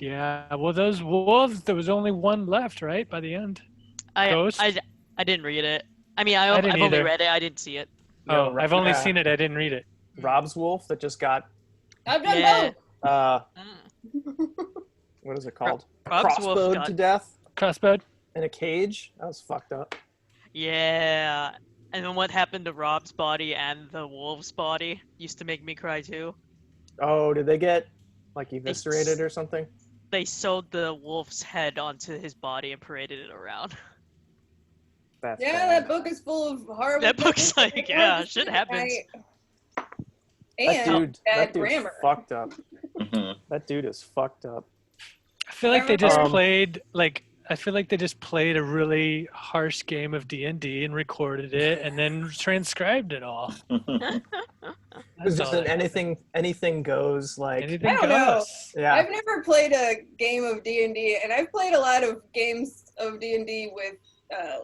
Yeah, well, those wolves, there was only one left, right, by the end? I Ghost? I I didn't read it. I mean, I didn't I've only either. read it. I didn't see it. Oh, I've only Yeah, seen it. I didn't read it. Rob's wolf that just got I've done Yeah. both. Mm. what is it called? Rob's wolf Crossbowed got- to death Crossbowed? in a cage. That was fucked up. Yeah. And then what happened to Rob's body and the wolf's body used to make me cry too. Oh, did they get like eviscerated or something? They sewed the wolf's head onto his body and paraded it around. That's Yeah, bad. that book is full of horrible. That book's things. like, yeah, shit happens. And That bad dude's grammar. fucked up. Mhm. That dude is fucked up. I feel like they just Um, played, like, I feel like they just played a really harsh game of D&D and recorded it and then transcribed it all. It was That's just all an that anything goes like Anything I don't know. goes. yeah. I've never played a game of D&D, and I've played a lot of games of D&D with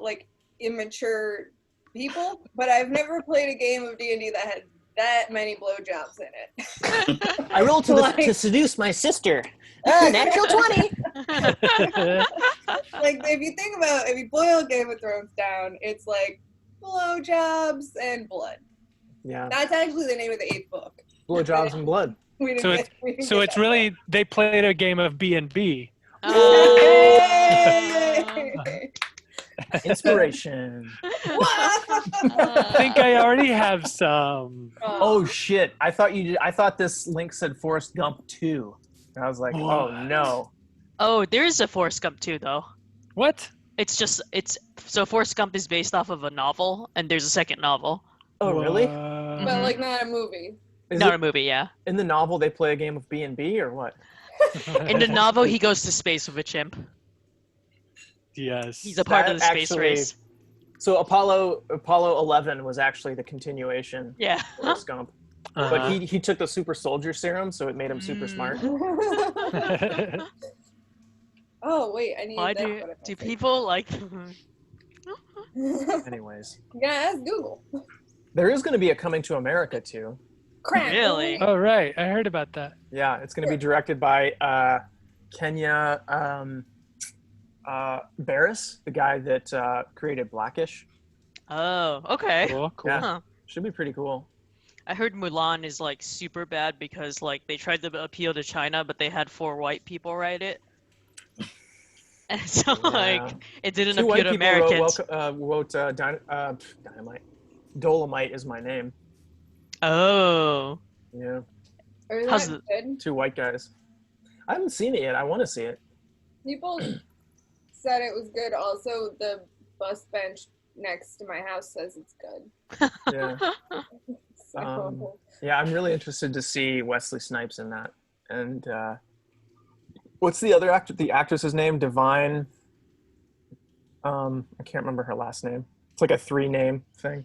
like immature people, but I've never played a game of D&D that had that many blowjobs in it. I rolled Like- to seduce my sister. Natural 20. Like, if you boil Game of Thrones down, it's like blowjobs and blood. Yeah. That's actually the name of the 8th book. Blowjobs and blood. We didn't So get- we didn't So get it's that really, they played a game of B&B. Oh. Yay! Inspiration. I think I already have some. Oh shit. I thought this link said Forrest Gump 2. And I was like, oh What? no. Oh, there is a Forrest Gump too, though. What? So Forrest Gump is based off of a novel, and there's a second novel. Oh really? What? But like not a movie. Is Not it, a movie, yeah. in the novel they play a game of B&B or what? In the novel, he goes to space with a chimp. Yes. He's a part That of the space actually- race. So Apollo 11 was actually the continuation Yeah. of Forrest Gump. Uh-huh. But he took the super soldier serum, so it made him super smart. Oh wait, I need Why that do photo. people like? Anyways. Yeah, ask Google. There is going to be a Coming to America too. Crap. Really? Oh, right. I heard about that. Yeah, it's going to be directed by Kenya Barris, the guy that created Blackish. Oh, okay. Cool, cool. Yeah. Huh. Should be pretty cool. I heard Mulan is like super bad because like they tried to appeal to China, but they had 4 white people write it, and so Yeah. like it didn't Two appeal white to people Americans. wrote Dynamite. Dolomite is my name. Oh, Yeah, Are How's that good? 2 white guys. I haven't seen it yet. I want to see it. People said it was good. Also, the bus bench next to my house says it's good. Yeah. So, Yeah, I'm really interested to see Wesley Snipes in that. And what's the other actor? The actress's name? Divine. I can't remember her last name. It's like a 3-name thing.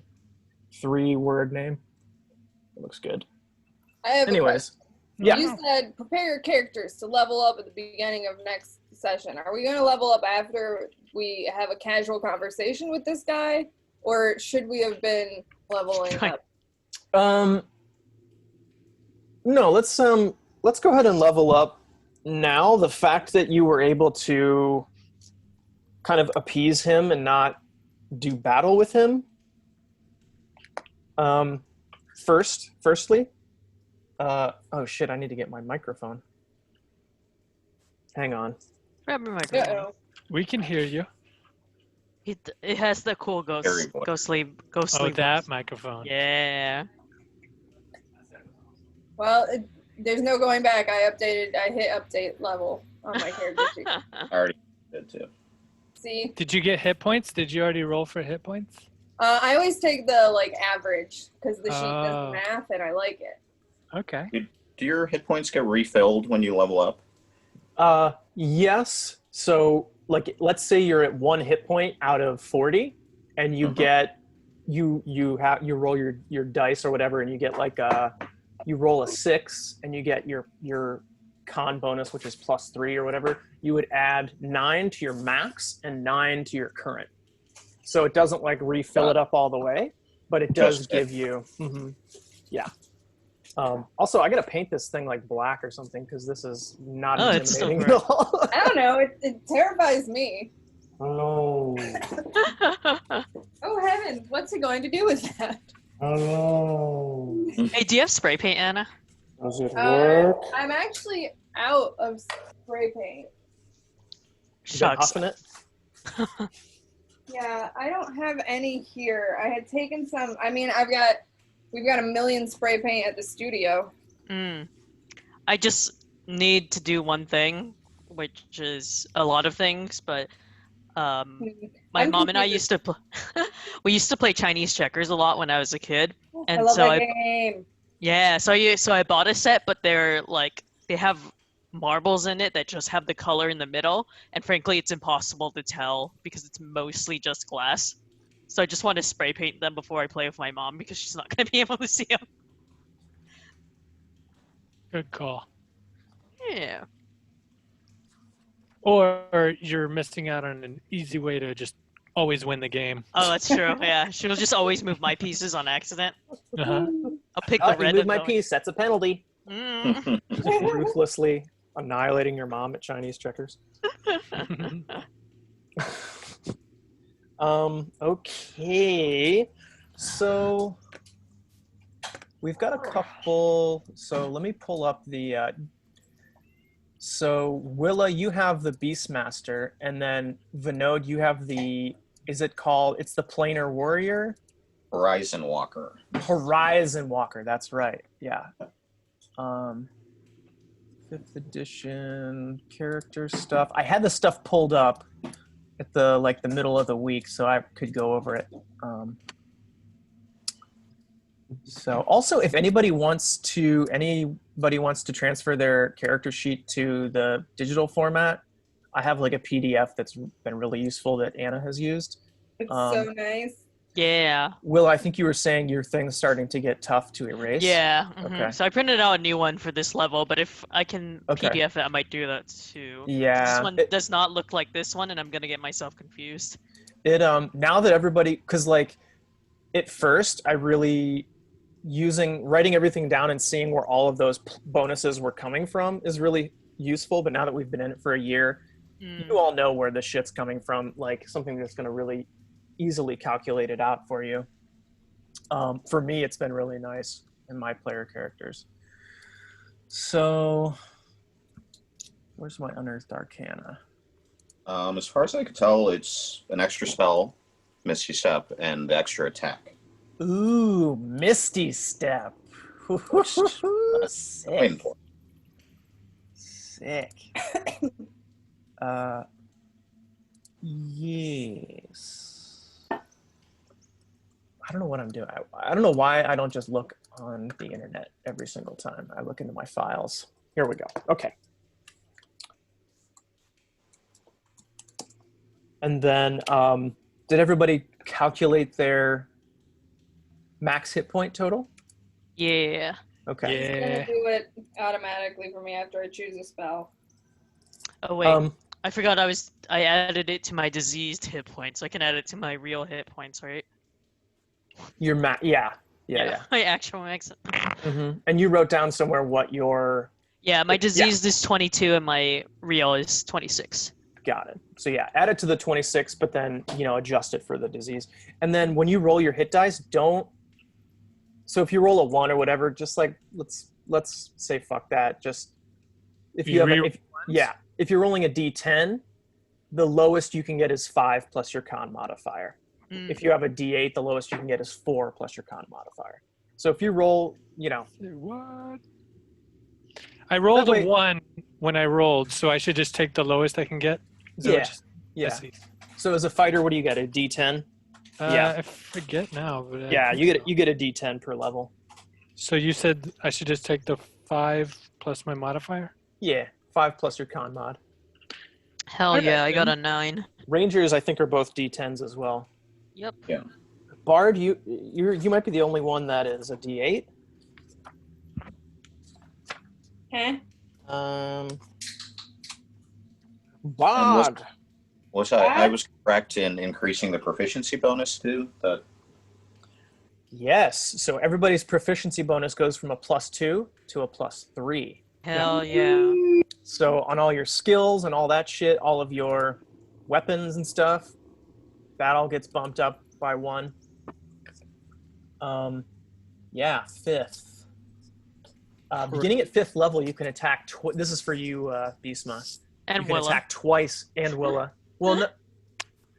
3-word name. It looks good. I have a Anyways, question. yeah. You said prepare your characters to level up at the beginning of next session. Are we going to level up after we have a casual conversation with this guy, or should we have been leveling up? No, let's go ahead and level up now. The fact that you were able to kind of appease him and not do battle with him. Firstly, oh shit, I need to get my microphone. Hang on. grab my microphone. Uh-oh. We can hear you. It has the cool Very good. ghostly Oh, that voice. microphone. Yeah. Well, there's no going back. I hit update level on my character sheet. I already did too. See, Did you get hit points? Did you already roll for hit points? I always take the like average because the sheet Oh. does math and I like it. Okay. Do your hit points get refilled when you level up? Yes. So, like, let's say you're at 1 hit point out of 40, and you Mhm. get you roll your dice or whatever, and you get like you roll a 6, and you get your con bonus, which is +3 or whatever. You would add 9 to your max and 9 to your current. So it doesn't like refill it up all the way, but it does Just- give you. Mhm. Yeah. Also, I gotta paint this thing like black or something because this is not Oh, it's still intimidating at all. I don't know. It terrifies me. Hello. Oh heavens, what's he going to do with that? Hello. Hey, do you have spray paint, Anna? Does it work? I'm actually out of spray paint. You been Shucks. huffing it? Yeah, I don't have any here. I had taken some. I mean, we've got a million spray paint at the studio. I just need to do one thing, which is a lot of things, but my I'm mom and I confused. used to we used to play Chinese checkers a lot when I was a kid. I And love so that game. so I bought a set, but they're like they have marbles in it that just have the color in the middle, and frankly, it's impossible to tell because it's mostly just glass. So I just want to spray paint them before I play with my mom because she's not going to be able to see them. Good call. Yeah. Or you're missing out on an easy way to just always win the game. Oh, that's true. Yeah, she'll just always move my pieces on accident. Uh-huh. I'll pick Oh, the you red. moved and my go- piece. That's a penalty. Mm. Just ruthlessly annihilating your mom at Chinese checkers. Okay. So we've got a couple. So let me pull up the. So Willa, you have the Beastmaster, and then Vinod, you have the. Is it called? It's the Planar Warrior. Horizon Walker. Horizon Walker. That's right. Yeah. 5th edition character stuff. I had the stuff pulled up at the middle of the week, so I could go over it. So also, if anybody wants to transfer their character sheet to the digital format, I have like a PDF that's been really useful that Anna has used. It's so nice. Yeah. Will, I think you were saying your thing's starting to get tough to erase. Yeah. Okay. So I printed out a new one for this level, but if I can Okay. PDF it, I might do that too. Yeah. This one does not look like this one, and I'm gonna get myself confused. It now that everybody, because like at first I really writing everything down and seeing where all of those bonuses were coming from is really useful. But now that we've been in it for a year, you all know where the shit's coming from. Like something that's going to really easily calculate it out for you. For me, it's been really nice in my player characters. So, where's my Unearthed Arcana? As far as I can tell, it's an extra spell, Misty Step, and the extra attack. Ooh, Misty Step. Sick. Waiting for Sick. Yes. I don't know what I'm doing. I don't know why I don't just look on the internet every single time I look into my files. Here we go. Okay. And then, did everybody calculate their max hit point total? Yeah. Okay. It's Yeah. gonna do it automatically for me after I choose a spell. Oh wait, I forgot I added it to my diseased hit points. I can add it to my real hit points, right? Your yeah. My actual max. Mm-hmm. And you wrote down somewhere what your Yeah, my diseased is 22 and my real is 26. got it. So yeah, add it to the 26, but then adjust it for the disease. And then when you roll your hit dice, don't. So if you roll a 1 or whatever, just like let's say fuck that. Just if you have if you're rolling a D10, the lowest you can get is 5 plus your con modifier. If you have a D8, the lowest you can get is 4 plus your con modifier. So if you roll, What? I rolled That way- a 1 when I rolled, so I should just take the lowest I can get? Is that what I yeah. see. So as a fighter, what do you get? A D10? Yeah. I forget now. But I Yeah, think you so. get a D10 per level. So you said I should just take the 5 plus my modifier? Yeah, 5 plus your con mod. Hell Okay, yeah, I got a then. 9. Rangers, I think, are both D10s as well. Yep. Yeah. Bard, you might be the only one that is a D8. Huh? Bard. Which I was correct in increasing the proficiency bonus too. That Yes. So everybody's proficiency bonus goes from a +2 to a +3. Hell yeah. So on all your skills and all that shit, all of your weapons and stuff, that all gets bumped up by 1. Yeah, 5th. Beginning at 5th level, you can attack. This is for you, Beastma. And You can Willa. attack twice, and Willa. Well,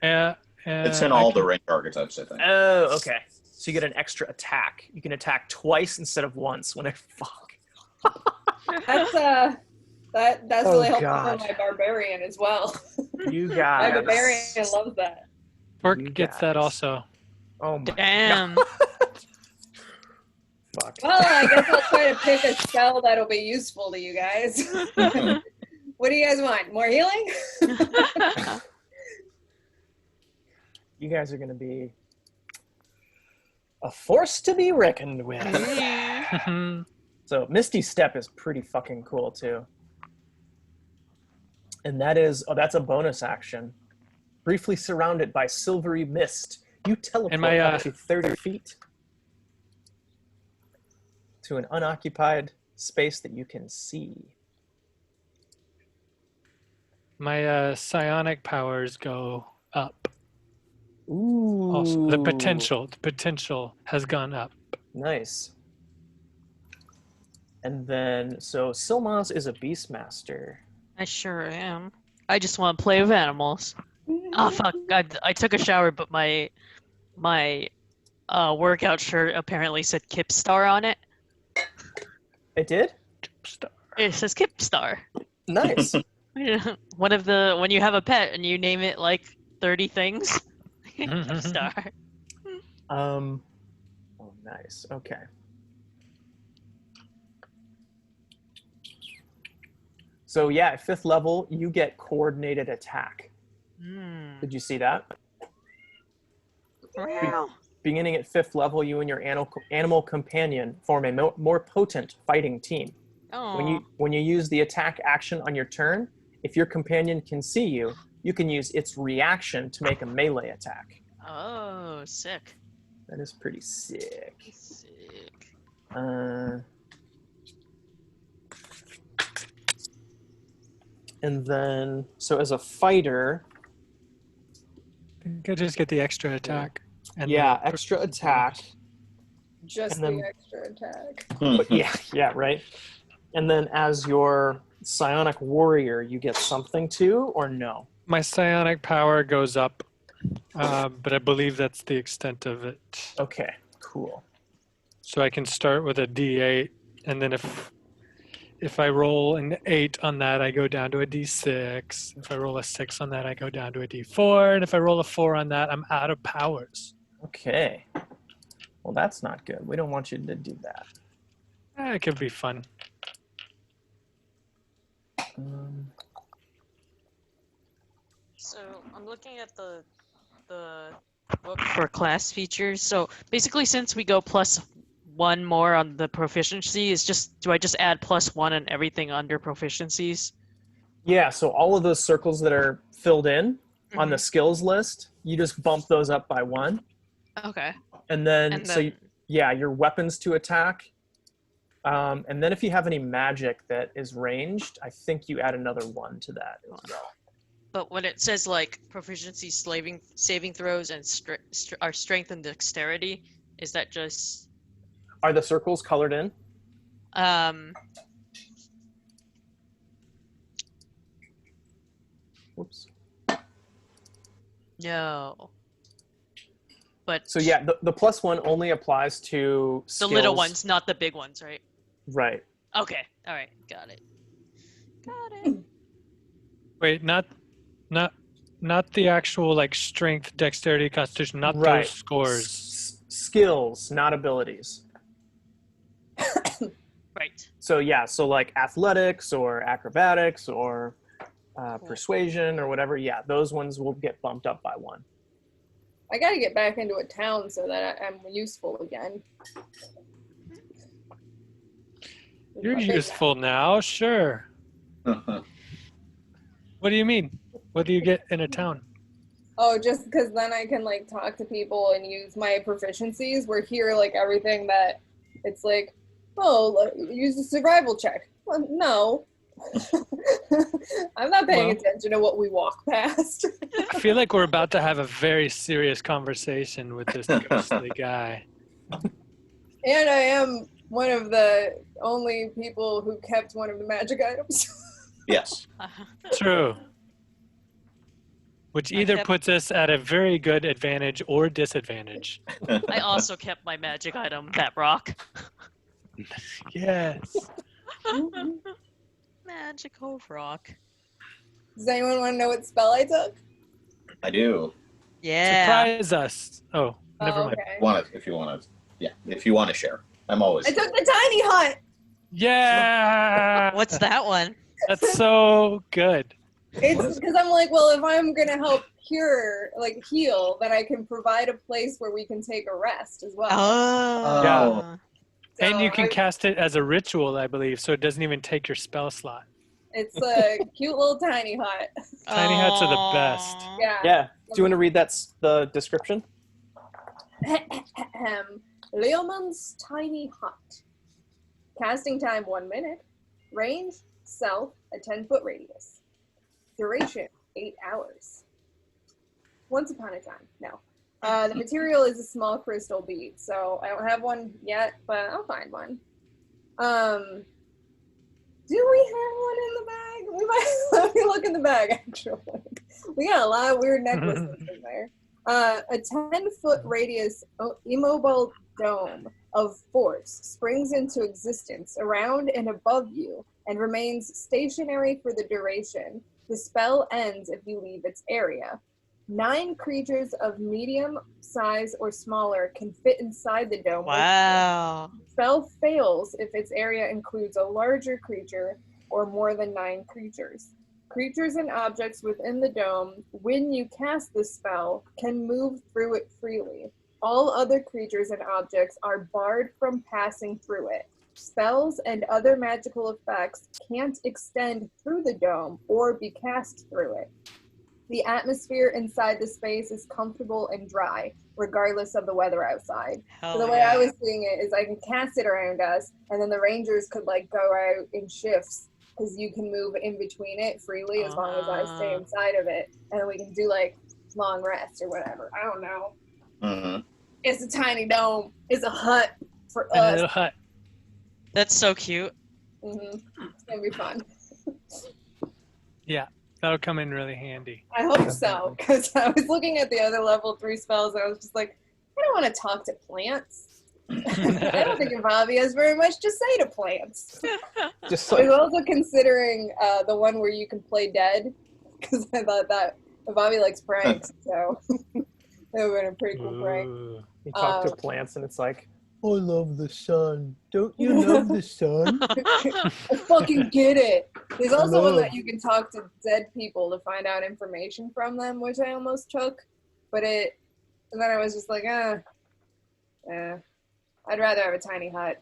no. It's in all the range archetypes, I think. Oh, okay. So you get an extra attack. You can attack twice instead of once. Fuck. That's that's Oh, really helpful God. for my barbarian as well. You My guys. barbarian loves that. Pork You gets that guys. also. Oh my Damn. God. Fuck. Well, I guess I'll try to pick a spell that'll be useful to you guys. What do you guys want? More healing? You guys are going to be a force to be reckoned with. So Misty Step is pretty fucking cool too. And that's a bonus action. Briefly surrounded by silvery mist, you teleport up to 30 feet to an unoccupied space that you can see. My psionic powers go up. Ooh. Also, the potential has gone up. Nice. And then, so Silmas is a Beastmaster. I sure am. I just want to play with animals. Oh fuck! I took a shower, but my workout shirt apparently said Kipstar on it. It did? It says Kipstar. Nice. When you have a pet and you name it like 30 things, Kipstar. Oh, nice. Okay. So yeah, at 5th level, you get coordinated attack. Did you see that? Wow. Beginning at 5th level, you and your animal companion form a more potent fighting team. Oh. When you use the attack action on your turn, if your companion can see you, you can use its reaction to make a melee attack. Oh, sick. That is pretty sick. Sick. And then, so as a fighter, You could just get the extra attack. And yeah, extra attack. Just And then- the extra attack. But yeah, right. And then as your psionic warrior, you get something too, or no? My psionic power goes up, but I believe that's the extent of it. Okay, cool. So I can start with a D8, and then if I roll an 8 on that, I go down to a D6. If I roll a 6 on that, I go down to a D4. And if I roll a 4 on that, I'm out of powers. Okay. Well, that's not good. We don't want you to do that. It could be fun. So I'm looking at the book for class features. So basically, since we go +1 more on the proficiency, do I just add +1 on everything under proficiencies? Yeah, so all of those circles that are filled in on the skills list, you just bump those up by 1. Okay. And then, And so then- yeah, your weapons to attack. And then if you have any magic that is ranged, I think you add another 1 to that as well. But when it says like proficiency saving throws and our strength and dexterity, is that just Are the circles colored in? Whoops. No. But So yeah, the +1 only applies to the skills. little ones, not the big ones, right? Right. Okay. All right. Got it. Got it. Wait, not the actual like strength, dexterity, constitution, not Right. those scores. Skills, not abilities. Right. So yeah, so like athletics or acrobatics or persuasion or whatever, yeah, those ones will get bumped up by 1. I gotta get back into a town so that I'm useful again. You're useful now, sure. What do you mean? What do you get in a town? Oh, just because then I can like talk to people and use my proficiencies. Where here, like everything that it's like, oh, use a survival check. Well, no, I'm not paying Well- attention to what we walk past. I feel like we're about to have a very serious conversation with this ghostly guy. And I am one of the only people who kept one of the magic items. Yes. True. Which either kept- puts us at a very good advantage or disadvantage. I also kept my magic item, that rock. Yes. Magical rock. Does anyone want to know what spell I took? I do. Yeah. Surprise us. Oh, never Oh, mind. okay. If you want to share. I'm always. I took the tiny hut. Yeah. What's that one? That's so good. It's because I'm like, well, if I'm gonna help heal, then I can provide a place where we can take a rest as well. Oh. Yeah. So And you can I- cast it as a ritual, I believe, so it doesn't even take your spell slot. It's a cute little tiny hut. Tiny huts are the best. Aw. Yeah. Yeah. Do you want to read the description? Leomund's tiny hut. Casting time 1 minute. Range, self, a 10-foot radius. Duration, 8 hours. Once upon a time, no. The material is a small crystal bead, so I don't have one yet, but I'll find one. Do we have one in the bag? We might let me look in the bag, actually. We got a lot of weird necklaces in there. A 10-foot radius immobile dome of force springs into existence around and above you and remains stationary for the duration. The spell ends if you leave its area. 9 creatures of medium size or smaller can fit inside the dome. Wow. Spell fails if its area includes a larger creature or more than 9 creatures. Creatures and objects within the dome, when you cast the spell, can move through it freely. All other creatures and objects are barred from passing through it. Spells and other magical effects can't extend through the dome or be cast through it. The atmosphere inside the space is comfortable and dry, regardless of the weather outside. Hell So the way yeah. I was seeing it is I can cast it around us, and then the rangers could go out in shifts because you can move in between it freely as long as I stay inside of it, and then we can do long rests or whatever. I don't know. Mhm. It's a tiny dome. It's a hut for And a us. little hut. That's so cute. It's gonna be fun. Yeah, that'll come in really handy. I hope so, because I was looking at the other level 3 spells, and I was just like, I don't want to talk to plants. I don't think Bobby has very much to say to plants. Just I was also considering the one where you can play dead, because I thought that Bobby likes pranks, so that would have been a pretty cool prank. Ooh. you talk to plants and it's like, I love the sun. Don't you love the sun? I fucking get it. There's also one Love. that you can talk to dead people to find out information from them, which I almost took, and then I was just like, I'd rather have a tiny hut.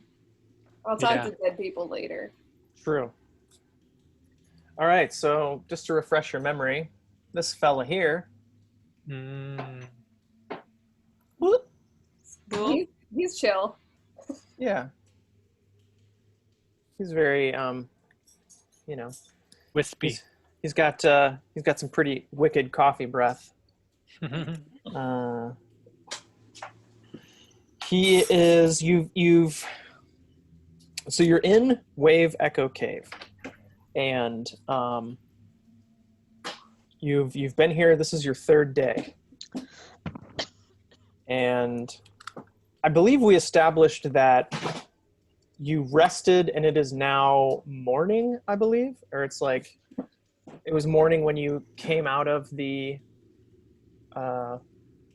I'll talk to dead people later. True. All right, so just to refresh your memory, this fella here, Mm. Cool. He's chill. yeah, he's very, Wispy. he's got some pretty wicked coffee breath. He is so you're in Wave Echo Cave, and you've been here. This is your 3rd day, and I believe we established that you rested, and it is now morning. I believe, or it's it was morning when you came out of the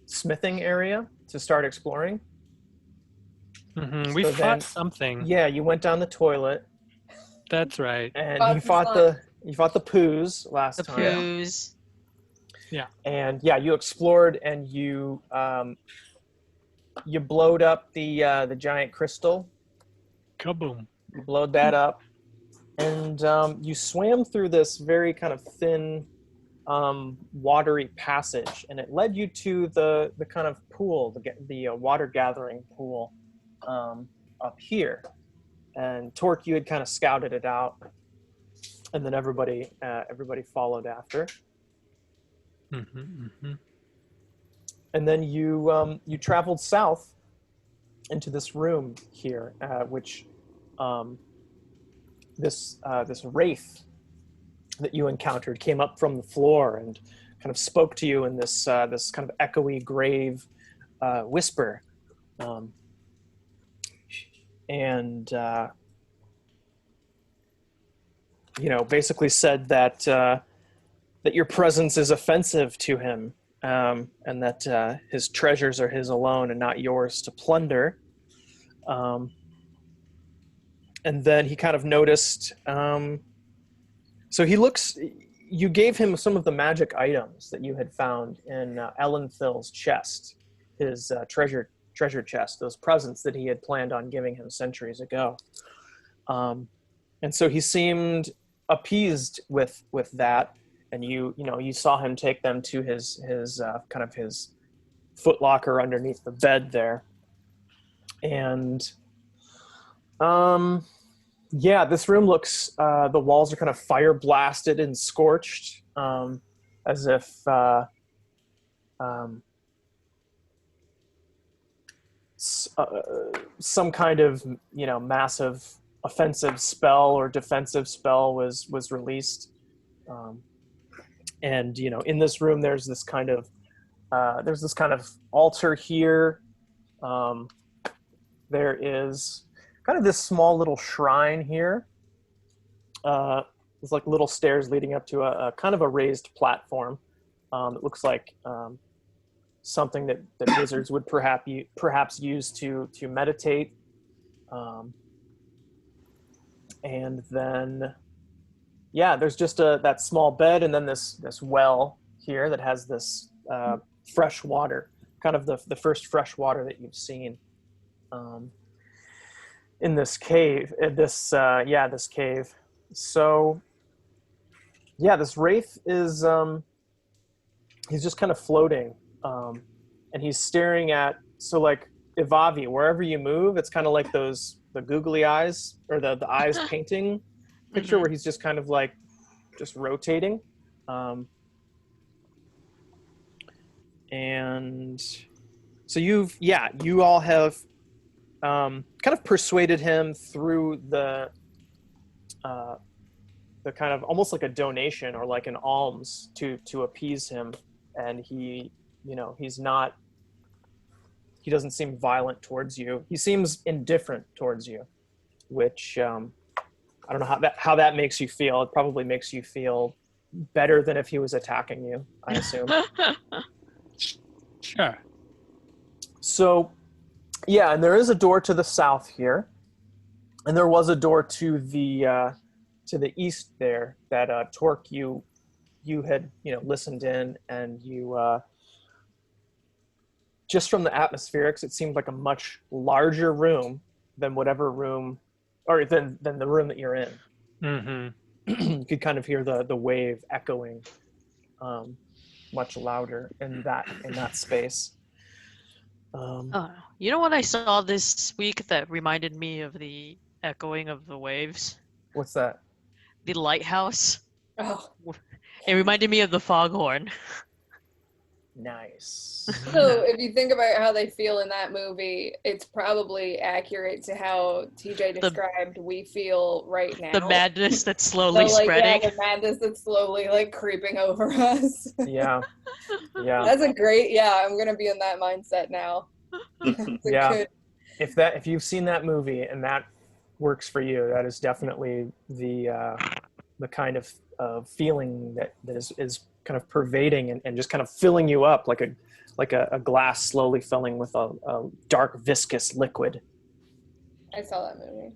smithing area to start exploring. We So fought then- something. Yeah, you went down the toilet, That's right. and Fought you the fought slime. you fought the poos last The time. poos. And yeah, you explored, and you blowed up the giant crystal. Kaboom. You blowed that up, and you swam through this very kind of thin watery passage, and it led you to the kind of pool, the water gathering pool up here. And Torque, you had kind of scouted it out, and then everybody followed after. And then you traveled south into this room here, which this wraith that you encountered came up from the floor and kind of spoke to you in this this kind of echoey, grave whisper, and basically said that that your presence is offensive to him, and that his treasures are his alone and not yours to plunder. And then he kind of noticed. So he looks. You gave him some of the magic items that you had found in Ellen Phil's chest, his treasure chest, those presents that he had planned on giving him centuries ago. And so he seemed appeased with that, and you saw him take them to his kind of his footlocker underneath the bed there, and this room looks, the walls are kind of fire blasted and scorched, as if some kind of massive offensive spell or defensive spell was released. And in this room there's this kind of altar here. There is kind of this small little shrine here. There's like little stairs leading up to a kind of a raised platform. It looks like something that wizards would perhaps use to meditate. And then, there's just that small bed, and then this well here that has this fresh water, kind of the first fresh water that you've seen in this cave. This cave. So, this wraith is he's just kind of floating, and he's staring at. So like Ivavi, wherever you move, it's kind of like the googly eyes, or the eyes painting picture, where he's just kind of like just rotating. And so you all have kind of persuaded him through the kind of almost like a donation or like an alms to appease him, and he doesn't seem violent towards you. He seems indifferent towards you, which I don't know how that makes you feel. It probably makes you feel better than if he was attacking you, I assume. Sure. So, and there is a door to the south here, and there was a door to the east there that Torque you had listened in, and you just from the atmospherics, it seemed like a much larger room than whatever room, or than the room that you're in. Mm-hmm. You could kind of hear the wave echoing much louder in that space. You know what I saw this week that reminded me of the echoing of the waves? What's that? The lighthouse. Oh. It reminded me of the foghorn. Nice. So if you think about how they feel in that movie, it's probably accurate to how TJ described we feel right now. The madness that's slowly spreading. Yeah, the madness that's slowly like creeping over us. Yeah. That's a great. I'm gonna be in that mindset now. Yeah. If you've seen that movie and that works for you, that is definitely the kind of feeling that is kind of pervading and just kind of filling you up like a glass slowly filling with a dark viscous liquid. I saw that movie.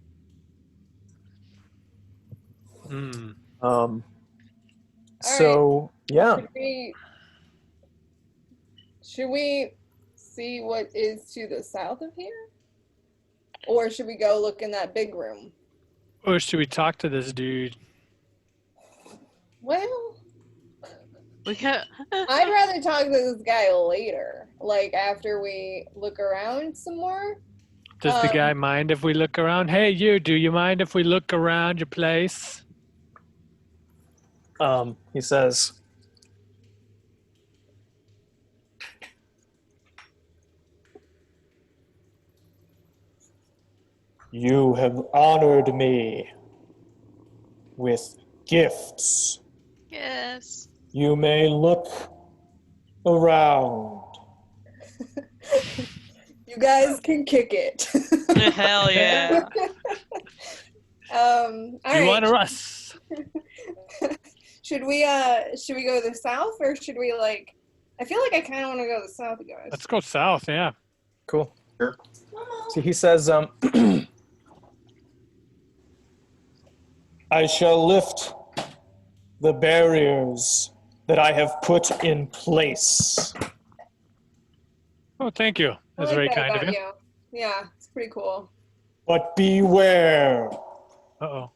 So right. Should we see what is to the south of here, or should we go look in that big room? Or should we talk to this dude? Well, We can. I'd rather talk to this guy later, like after we look around some more. Does the guy mind if we look around? Hey, you, do you mind if we look around your place? He says, "You have honored me with gifts. Yes. You may look around." You guys can kick it. Hell yeah. All You right. honor us. Should we go to the south or should we like? I feel like I kind of want to go to the south, guys. Let's go south, yeah. Cool. Sure. So he says, "I shall lift the barriers that I have put in place. Oh, thank you. I That's like very that kind of about you. Yeah, it's pretty cool. But beware, Uh-oh.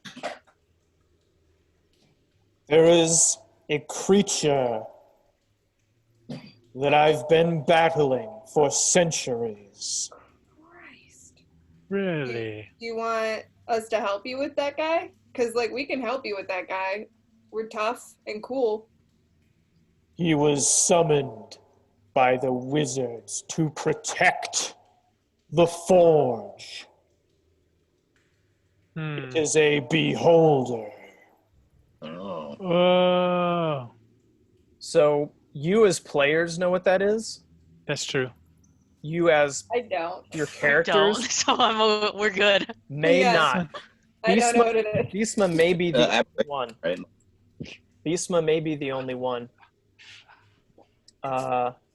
there is a creature that I've been battling for centuries. Christ. Really? Do you want us to help you with that guy? Because like we can help you with that guy. We're tough and cool. He was summoned by the wizards to protect the forge. It is a beholder." Oh. Oh, So you as players know what that is? that's true. You as I don't. your Don't. characters So we're good. may Yeah. not. I don't know what it is. Beastma may be the Aberration, only one. right? Beastma may be the only one.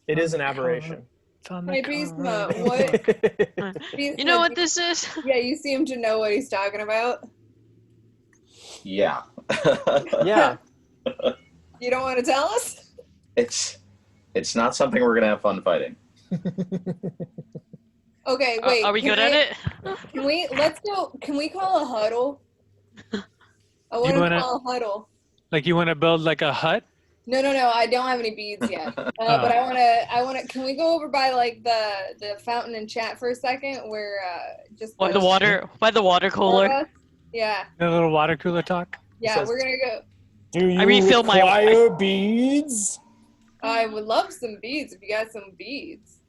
It is an aberration. It's on the Hey, cover. Beastma, what? You know what this is? Yeah, you seem to know what he's talking about. Yeah. Yeah. You don't want to tell us? It's not something we're gonna have fun fighting. Okay, wait. Are we can good at it? Let's go. Can we call a huddle? I want to wanna- call a huddle. Like you want to build like a hut? No, I don't have any beads yet. But I want to. Can we go over by like the fountain and chat for a second, where just By the water cooler. Yeah, A little water cooler talk? yeah. Says- We're gonna go. Do you I refill my- require beads? I would love some beads if you got some beads.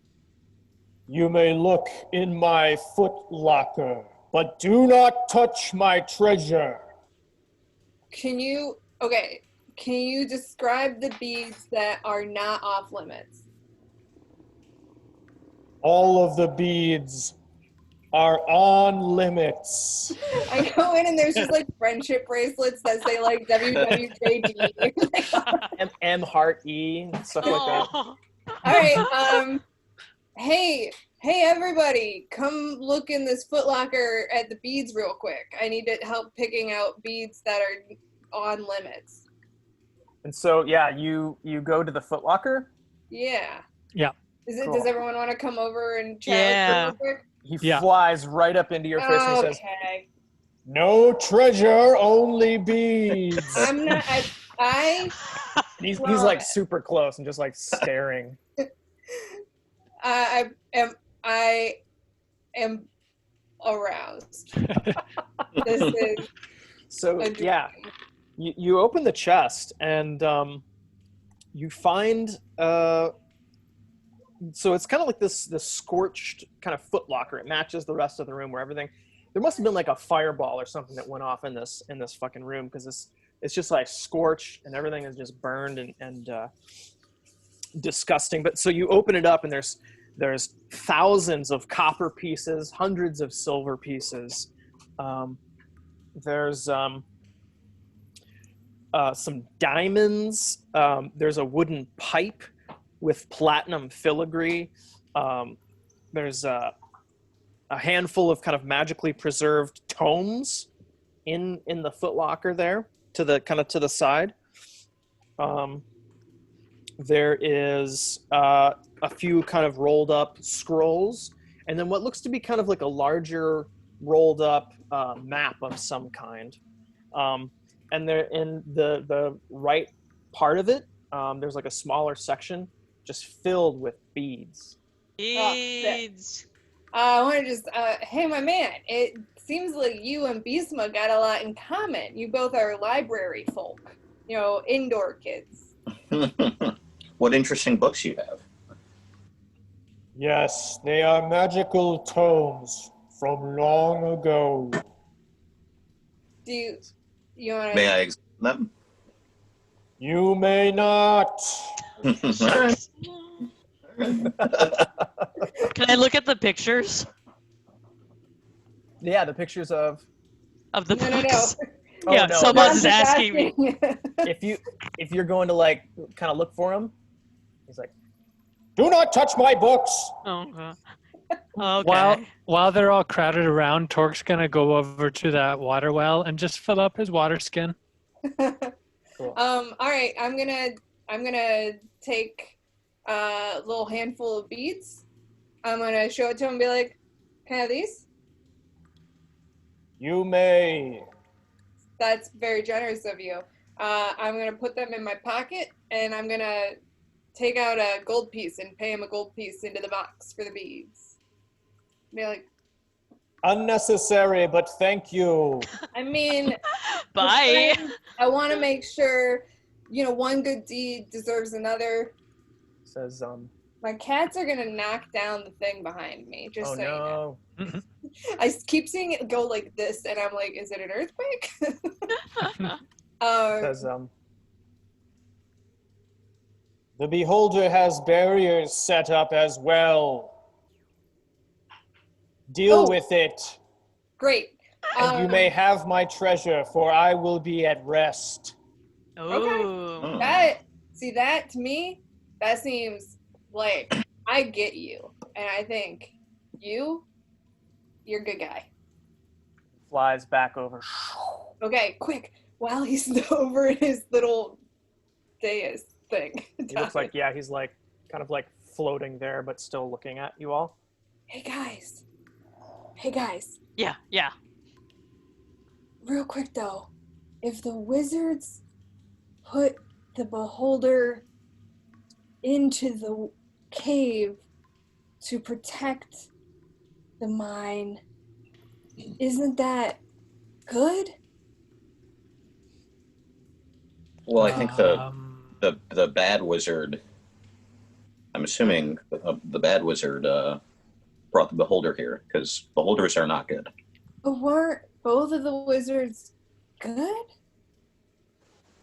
You may look in my foot locker, but do not touch my treasure. Can you describe the beads that are not off limits? All of the beads are on limits. I go in and there's just like friendship bracelets that say like WWJD. M Heart E, stuff like that. Oh. All right. Hey everybody, come look in this footlocker at the beads real quick. I need to help picking out beads that are on limits. And so, yeah, you go to the Foot Locker. Yeah. Yeah. Cool. Does everyone want to come over and chat Yeah. real quick? He Yeah. flies right up into your face and he says, Okay. "No treasure, only beads." I'm not. I He's Well, like super close and just like staring. I am aroused. This is So a dream. yeah, you open the chest and you find so it's kind of like this scorched kind of foot locker. It matches the rest of the room where everything. There must have been like a fireball or something that went off in this fucking room because it's just like scorched and everything is just burned and disgusting. But so you open it up and there's thousands of copper pieces, hundreds of silver pieces. There's some diamonds. There's a wooden pipe with platinum filigree. There's a handful of kind of magically preserved tomes in the footlocker there to the side. There is a few kind of rolled up scrolls, and then what looks to be kind of like a larger rolled up map of some kind. And there in the right part of it, there's like a smaller section just filled with beads. Beads. I want to just, hey, my man, it seems like you and Bisma got a lot in common. You both are library folk, indoor kids. What interesting books you have. Yes, they are magical tomes from long ago. Do you want May to? I examine them? You may not. Shucks. Can I look at the pictures Yeah, the pictures of. of the No. books? Oh, Yeah, no. someone's I'm just asking me. If you're going to like kind of look for him, he's like, Do not touch my books. Oh, okay. While they're all crowded around, Torque's gonna go over to that water well and just fill up his water skin. cool. All right, I'm gonna take a little handful of beads. I'm gonna show it to him and be like, "Can I have these?" You may. That's very generous of you. I'm gonna put them in my pocket, and I'm gonna take out a gold piece and pay him a gold piece into the box for the beads. Be like, Unnecessary, but thank you. I mean, Bye. I want to make sure, one good deed deserves another. Says, My cats are gonna knock down the thing behind me. Just oh so you know. no. I keep seeing it go like this, and I'm like, is it an earthquake? Says, The beholder has barriers set up as well. Deal Oh. with it, Great. and you may have my treasure, for I will be at rest. Oh. Oh. That to me, that seems like I get you, and I think you're a good guy. flies back over. Okay, quick, while he's over his little dais thing. He looks like, yeah, he's like kind of like floating there, but still looking at you all. Hey guys, Yeah. real quick though, if the wizards put the beholder into the cave to protect the mine, isn't that good? Well, I think the Um, bad wizard. I'm assuming the bad wizard brought the beholder here because beholders are not good. But weren't both of the wizards good?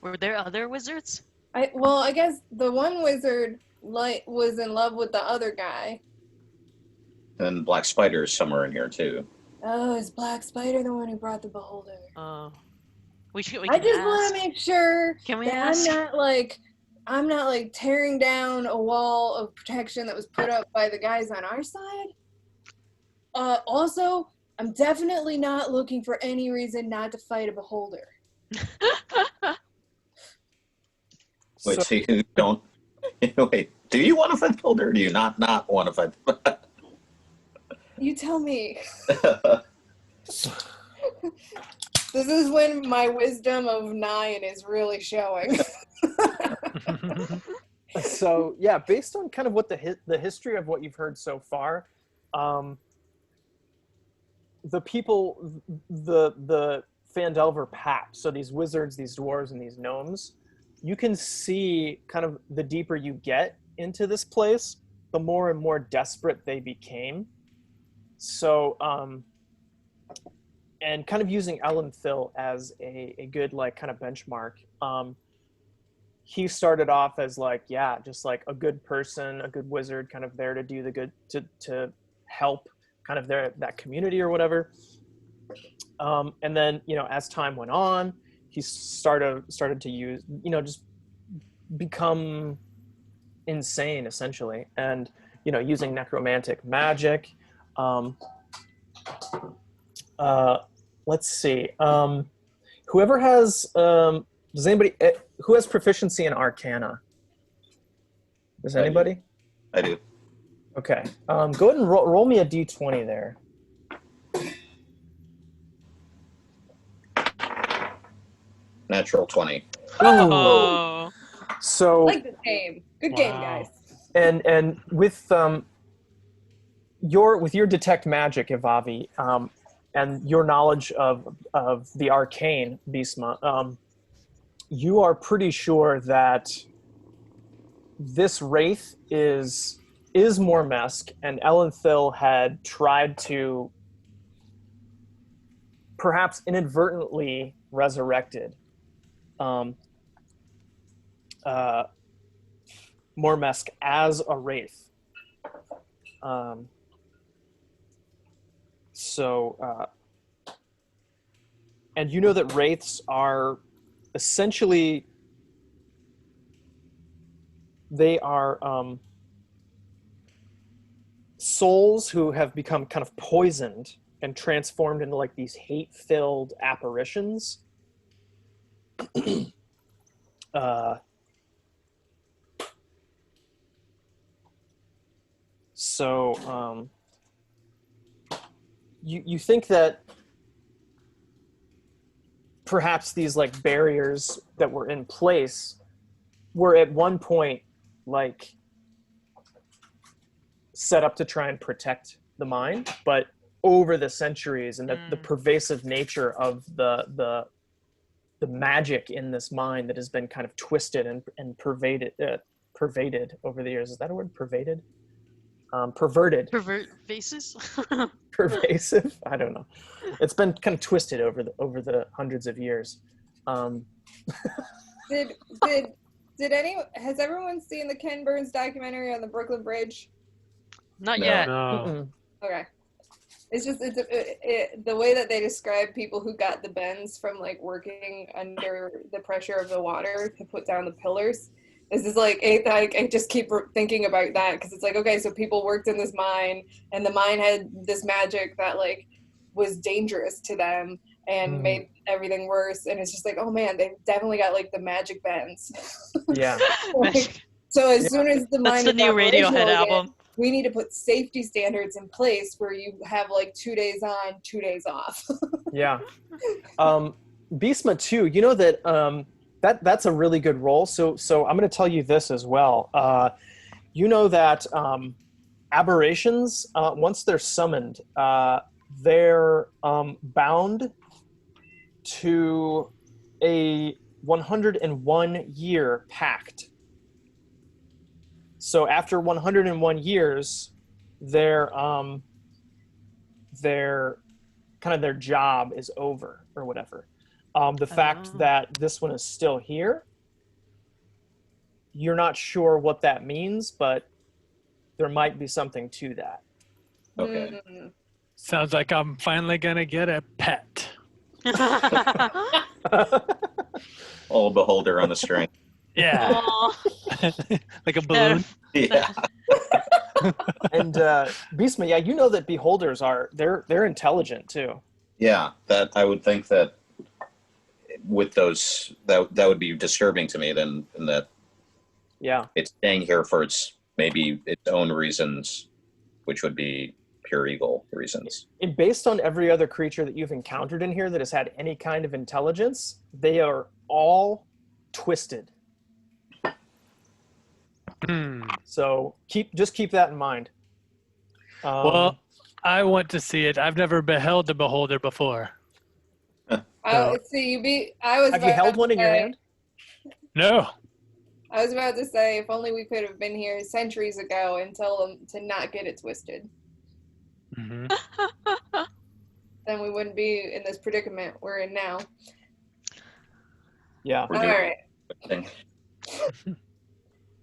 Were there other wizards? I guess the one wizard was in love with the other guy. And Black Spider is somewhere in here too. Oh, is Black Spider the one who brought the beholder? We can I just ask. want to make sure Can we that ask? I'm not like tearing down a wall of protection that was put up by the guys on our side. Also, I'm definitely not looking for any reason not to fight a beholder. Wait, So- so you don't. Wait, do you want to fight the beholder or do you not want to fight You tell me. the This is when my wisdom of 9 is really showing. So yeah, based on kind of what the history of what you've heard so far, the people, the Phandelver pact, so these wizards, these dwarves, and these gnomes, you can see kind of the deeper you get into this place, the more and more desperate they became. So, and kind of using Elenthil as a good like kind of benchmark, he started off as like, yeah, just like a good person, a good wizard, kind of there to do the good, to help kind of that community or whatever. And then, as time went on, he started to use, just become insane essentially. And, using necromantic magic. Let's see. Whoever has, does anybody, who has proficiency in Arcana? Does anybody? I do. Okay. Go ahead and roll me a d20 there. Natural 20. Oh. So Like the game. Good game, Wow. guys. and with your detect magic, Ivavi, and your knowledge of the arcane, Bisma, you are pretty sure that this wraith is Mormesk, and Elenthil had tried to perhaps inadvertently resurrected um, Mormesk as a wraith. And you know that wraiths are essentially they are souls who have become kind of poisoned and transformed into like these hate-filled apparitions. So you think that perhaps these like barriers that were in place were at one point like set up to try and protect the mind, but over the centuries and the pervasive nature of the magic in this mind that has been kind of twisted and pervaded over the years. Is that a word? Pervaded? Perverted. Pervert faces. Pervasive? I don't know. It's been kind of twisted over the hundreds of years. Has everyone seen the Ken Burns documentary on the Brooklyn Bridge? Not No. yet. No. Okay. It's just the way that they describe people who got the bends from like working under the pressure of the water to put down the pillars. This is like I just keep thinking about that because it's like, okay, so people worked in this mine and the mine had this magic that like was dangerous to them and made everything worse, and it's just like, oh man, they definitely got like the magic bends. Yeah. Like, so as soon as the That's mine the is new operational Radiohead again, album. we need to put safety standards in place where you have like 2 days on, 2 days off. Yeah. Bisma too, you know that that's a really good role. So I'm going to tell you this as well. You know that aberrations, once they're summoned, they're bound to a 101 year pact. So after 101 years, their kind of their job is over or whatever. The fact that this one is still here, you're not sure what that means, but there might be something to that. Okay. Sounds like I'm finally gonna get a pet. Old beholder on the string. Yeah, Aw. like a balloon. Yeah. And Bisma, yeah, you know that beholders they're intelligent too. Yeah. That I would think that with those that would be disturbing to me then, and that Yeah. it's staying here for its maybe its own reasons, which would be pure evil reasons. And based on every other creature that you've encountered in here that has had any kind of intelligence, they are all twisted. So just keep that in mind. Well, I want to see it. I've never beheld the beholder before. Have you held one in your hand? No. I was about to say, if only we could have been here centuries ago and tell them to not get it twisted. Mm-hmm. Then we wouldn't be in this predicament we're in now. Yeah. We're All doing right. thing.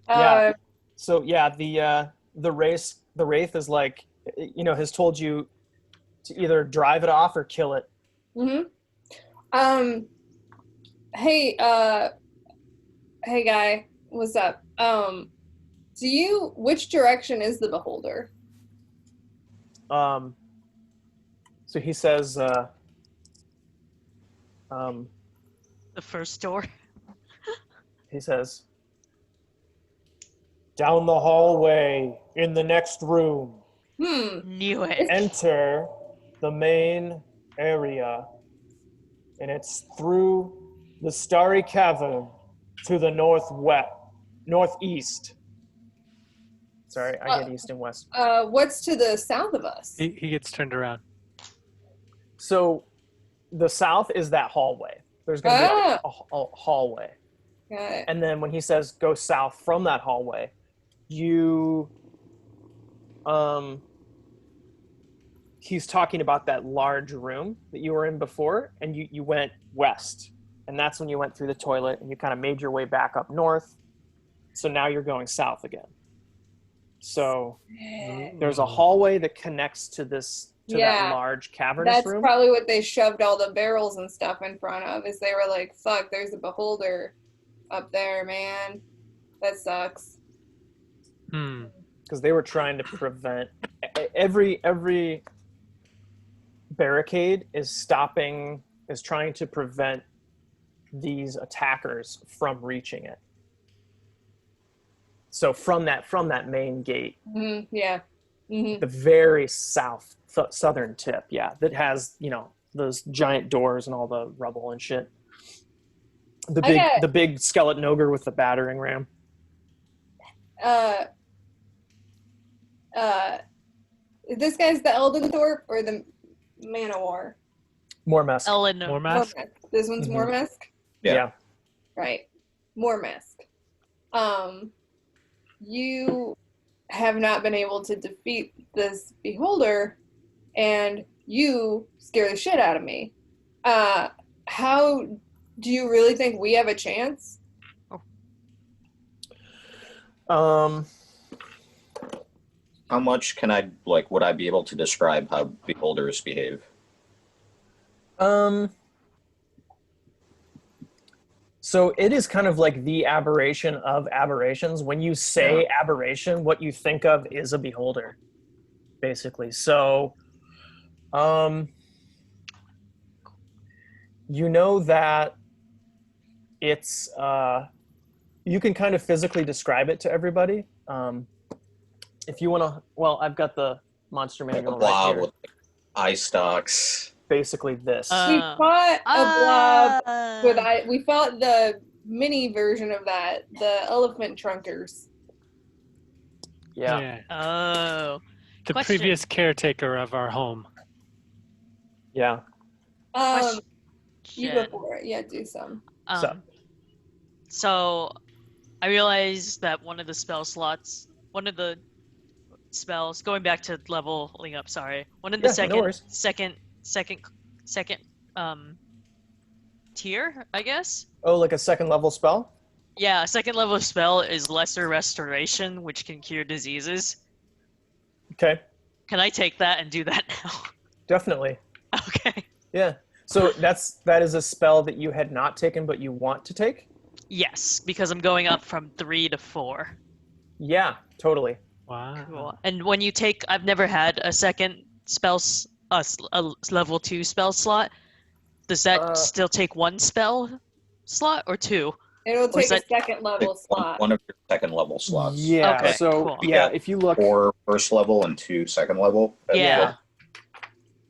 Yeah. So yeah, the wraith is like, has told you to either drive it off or kill it. Hey, hey guy, what's up? Which direction is the beholder? So he says, The first door. he says, down the hallway in the next room. Knew it. Enter the main area, and it's through the starry cavern to the northwest. northeast. Sorry, I get east and west. What's to the south of us? He gets turned around. So the south is that hallway. There's going to be a hallway. Got it. And then when he says go south from that hallway, you he's talking about that large room that you were in before, and you went west. And that's when you went through the toilet and you kind of made your way back up north. So now you're going south again. So there's a hallway that connects to that large cavernous That's room. probably what they shoved all the barrels and stuff in front of, is they were like, fuck, there's a beholder up there, man. That sucks. Because they were trying to prevent every barricade is trying to prevent these attackers from reaching it. So from that main gate, Yeah. the very southern tip, that has those giant doors and all the rubble and shit. The big skeleton ogre with the battering ram. This guy's the Eldenthorpe or the Man of War? Mormesk. Mormesk? This one's Mormesk? Yeah. Right. Mormesk. You have not been able to defeat this beholder, and you scare the shit out of me. How do you really think we have a chance? How much can I, would I be able to describe how beholders behave? So it is kind of like the aberration of aberrations. When you say aberration, what you think of is a beholder, basically. So, you know that it's, you can kind of physically describe it to everybody. If you want to, I've got the monster manual right here. With eye stalks. Basically this. We fought a blob we fought the mini version of that, the elephant trunkers. Yeah. Oh. The Question. previous caretaker of our home. Yeah. You go for it. Yeah, do some. So I realized that one of the spells, going back to leveling up, sorry. One of the second tier, I guess. Oh, like a second level spell? Yeah, second level spell is Lesser Restoration, which can cure diseases. Okay. Can I take that and do that now? Definitely. Okay. Yeah. So that is a spell that you had not taken, but you want to take? Yes, because I'm going up from 3 to 4. Yeah, totally. Wow. Cool. And when you take, I've never had a second a level 2 spell slot. Does that still take 1 spell slot or 2? It'll take a second level slot. One of your second level slots. Yeah. Okay, so cool. if you look 4 first level and 2 second level. Yeah.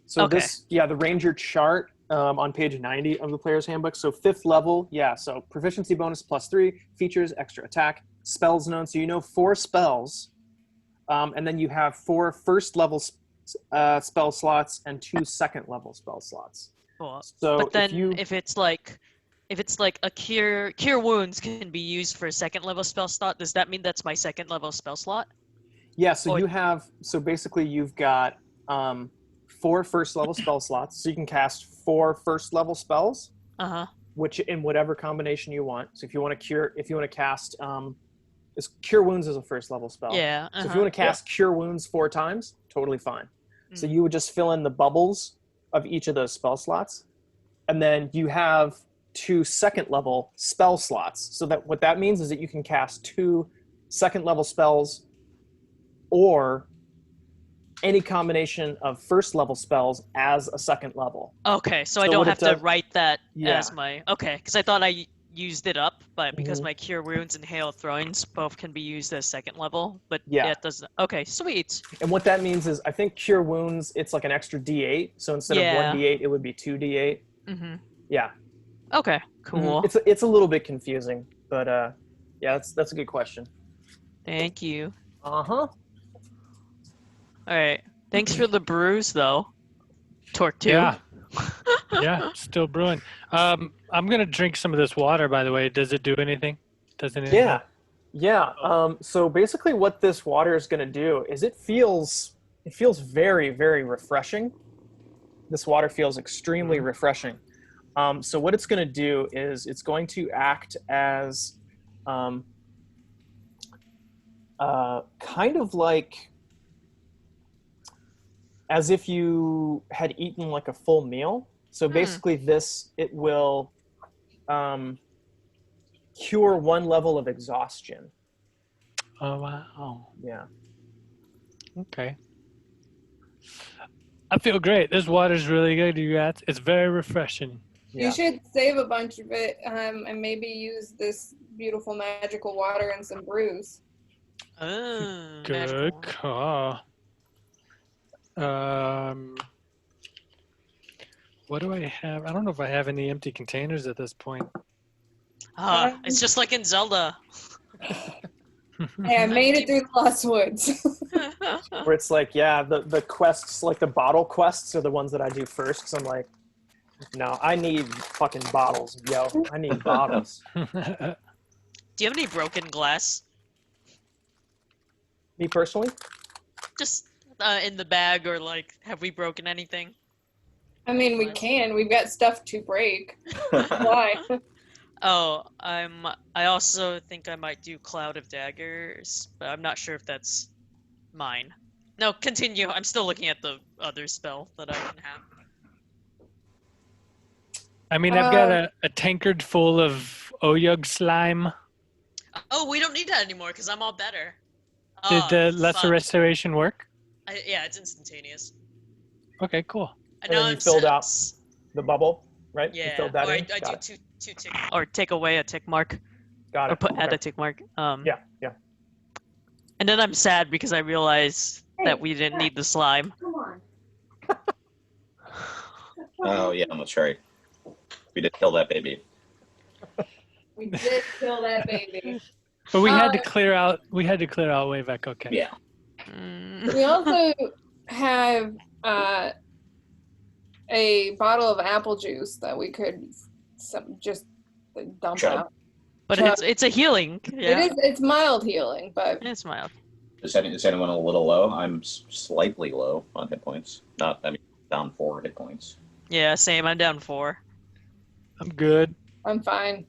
So the ranger chart on page 90 of the player's handbook. So 5th level, so proficiency bonus +3, features, extra attack, spells known. So you know 4 spells, and then you have 4 first level spell slots and 2 second level spell slots. Cool. So but then if it's like a cure wounds can be used for a second level spell slot, does that mean that's my second level spell slot? Yeah, so basically you've got 4 first level spell slots, so you can cast 4 first level spells. Which in whatever combination you want. So if you want to cast cure wounds is a first level spell. Yeah. So if you want to cast cure wounds 4 times, totally fine. So you would just fill in the bubbles of each of those spell slots, and then you have 2 second level spell slots. So that what that means is that you can cast 2 second level spells or any combination of first level spells as a second level. Okay, so I don't have to write that as my... Okay, because I thought I used it up, but because my Cure Wounds and Hail of Thrones both can be used as second level, but it doesn't... Okay, sweet. And what that means is, I think Cure Wounds, it's like an extra D8, so instead of 1d8, it would be 2d8. Yeah. Okay, cool. It's a little bit confusing, but Yeah, that's a good question. Thank you. Uh-huh. All right. Thanks for the brews, though. Torque 2. Yeah. Yeah, still brewing. I'm gonna drink some of this water. By the way, does it do anything? Does anything? Yeah. help? Yeah. So basically what this water is going to do is it feels very, very refreshing. This water feels extremely refreshing. So what it's going to do is it's going to act as kind of like as if you had eaten like a full meal. So basically it will cure one level of exhaustion. Oh wow. Yeah. Okay. I feel great. This water's really good, you guys. It's very refreshing. Yeah. You should save a bunch of it and maybe use this beautiful magical water and some brews. Oh, Good magical. call. What do I have? I don't know if I have any empty containers at this point. It's just like in Zelda. Hey, I made it through the Lost Woods. Where it's like, yeah, the quests, like the bottle quests are the ones that I do first, because I'm like, no, I need fucking bottles, yo. I need bottles. Do you have any broken glass? Me personally? Just in the bag, or like, have we broken anything? I mean, we can. We've got stuff to break. Why? Oh, I also think I might do Cloud of Daggers, but I'm not sure if that's mine. No, continue. I'm still looking at the other spell that I can have. I mean, I've got a tankard full of Oyug slime. Oh, we don't need that anymore because I'm all better. Did the fuck. lesser restoration work? Yeah, it's instantaneous. Okay, cool. And then you filled out the bubble, right? Yeah, You filled that or in? I do Got it. two tick, or take away a tick mark, Got or it. add Okay. a tick mark. Yeah, yeah. And then I'm sad because I realized that we didn't need the slime. Come on. Oh yeah, that's right. We did kill that baby. We did kill that baby. But we had to clear out. We had to clear out Wavek. Okay. Yeah. We also have a bottle of apple juice that we could just dump Chug. out. But Chug. it's a healing. Yeah. It's mild healing, but It's mild. Is anyone a little low? I'm slightly low on hit points. Down 4 hit points. Yeah, same. I'm down 4. I'm good. I'm fine.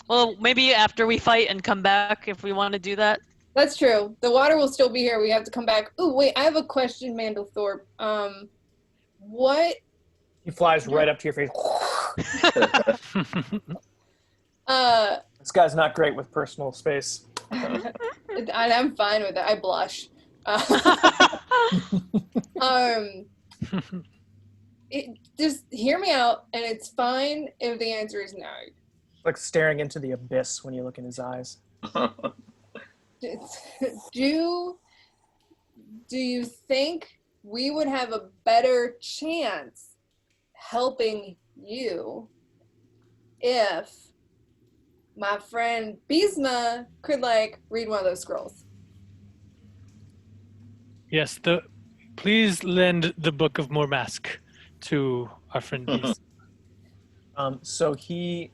Well, maybe after we fight and come back, if we want to do that. That's true. The water will still be here. We have to come back. Oh, wait, I have a question, Mandlethorpe. What? He flies right up to your face. This guy's not great with personal space. I'm fine with it. I blush. Just hear me out, and it's fine if the answer is no. Like staring into the abyss when you look in his eyes. Do you think we would have a better chance helping you if my friend Bisma could read one of those scrolls? Yes. Please lend the Book of Mormesk to our friend Beast. So he.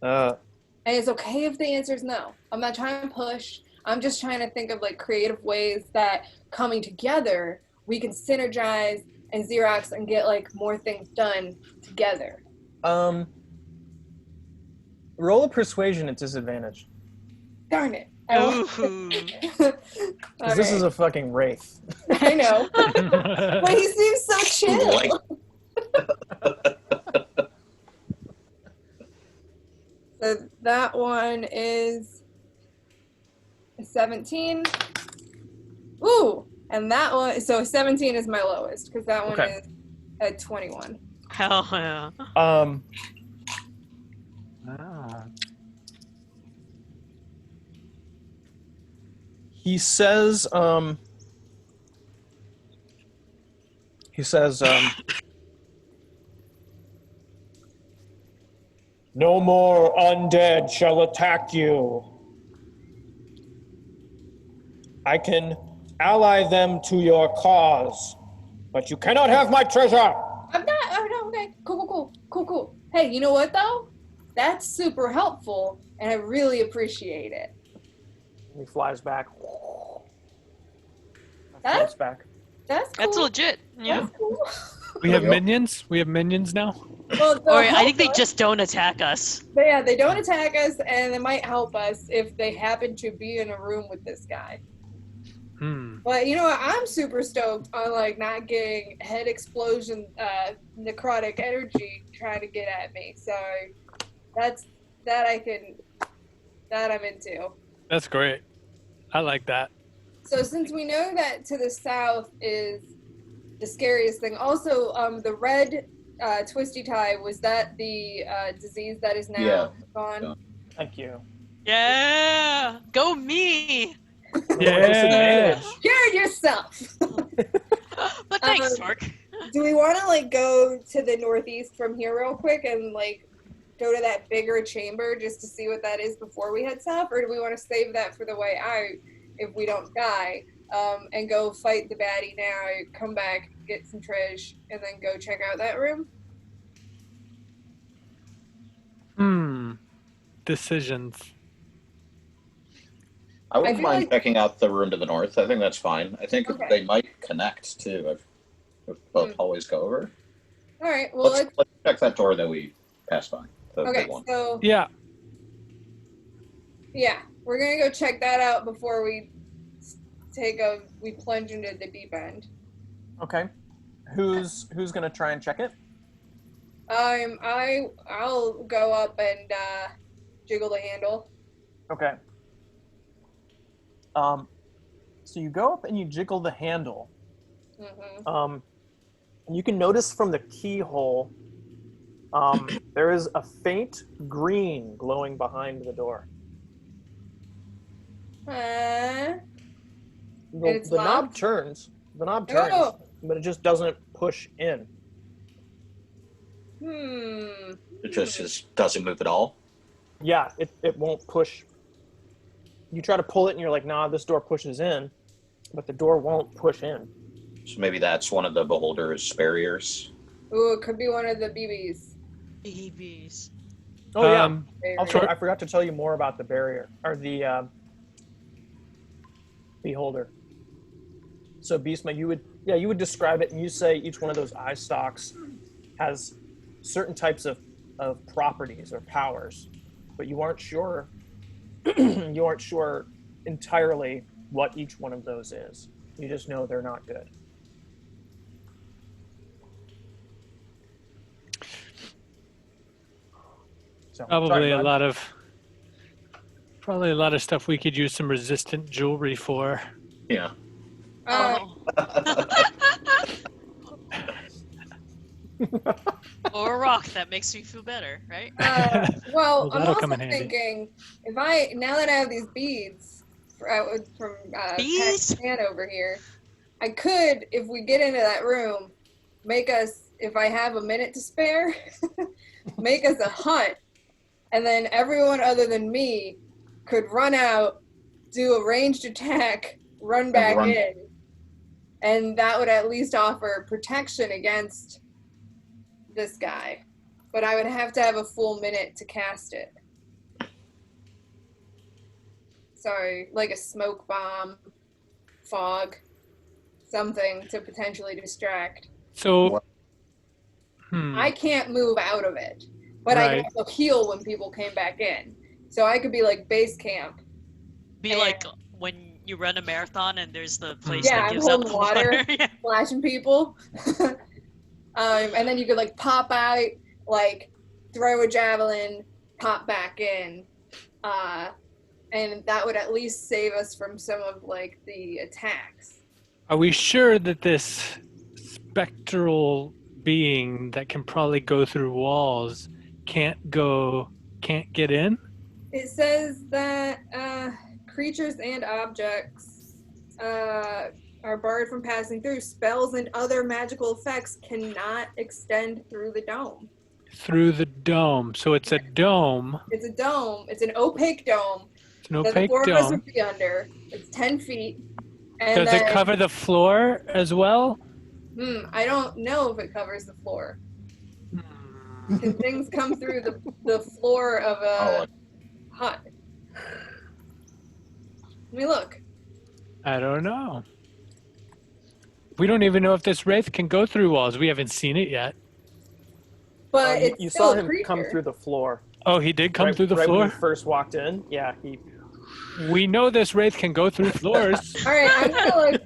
And it's okay if the answer is no. I'm not trying to push. I'm just trying to think of creative ways that coming together we can synergize and Xerox and get more things done together. Roll a persuasion at disadvantage. Darn it. Ooh. Because this is a fucking wraith. I know. But he seems so chill. So that one is 17. Ooh, and that one, so 17 is my lowest because that one is at 21. Hell yeah. He says, no more undead shall attack you. I can ally them to your cause, but you cannot have my treasure. I'm not. Oh no. Okay. Cool. Hey, you know what though? That's super helpful, and I really appreciate it. He flies back. That's Floats back. that's cool. That's legit. Yeah. That's cool. We have Yep. minions. We have minions now. Well, Or I think they just don't attack us. But yeah, they don't attack us, and they might help us if they happen to be in a room with this guy. But you know what? I'm super stoked on like not getting head explosion, necrotic energy trying to get at me. So that I'm into. That's great. I like that. So since we know that to the south is the scariest thing, also the red twisty tie, was that the disease that is now gone? Yeah. Thank you. Yeah. Go me. Yeah. Hear yourself. But thanks, Torque. Do we want to like go to the northeast from here real quick and like go to that bigger chamber just to see what that is before we head south, or do we want to save that for the way out if we don't die, and go fight the baddie now, come back, get some treasure, and then go check out that room? Decisions. I wouldn't I feel mind like- checking out the room to the north. I think that's fine. I think Okay. they might connect too. If both always go over. All right. Well, Let's check that door that we passed by. The okay. big one. So Yeah. yeah, we're gonna go check that out before we plunge into the deep end. Okay. Who's gonna try and check it? I'll go up and jiggle the handle. Okay. So you go up and you jiggle the handle. Mm-hmm. And you can notice from the keyhole, there is a faint green glowing behind the door. And it's The knob locked? turns. The knob Oh. turns, but it just doesn't push in. It just doesn't move at all. Yeah, it won't push. You try to pull it and you're like, nah, this door pushes in, but the door won't push in. So maybe that's one of the beholder's barriers. Ooh, it could be one of the BBs. BBs. Oh yeah. Favorite. I forgot to tell you more about the barrier or the beholder. So Beastma, you would describe it and you say each one of those eye stalks has certain types of properties or powers, but you aren't sure entirely what each one of those is. You just know they're not good. So, Probably sorry, a bud. lot of stuff we could use some resistant jewelry for. Yeah. Oh. Or a rock that makes me feel better, right? Well, Well, I'm that'll also come in handy. thinking now that I have these beads from Bees? Pakistan over here, I could, if we get into that room, make us, if I have a minute to spare, make us a hunt, and then everyone other than me could run out, do a ranged attack, run back in, and that would at least offer protection against this guy. But I would have to have a full minute to cast it. Sorry, like a smoke bomb, fog, something to potentially distract. So, I can't move out of it, but I Right. can also heal when people came back in. So I could be like base camp. Be like when you run a marathon and there's the place Yeah, that I'm gives out holding the water. Yeah. Flashing people. And then you could like pop out, like throw a javelin, pop back in. And that would at least save us from some of like the attacks. are we sure that this spectral being that can probably go through walls can't get in? It says that creatures and objects are barred from passing through. Spells and other magical effects cannot extend through the dome. Through the dome. So it's a dome. It's a dome. It's an opaque dome It's an that the opaque four of us dome. would be under. It's 10 feet. And Does it then, cover the floor as well? I don't know if it covers the floor. Can things come through the floor of Oh, a hut? Let me look. I don't know. We don't even know if this wraith can go through walls. We haven't seen it yet. But it's you still saw a him come creature. through the floor. Oh, he did come through the right when floor? you first walked in. Yeah, he. We know this wraith can go through floors. All right,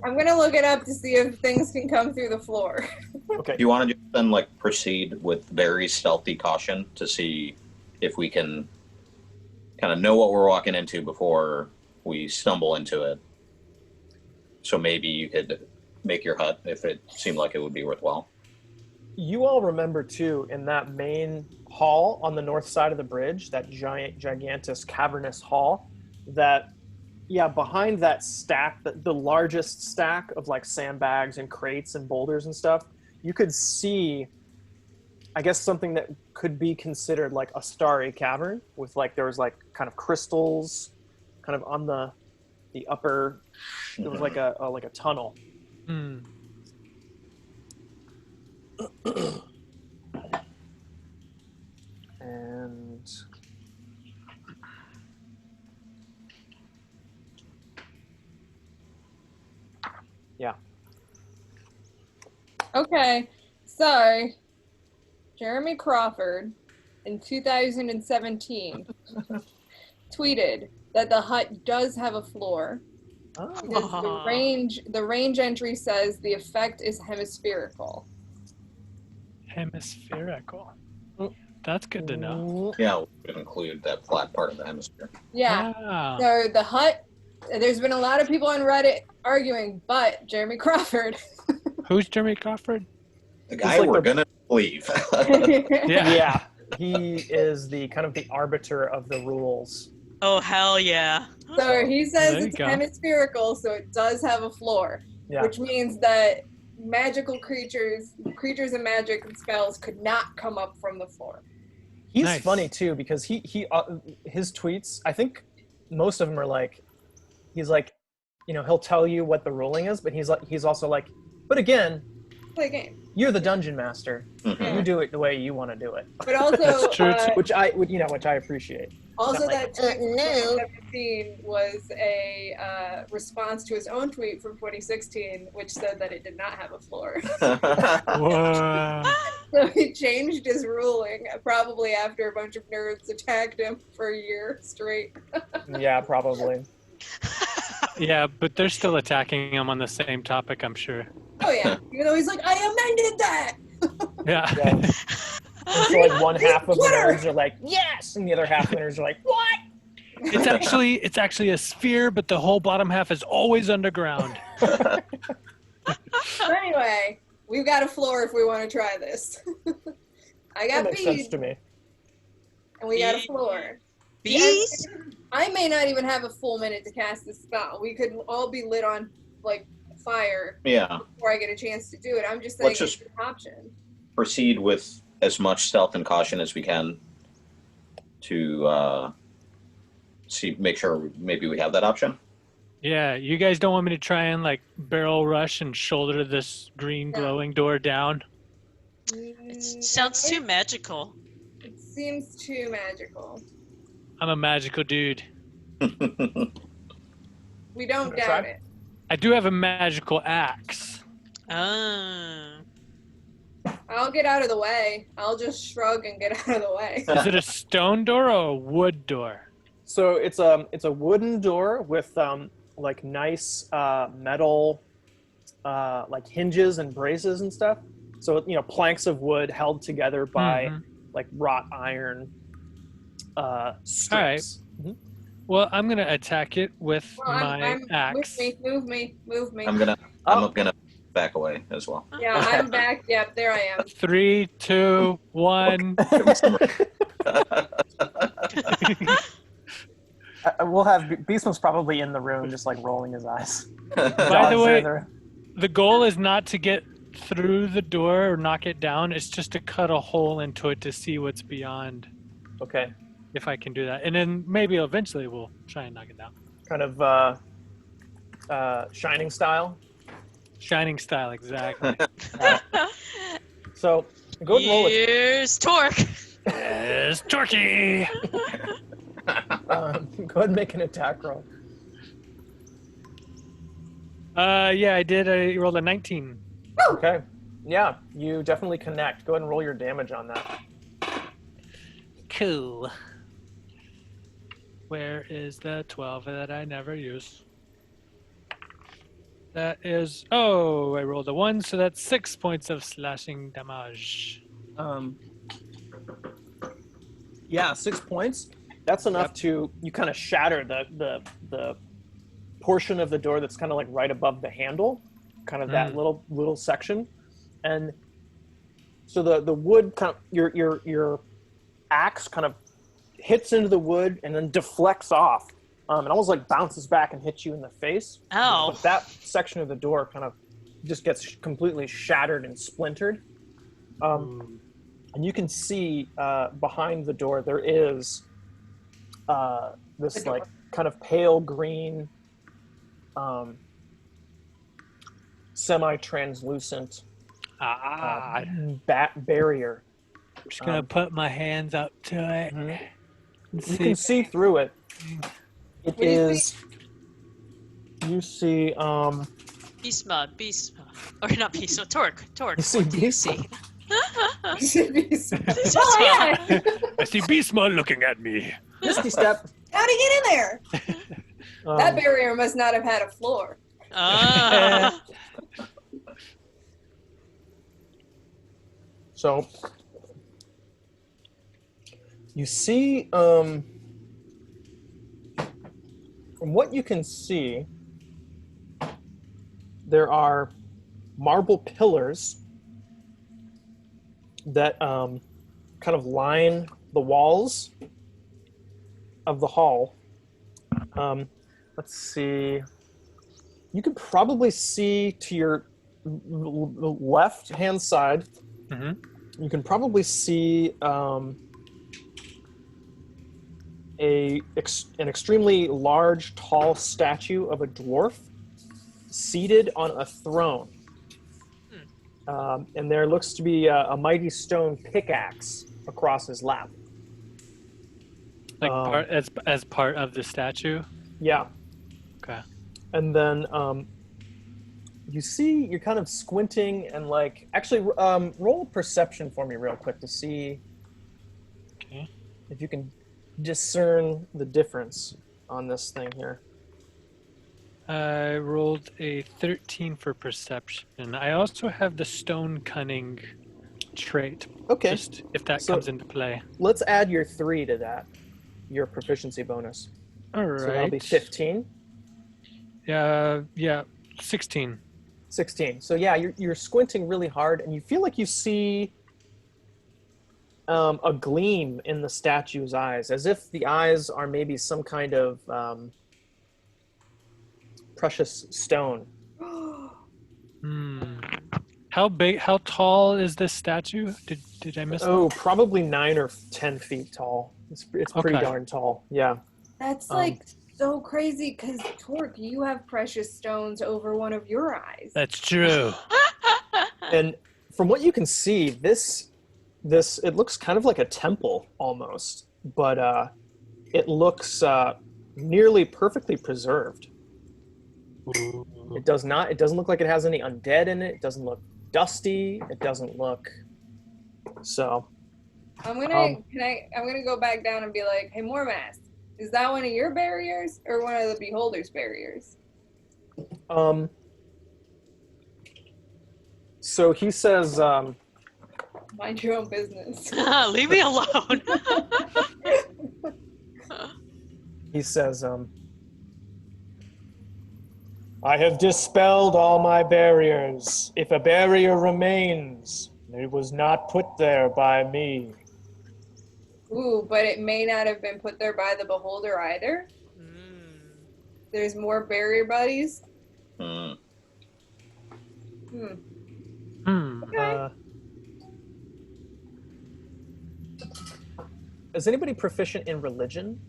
I'm gonna look it up to see if things can come through the floor. Okay. do you want to just then like proceed with very stealthy caution to see if we can kind of know what we're walking into before we stumble into it? So maybe you could make your hut if it seemed like it would be worthwhile. You all remember too, in that main hall on the north side of the bridge, that gigantic cavernous hall, that behind that stack, the largest stack of like sandbags and crates and boulders and stuff, you could see, I guess, something that could be considered like a starry cavern with like there was like kind of crystals kind of on the upper. It was like a tunnel. Hmm. And yeah. Okay, so Jeremy Crawford in 2017 tweeted that the hut does have a floor. Oh. Because the range entry says the effect is hemispherical. Hemispherical. Mm. That's good to know. Yeah, we could include that flat part of the hemisphere. Yeah. Ah. So the hut, there's been a lot of people on Reddit arguing, but Jeremy Crawford. Who's Jeremy Crawford? The guy like we're the- gonna leave. Yeah, he is the kind of the arbiter of the rules. Oh hell yeah! So he says There you it's go. hemispherical, so it does have a floor, Yeah. which means that magical creatures and magic and spells could not come up from the floor. He's Nice. funny too because he his tweets, I think most of them are like, he's like, he'll tell you what the ruling is, but he's also like, but again, Play a game. you're the dungeon master. Mhm. You do it the way you want to do it, But also, That's true, too. which I appreciate. also Not that like, tweet from 2017 was a response to his own tweet from 2016, which said that it did not have a floor. Whoa. So he changed his ruling, probably after a bunch of nerds attacked him for a year straight. Yeah, probably. Yeah, but they're still attacking him on the same topic, I'm sure. Oh yeah, even though he's like, I amended that. Yeah. Yeah. And so like one half of the Twitter! nerds are like, yes, and the other half of the nerds are like, what? It's actually a sphere, but the whole bottom half is always underground. So anyway, we've got a floor if we want to try this. I That got makes sense beads, to me. and we got a floor. Bees? I may not even have a full minute to cast this spell. We could all be lit on like fire Yeah, before I get a chance to do it. I'm just saying Let's it's just- an option. proceed with as much stealth and caution as we can to make sure maybe we have that option. Yeah, you guys don't want me to try and like barrel rush and shoulder this green No. glowing door down? It sounds too magical. It seems too magical. I'm a magical dude. We don't Wanna doubt try? it. I do have a magical axe. Ah. I'll get out of the way. I'll just shrug and get out of the way. Is it a stone door or a wood door? So it's a wooden door with like nice metal like hinges and braces and stuff. So planks of wood held together by Mhm. like wrought iron strips. Mhm. Well, I'm gonna attack it with Well, my axe. Move me. I'm gonna back away as well. Yeah, I'm back. Yep, there I am. 3, 2, 1. We'll have Beastman's probably in the room, just like rolling his eyes. By the way, Dodge the goal is not to get through the door or knock it down. It's just to cut a hole into it to see what's beyond, okay, if I can do that. And then maybe eventually we'll try and knock it down. kind of Shining Style. Shining style, exactly. So go ahead and roll it. Here's Torque. Yes, turkey. Go ahead and make an attack roll. Yeah, I did. I rolled a 19. Okay. Yeah, you definitely connect. Go ahead and roll your damage on that. Cool. Where is the 12 that I never use? That is, I rolled a 1, so that's 6 points of slashing damage. Yeah, 6 points. That's enough to you kind of shatter the portion of the door that's kind of like right above the handle, kind of that little section, and so the wood kind of your axe kind of hits into the wood and then deflects off. It almost like bounces back and hits you in the face. Ow. But that section of the door kind of just gets completely shattered and splintered. And you can see behind the door there is this like kind of pale green, semi-translucent bat barrier. I'm just gonna put my hands up to it. You can see through it. It is. You see. Beastma. Or not Beastma. Torque. You see What do you Beastma. see? Oh yeah! I see Beastma looking at me. Misty Step. How'd he get in there? That barrier must not have had a floor. Ah. So you see, from what you can see, there are marble pillars that kind of line the walls of the hall. Let's see. You could probably see to your left-hand side. You can probably see an extremely large, tall statue of a dwarf seated on a throne. And there looks to be a mighty stone pickaxe across his lap. Like as part of the statue? Yeah. Okay. And then you see, you're kind of squinting and like, actually, roll perception for me real quick to see if you can discern the difference on this thing here. I rolled a 13 for perception. I also have the stone cunning trait. Okay. Just if that comes into play. Let's add your 3 to that, your proficiency bonus. All right. So that'll be 15. Yeah, 16. 16. So yeah, you're squinting really hard, and you feel like you see a gleam in the statue's eyes, as if the eyes are maybe some kind of precious stone. How tall is this statue? Did I miss that? Oh, probably 9 or 10 feet tall. It's pretty darn tall. Yeah. That's like so crazy because Torque, you have precious stones over one of your eyes. That's true. And from what you can see, this it looks kind of like a temple almost, but it looks nearly perfectly preserved. Ooh. It doesn't look like it has any undead in it. It doesn't look dusty. It doesn't look so. I'm gonna go back down and be like, hey, Mormesk, is that one of your barriers or one of the beholder's barriers? So he says, mind your own business. Leave me alone. he says, I have dispelled all my barriers. If a barrier remains, it was not put there by me. Ooh, but it may not have been put there by the beholder either. There's more barrier buddies. Okay. Is anybody proficient in religion?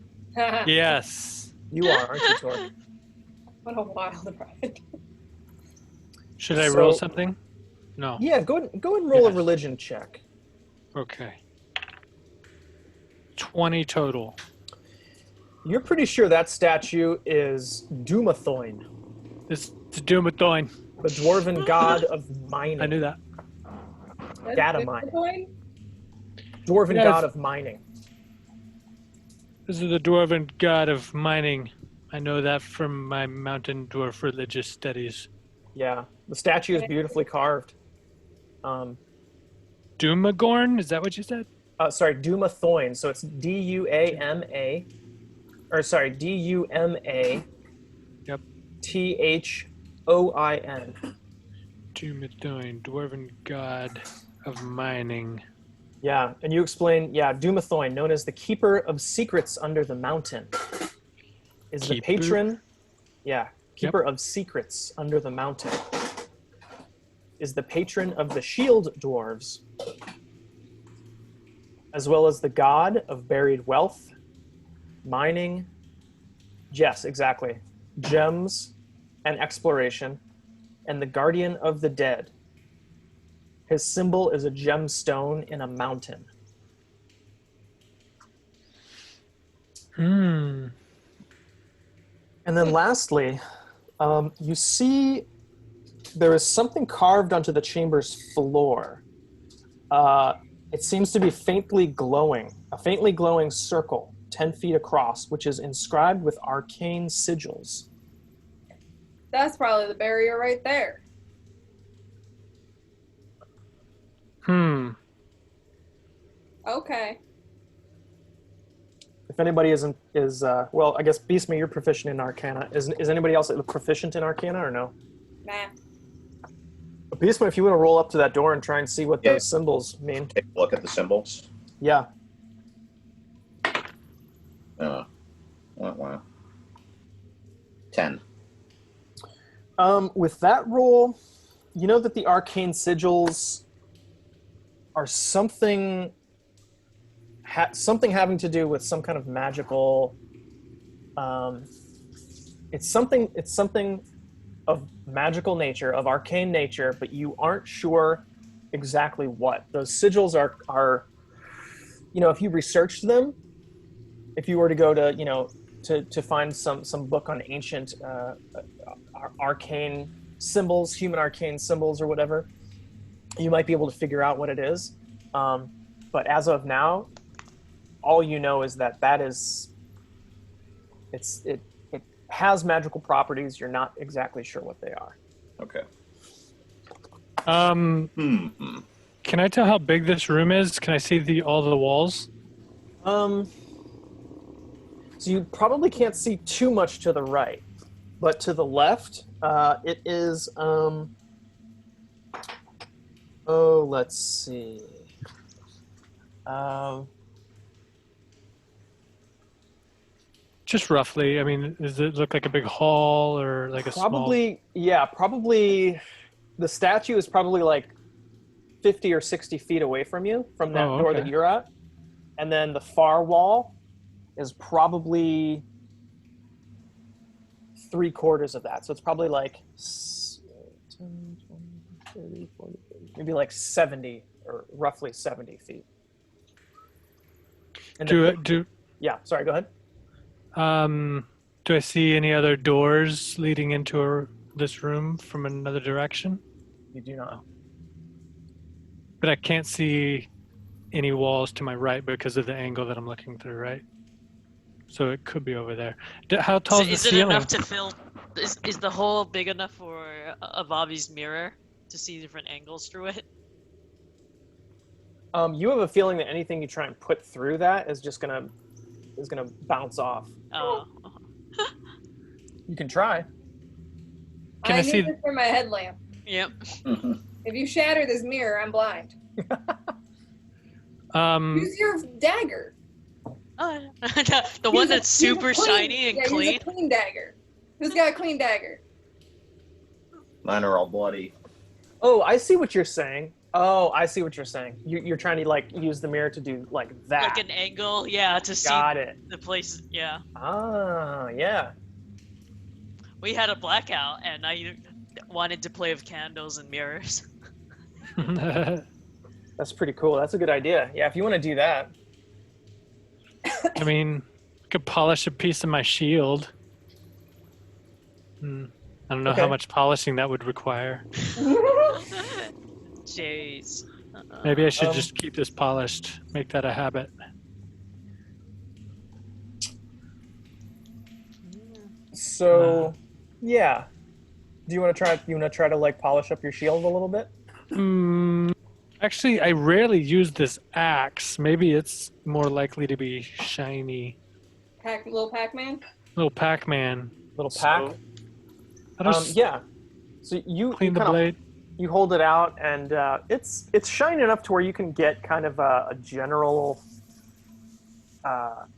Yes. You are, aren't you, Torque? What a wild ride. Should I roll So- something? No. Yeah, go ahead and roll a Yes. religion check. Okay. 20 total. You're pretty sure that statue is Dumathoin, It's Doomatoin. the dwarven god of mining. I knew that. That's Data good mining. point. Dwarven Yes. god of mining. This is the dwarven god of mining. I know that from my mountain dwarf religious studies. Yeah, the statue is beautifully carved. Doomagorn? Is that what you said? Sorry, Dumathoin. So it's D-U-A-M-A, or sorry, D-U-M-A. Yep. T-H-O-I-N. Doomatoin, dwarven god of mining. Yeah, and you explain, Dumathoin, known as the Keeper of Secrets under the mountain, is the Keeper? patron, Keeper of Secrets under the mountain, is the patron of the shield dwarves, as well as the god of buried wealth, mining, yes, exactly, gems, and exploration, and the guardian of the dead. His symbol is a gemstone in a mountain. Hmm. And then lastly, you see there is something carved onto the chamber's floor. It seems to be faintly glowing, a faintly glowing circle 10 feet across, which is inscribed with arcane sigils. That's probably the barrier right there. Hmm. Okay. If anybody is well, I guess Beastman, you're proficient in Arcana. Is anybody else proficient in Arcana or no? Nah. Beastman, if you want to roll up to that door and try and see what Yeah. those symbols mean. Take a look at the symbols. Yeah. Wow. 10. With that roll, you know that the arcane sigils are something having to do with some kind of magical. It's something of magical nature, of arcane nature, but you aren't sure exactly what. Those sigils are if you researched them, if you were to go to to find some book on ancient arcane symbols, human arcane symbols or whatever, you might be able to figure out what it is. But as of now, all you know is that it has magical properties. You're not exactly sure what they are. Okay. Can I tell how big this room is? Can I see all the walls? So you probably can't see too much to the right, but to the left, it is. Let's see. Just roughly. I mean, does it look like a big hall or like a Probably. The statue is probably like 50 or 60 feet away from you, from that door that okay. you're at, and then the far wall is probably 3/4 of that. So it's probably like 10, 20, 30, 40, 50, maybe like 70 or roughly 70 feet. And yeah, sorry, go ahead. Do I see any other doors leading into this room from another direction? You do not. But I can't see any walls to my right because of the angle that I'm looking through, right? So it could be over there. How tall is the Is it ceiling? enough to fill? Is the hole big enough for a Bobby's mirror to see different angles through it? You have a feeling that anything you try and put through that is just gonna bounce off. Oh. You can try. Can I need see- this for my headlamp. Yep. If you shatter this mirror, I'm blind. Use your dagger. The one that's super shiny and clean. Use a clean dagger. Who's got a clean dagger? Mine are all bloody. Oh, I see what you're saying. You're trying to like use the mirror to do like that. Like an angle, yeah, to see Got it. the place. Yeah. Ah, yeah. we had a blackout, and I wanted to play with candles and mirrors. That's pretty cool. That's a good idea. Yeah, if you want to do that. I mean, I could polish a piece of my shield. I don't know how Okay. much polishing that would require. Jeez. Maybe I should Um, just keep this polished, make that a habit. So, yeah. Do you want to try? You want to try to like polish up your shield a little bit? Actually, I rarely use this axe. Maybe it's more likely to be shiny. Little Pac-Man. Little Pac-Man. Little pack. So, I'll just Yeah. So you clean the kind of blade. you hold it out, and it's shiny enough to where you can get kind of a general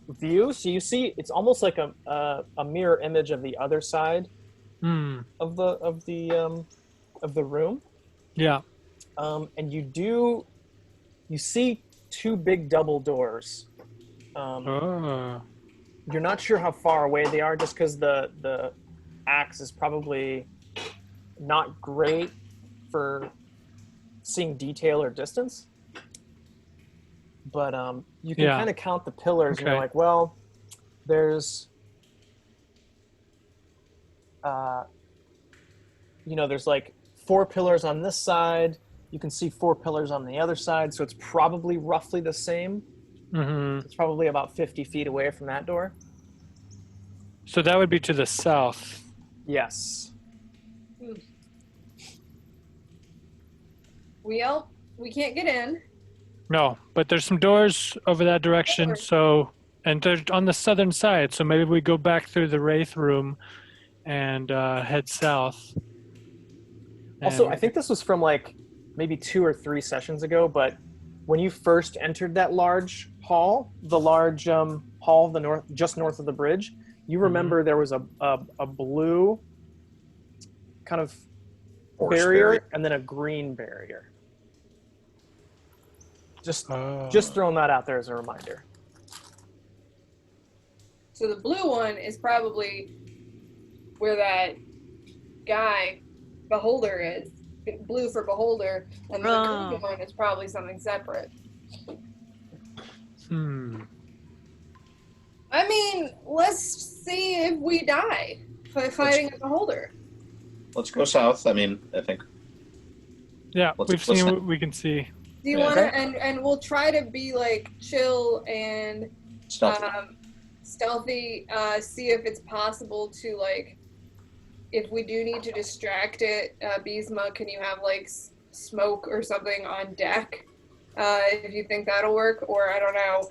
view. So you see, it's almost like a mirror image of the other side of the room. Yeah. And you see two big double doors. Oh. You're not sure how far away they are, just because the axe is probably not great for seeing detail or distance. But you can kind of count the pillars, and you're like, well, there's there's like 4 pillars on this side. You can see 4 pillars on the other side, so it's probably roughly the same. Mm-hmm. It's probably about 50 feet away from that door. So that would be to the south. Yes. We can't get in. No, but there's some doors over that direction. So, and they're on the southern side. So maybe we go back through the Wraith room and head south. Also, And- I think this was from like maybe 2 or 3 sessions ago, but when you first entered that large hall, the large hall just north of the bridge, you remember there was a blue kind of barrier and then a green barrier. Just throwing that out there as a reminder. So the blue one is probably where that guy, Beholder, is. Blue for Beholder, and the green one is probably something separate. I mean, let's see if we die fighting a Beholder. Let's go south. I mean, I think. Yeah, we've seen what we can see. Do you want to? And we'll try to be like chill and stealthy. See if it's possible to like. If we do need to distract it, Bisma, can you have like smoke or something on deck? If you think that'll work, or I don't know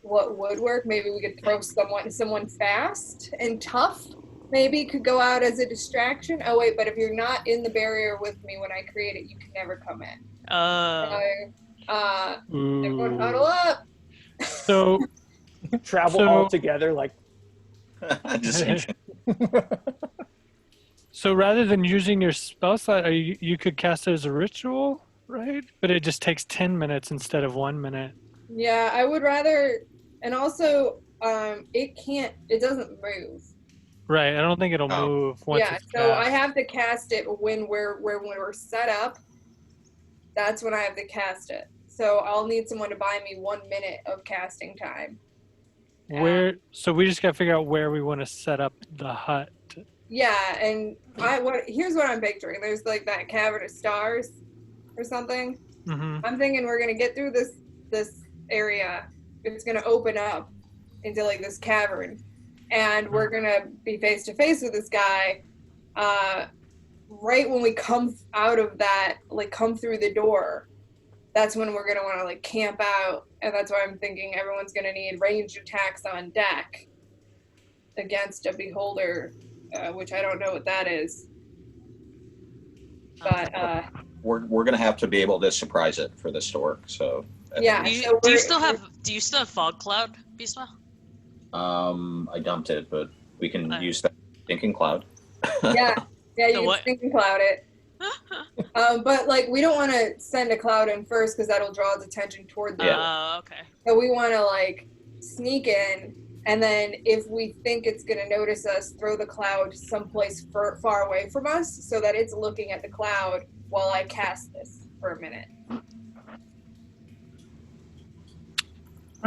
what would work. Maybe we could throw someone fast and tough. Maybe could go out as a distraction. Oh wait, but if you're not in the barrier with me when I create it, you can never come in. Everyone huddle up. So travel all together like. So rather than using your spell slot, you could cast it as a ritual, right? But it just takes 10 minutes instead of 1 minute. Yeah, I would rather, and also, it doesn't move. Right, I don't think it'll move once it's so cast. I have to cast it when we're set up. That's when I have to cast it. So I'll need someone to buy me 1 minute of casting time. So we just gotta figure out where we want to set up the hut. Yeah, and here's what I'm picturing. There's like that cavern of stars or something. Mm-hmm. I'm thinking we're gonna get through this area. It's gonna open up into like this cavern, and we're gonna be face to face with this guy. Right when we come out of that, like come through the door, that's when we're gonna want to like camp out, and that's why I'm thinking everyone's gonna need ranged attacks on deck against a Beholder. Which I don't know what that is, but we're gonna have to be able to surprise it for this to work. So yeah. Do you still have fog cloud, Bisma? I dumped it, but we can use that thinking cloud. yeah, you can thinking cloud it. But like we don't want to send a cloud in first because that'll draw its attention toward the. Okay. So we want to like sneak in And then if we think it's going to notice us, throw the cloud someplace far away from us so that it's looking at the cloud while I cast this for a minute. All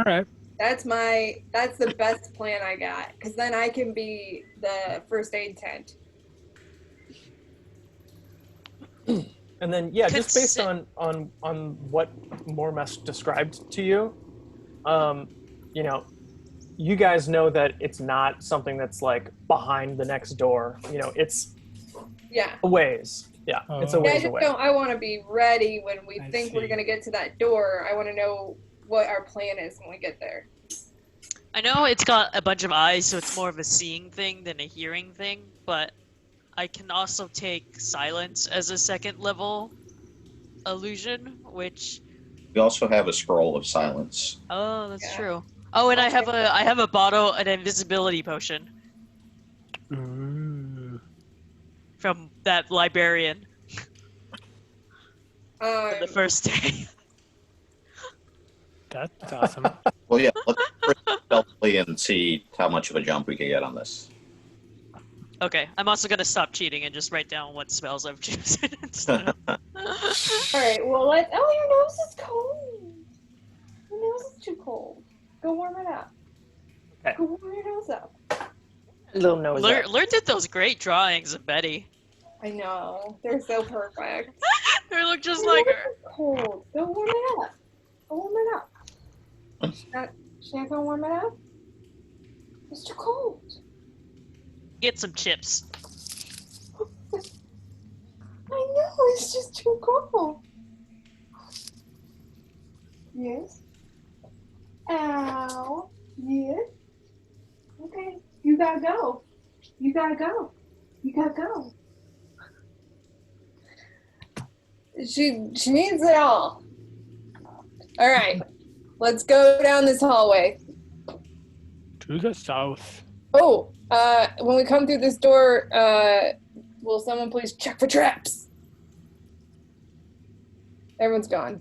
right. That's the best plan I got, because then I can be the first aid tent. And then, yeah, just based on what Mormesk described to you, you know, you guys know that it's not something that's like behind the next door. You know, it's a ways. Yeah, it's a ways away. I want to be ready when we think we're see. going to get to that door. I want to know what our plan is when we get there. I know it's got a bunch of eyes, so it's more of a seeing thing than a hearing thing, but I can also take silence as a second level illusion, which... We also have a scroll of silence. Oh, that's true. Oh, and I have a bottle, an invisibility potion Ooh. from that librarian on the first day. That's awesome. Well, yeah, let's proceed stealthily and see how much of a jump we can get on this. Okay, I'm also gonna stop cheating and just write down what spells I've chosen instead of... Alright, well, your nose is cold. Your nose is too cold. Go warm it up. Okay. Go warm your nose up. Little nose up. Learned at those great drawings of Betty. I know. They're so perfect. They look just like her. Cold. Go warm it up. Go warm it up. She's not gonna warm it up? It's too cold. Get some chips. I know, it's just too cold. Yes. Ow. Yes. Okay. You gotta go. You gotta go. You gotta go. She needs it all. All right. Let's go down this hallway. To the south. Oh, when we come through this door, will someone please check for traps? Everyone's gone.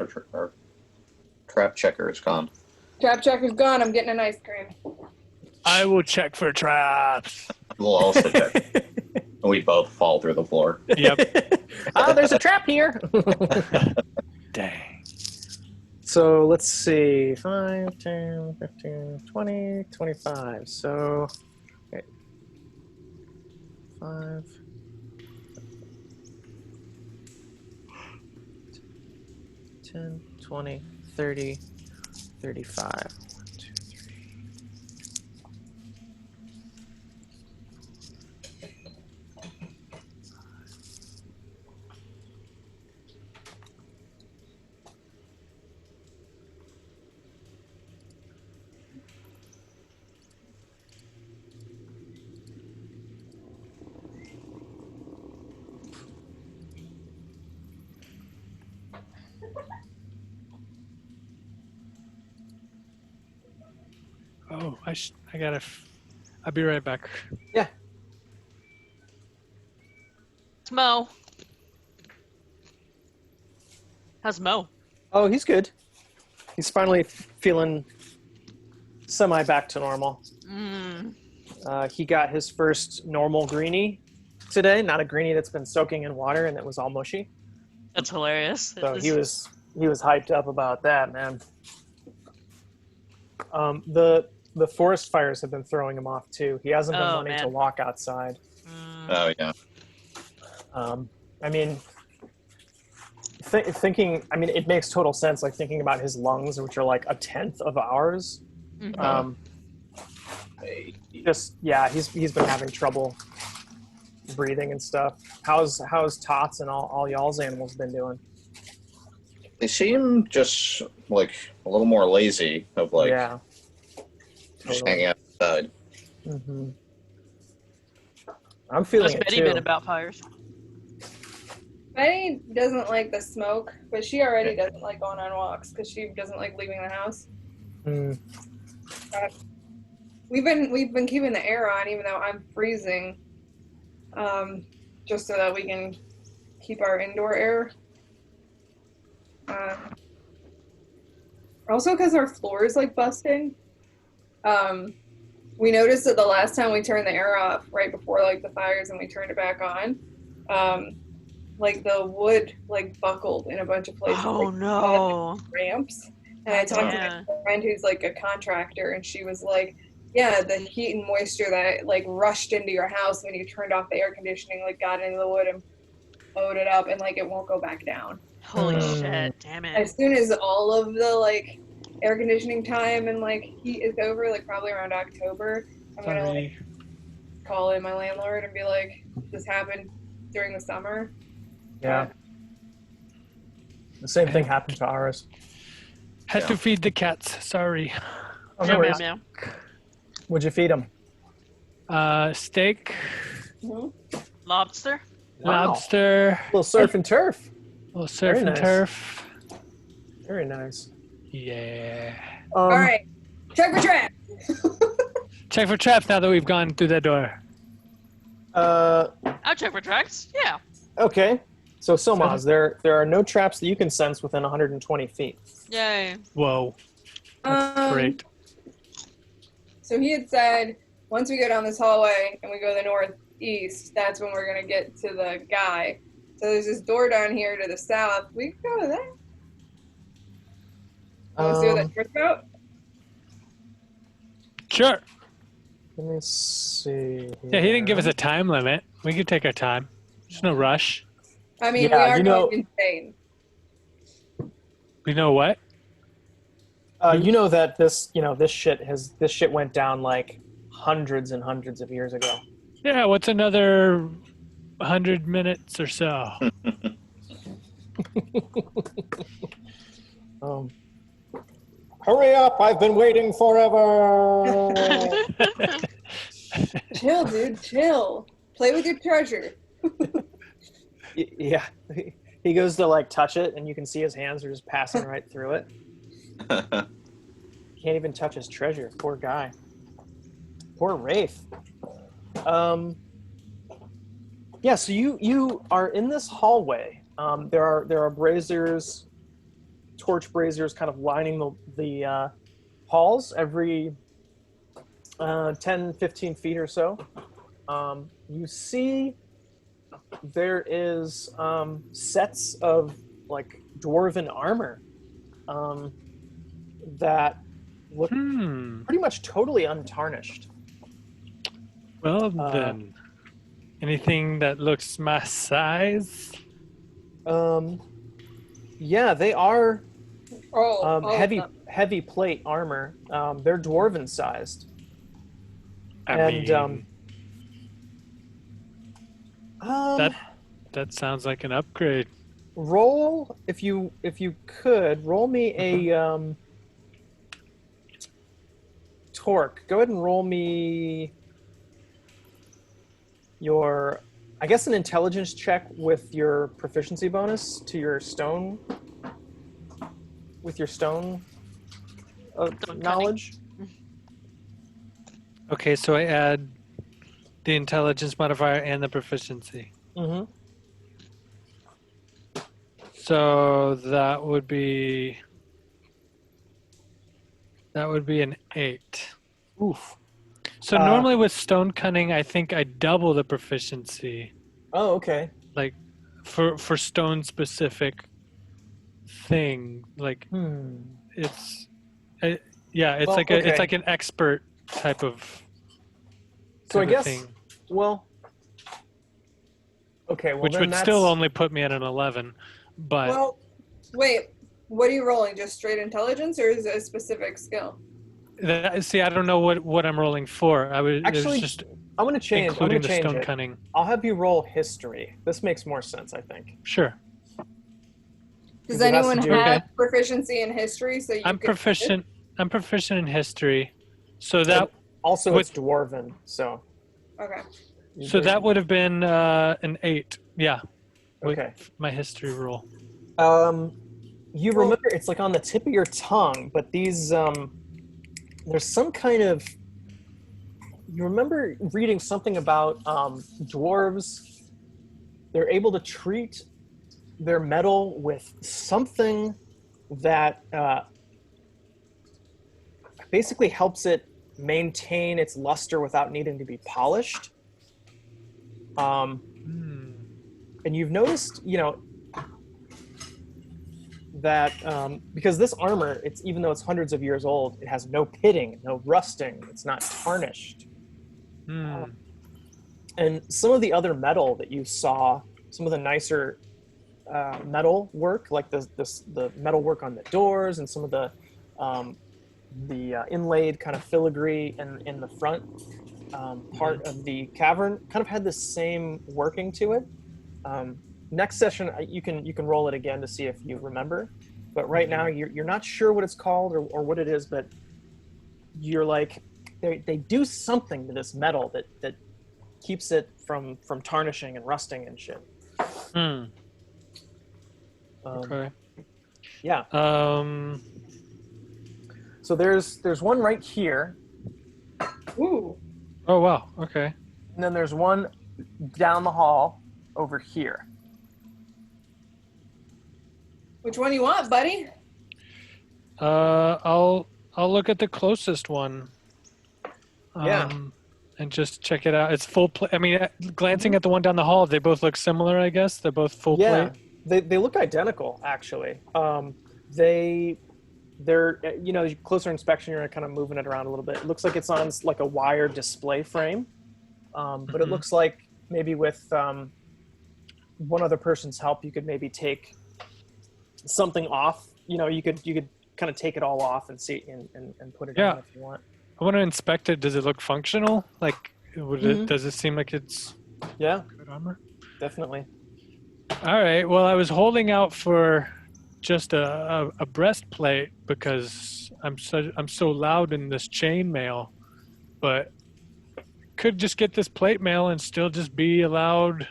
Our trap checker is gone. Trap checker's gone. I'm getting an ice cream. I will check for traps. We'll also check. And we both fall through the floor. Yep. Oh, there's a trap here. Dang. So let's see, 5, 10, 15, 20, 25. So, okay. 5, 10, 20, 30, 35. 1, 2, 3. Oh, I gotta. I'll be right back. Yeah. It's Mo. How's Mo? Oh, he's good. He's finally feeling semi back to normal. He got his first normal greenie today, not a greenie that's been soaking in water and that was all mushy. That's hilarious. So he was hyped up about that, man. The forest fires have been throwing him off too. He hasn't been wanting to walk outside. Oh, yeah. I mean, thinking. I mean, it makes total sense. Like thinking about his lungs, which are like a tenth of ours. He's been having trouble breathing and stuff. How's Tots and all y'all's animals been doing? They seem just like a little more lazy of like just hanging outside. Mm-hmm. I'm feeling How's it Betty too. been about fires? Betty doesn't like the smoke, but she already doesn't like going on walks because she doesn't like leaving the house. We've been keeping the air on even though I'm freezing, just so that we can keep our indoor air. Also because our floor is like busting, we noticed that the last time we turned the air off, right before like the fires, and we turned it back on, like the wood like buckled in a bunch of places. Oh like, no. ramps. And I talked to Yeah. my friend who's like a contractor, and she was like, yeah, the heat and moisture that like rushed into your house when you turned off the air conditioning like got into the wood and blowed it up, and like it won't go back down. Holy shit. Damn it. As soon as all of the like air conditioning time and like heat is over, like probably around October, I'm gonna like call in my landlord and be like, this happened during the summer. Yeah. The same thing happened to ours. Had to feed the cats. Sorry. Oh, no Meow, meow, worries. meow. What'd you feed them? Steak, Lobster? Wow. lobster, A little surf and turf. little surf Very and nice. turf. Very nice. Yeah. All right, check for traps. Check for traps now that we've gone through that door. I'll check for tracks. Yeah. Okay. So Somaz, there are no traps that you can sense within 120 feet. Yay. Whoa. That's great. So he had said, once we go down this hallway and we go to the northeast, that's when we're gonna get to the guy. So there's this door down here to the south. We can go to that. Want to see what that door's about? Sure. Let me see. Yeah, he didn't give us a time limit. We could take our time. There's no rush. I mean, Yeah, we are you know- going insane. We know what? You know that this shit went down like hundreds and hundreds of years ago. Yeah, what's another 100 minutes or so? Hurry up! I've been waiting forever. Chill, dude, chill. Play with your treasure. Yeah, he goes to like touch it, and you can see his hands are just passing right through it. Can't even touch his treasure. Poor guy. Poor Wraith. Yeah. So you are in this hallway. There are braziers, torch braziers, kind of lining the halls every 10, 15 feet or so. You see there is sets of like dwarven armor that look pretty much totally untarnished. Well, then. Anything that looks my size? Yeah, they are Heavy. heavy plate armor. They're dwarven sized. I mean, that that sounds like an upgrade. roll if you could roll me a torque. Go ahead and roll me your, I guess, an intelligence check with your proficiency bonus to your stone. With your stone knowledge. Okay, so I add the intelligence modifier and the proficiency. Mm-hmm. So that would be an 8. Oof. So normally with stone cunning, I think I double the proficiency, Oh, okay. like for stone specific thing. Like it's Well, it's okay. like an expert type of. So I type of guess, thing, well, okay, well which then would that's, still only put me at an 11, but Well, wait. What are you rolling? Just straight intelligence, or is it a specific skill? see, I don't know what I'm rolling for. It Actually, was just I'm gonna change. I'm including gonna the change stone it. cunning. I'll have you roll history. This makes more sense, I think. Sure, Does It has to anyone do- have Okay. proficiency in history? So you I'm can- proficient. I'm proficient in history, so that Also, With- it's dwarven, so. Okay. that would have been an 8. Yeah, with Okay. my history roll. You remember it's like on the tip of your tongue, but these there's some kind of. You remember reading something about dwarves? They're able to treat their metal with something that basically helps it maintain its luster without needing to be polished. And you've noticed, that because this armor, even though it's hundreds of years old, it has no pitting, no rusting. It's not tarnished. And some of the other metal that you saw, some of the nicer metal work, like the metal work on the doors and some of the inlaid kind of filigree in the front part of the cavern, kind of had the same working to it. Next session, you can roll it again to see if you remember. But right now, you're not sure what it's called or what it is, but you're like, they do something to this metal that keeps it from tarnishing and rusting and shit. Okay. Yeah. So there's one right here. Ooh. Oh, wow. Okay. And then there's one down the hall over here. Which one you want, buddy? I'll look at the closest one. Yeah. And just check it out. It's full plate. I mean, glancing at the one down the hall, they both look similar, I guess. They're both full plate. They look identical, actually. They're closer inspection, you're kind of moving it around a little bit. It looks like it's on like a wire display frame, but it looks like maybe with one other person's help, you could maybe take something off. You could kind of take it all off and see and put it on if you want. I want to inspect it. Does it look functional? Like, does it seem like it's good armor? Definitely. All right. Well, I was holding out for just a breastplate because I'm so loud in this chainmail, but could just get this plate mail and still just be a loud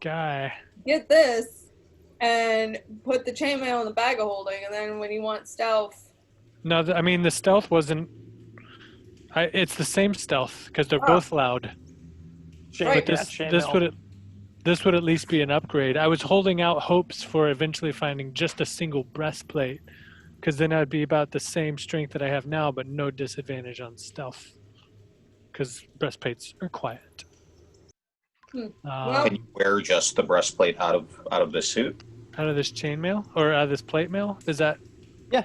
guy. Get this and put the chainmail in the bag of holding, and then when you want stealth. No, I mean the stealth wasn't. It's the same stealth because they're both loud. Right. But this would at least be an upgrade. I was holding out hopes for eventually finding just a single breastplate, because then I'd be about the same strength that I have now, but no disadvantage on stealth, because breastplates are quiet. Can you wear just the breastplate out of the suit? Out of this chainmail or out of this plate mail? Is that? Yeah.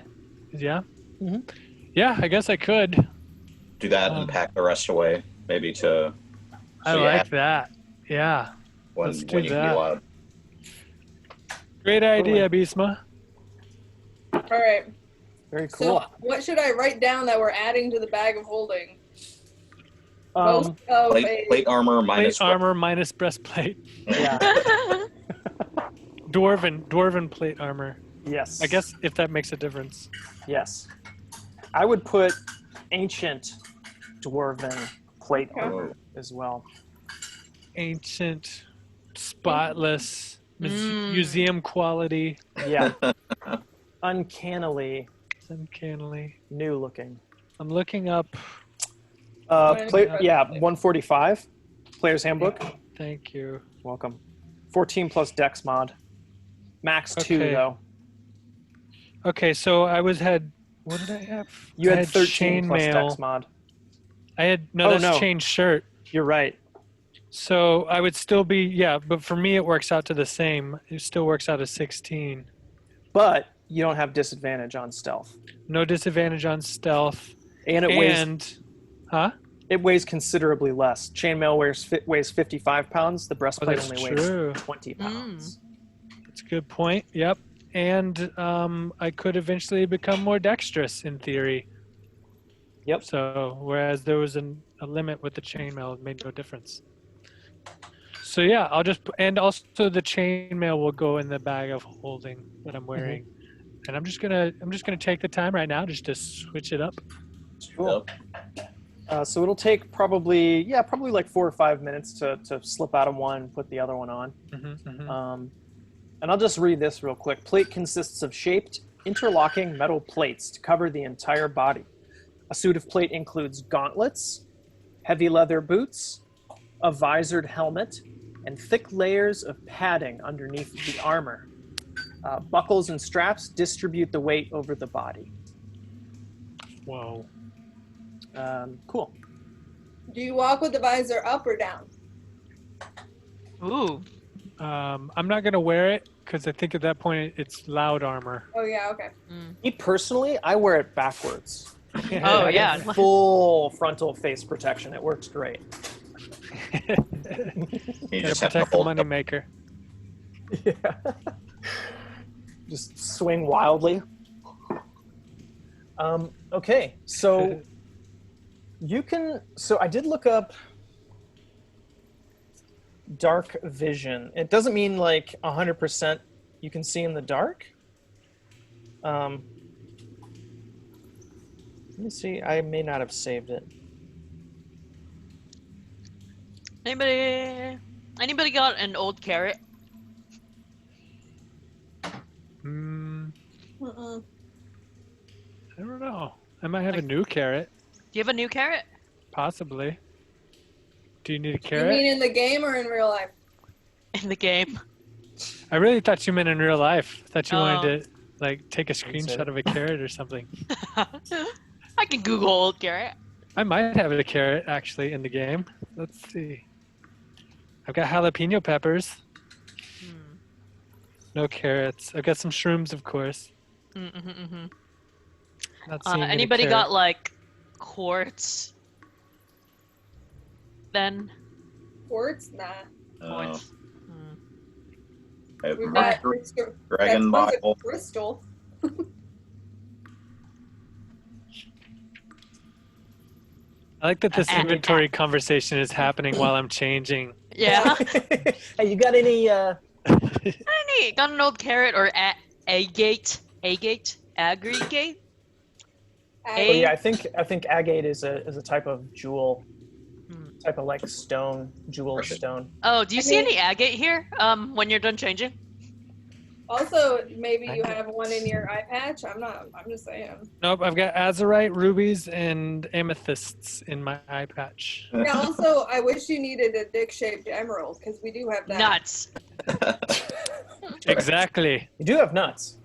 Yeah. Mm-hmm. Yeah, I guess I could do that and pack the rest away, maybe to. I like that. Yeah. When Let's you do can be that. loud. Great idea, Bisma. All right. Very cool. So what should I write down that we're adding to the bag of holding? Most of Plate armor minus plate armor minus breastplate. Yeah. Dwarven plate armor. Yes. I guess if that makes a difference. Yes. I would put ancient dwarven plate armor as well. Ancient, spotless, museum quality. Yeah. Uncannily new looking. I'm looking up. 145. Player's Handbook. Thank you. Welcome. 14 plus Dex mod. Max 2 though. Okay, so what did I have? You had 13 chain plus mail. Dex mod. I had that's chain shirt. You're right. So I would still be but for me it works out to the same. It still works out as 16. But you don't have disadvantage on stealth. No disadvantage on stealth. And it weighs considerably less. Chainmail weighs 55 pounds. The breastplate only weighs 20 pounds. That's a good point. Yep. And I could eventually become more dexterous in theory. Yep. So whereas there was a limit with the chainmail, it made no difference. So yeah, and also the chainmail will go in the bag of holding that I'm wearing. And I'm just gonna take the time right now just to switch it up. Cool. So it'll take probably like 4 or 5 minutes to slip out of one, put the other one on. And I'll just read this real quick. Plate consists of shaped, interlocking metal plates to cover the entire body. A suit of plate includes gauntlets, heavy leather boots, a visored helmet, and thick layers of padding underneath the armor. Buckles and straps distribute the weight over the body. Whoa. Cool. Do you walk with the visor up or down? Ooh. I'm not gonna wear it because I think at that point it's loud armor. Oh yeah, okay. Mm. Me personally, I wear it backwards. Oh, I yeah. get full frontal face protection. It works great. You Gotta just have to protect the hold moneymaker. Yeah. Just swing wildly. Okay, so you can. So I did look up dark vision. It doesn't mean like 100% you can see in the dark. Let me see. I may not have saved it. Anybody got an old carrot? Mm, Mm-mm. I don't know. I might have a new carrot, Do you have a new carrot? possibly. Do you need a You carrot? mean in the game or in real life? In the game. I really thought you meant in real life. I thought you Oh. wanted to like take a say screenshot that. of a carrot or something. I can Google old carrot. I might have a carrot actually in the game. Let's see. I've got jalapeno peppers. Hmm. No carrots. I've got some shrooms, of course. Mm-hmm. Not seeing any Anybody carrot. got like quartz? Then Quartz? Nah. quartz. Hmm. We've got Dragon that's Bible. crystal. I like that this And- inventory conversation is happening while I'm changing. Yeah. Hey, you got any? Any got an old carrot or agate? Aggregate? Oh yeah, I think agate is a type of jewel, Hmm. type of like stone, jeweled Precious. stone. Oh, do you I see mean- any agate here? When you're done changing? Also, maybe you Okay. have one in your eye patch. I'm just saying. Nope, I've got azurite, rubies, and amethysts in my eye patch. Yeah. Also, I wish you needed a dick-shaped emerald because we do have that. Nuts. Exactly. You do have nuts,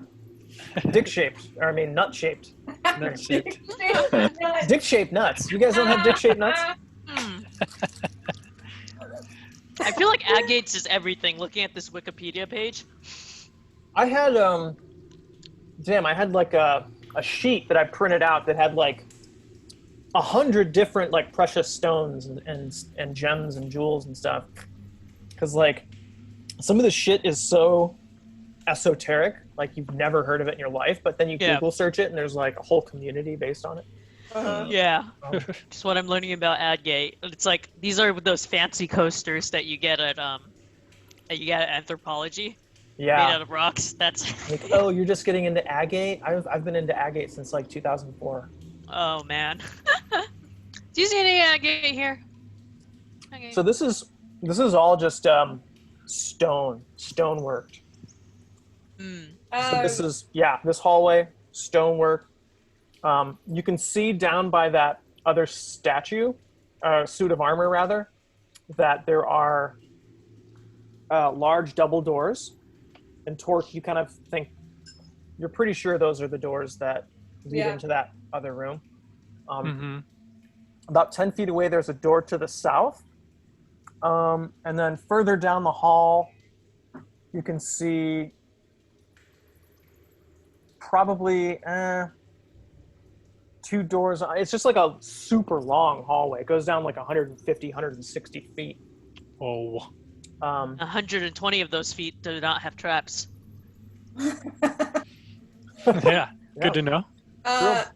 dick shaped, or I mean nut shaped. Nut shaped. Dick-shaped. Dick shaped nuts. You guys don't have dick shaped nuts? Hmm. I feel like agates is everything. Looking at this Wikipedia page. I had I had like a sheet that I printed out that had like 100 different like precious stones and gems and jewels and stuff. Because like some of the shit is so esoteric, like you've never heard of it in your life, but then you Yeah. Google search it and there's like a whole community based on it. Uh-huh. Yeah. Oh. Just what I'm learning about Agate. It's like these are those fancy coasters that you get at Anthropology. Made Yeah. out of rocks. That's Like, oh, you're just getting into agate? I've been into agate since like 2004. Oh man. Do you see any agate here? Okay. So this is all just stonework. Mm. So this is this hallway, stonework. You can see down by that other statue, suit of armor rather, that there are large double doors. And Torque, you kind of think you're pretty sure those are the doors that lead Yeah. into that other room. Hmm. About 10 feet away, there's a door to the south. And then further down the hall, you can see probably 2 doors. It's just like a super long hallway. It goes down like 150, 160 feet. Oh. 120 of those feet do not have traps. Yeah. Good to know. I'm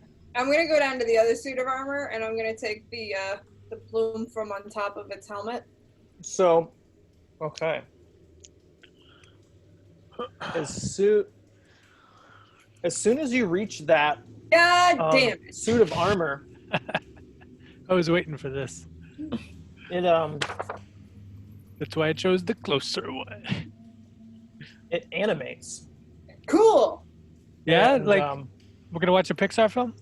gonna go down to the other suit of armor, and I'm gonna take the plume from on top of its helmet. So, okay. As soon as you reach that God damn it! suit of armor, I was waiting for this. it That's why I chose the closer one. it animates. Cool. Yeah, And, like we're gonna watch a Pixar film.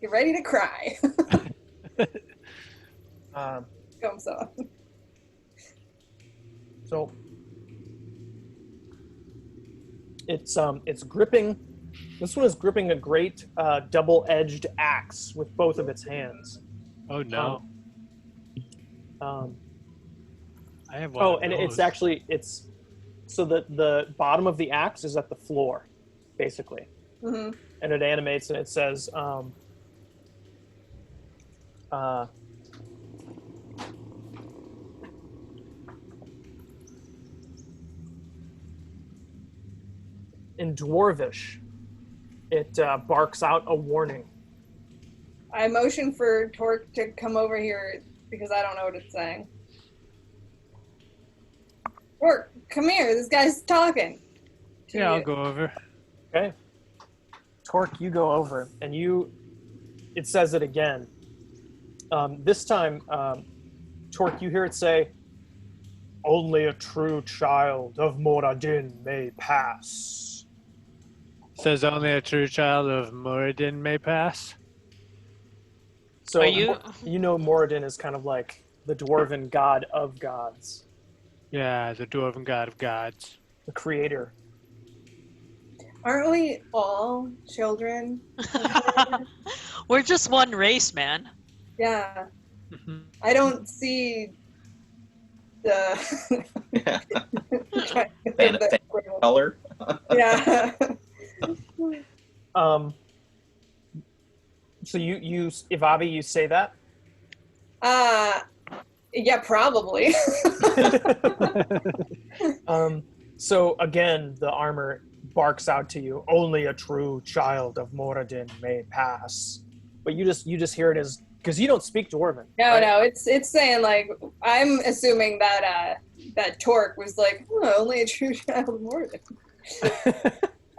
Get ready to cry. Comes on. So it's gripping This one is gripping a great double-edged axe with both of its hands. Oh no. Um, I have one. oh, of and those. it's so the bottom of the axe is at the floor, basically, Mm-hmm. and it animates and it says, in Dwarvish, it barks out a warning. I motion for Torque to come over here because I don't know what it's saying. Torque, come here. This guy's talking. to Yeah, I'll you. go over. Okay. Torque, you go over, and it says it again. This time, Torque, you hear it say, "Only a true child of Moradin may pass." Says only a true child of Muradin may pass. So Are you- you know Moradin is kind of like the dwarven god of gods, Yeah, the dwarven god of gods. the creator. Aren't we all children? We're just one race, man. Yeah. Mhm. I don't see the. Yeah. Trying to think Fan- of the fan- equivalent. Color. Yeah. So you Ivavi, you say that? Yeah, probably. So again, the armor barks out to you, "Only a true child of Moradin may pass." But you just hear it as, because you don't speak Dwarven. No, right? no, it's saying like I'm assuming that that Torque was like, oh, only a true child of Morgan.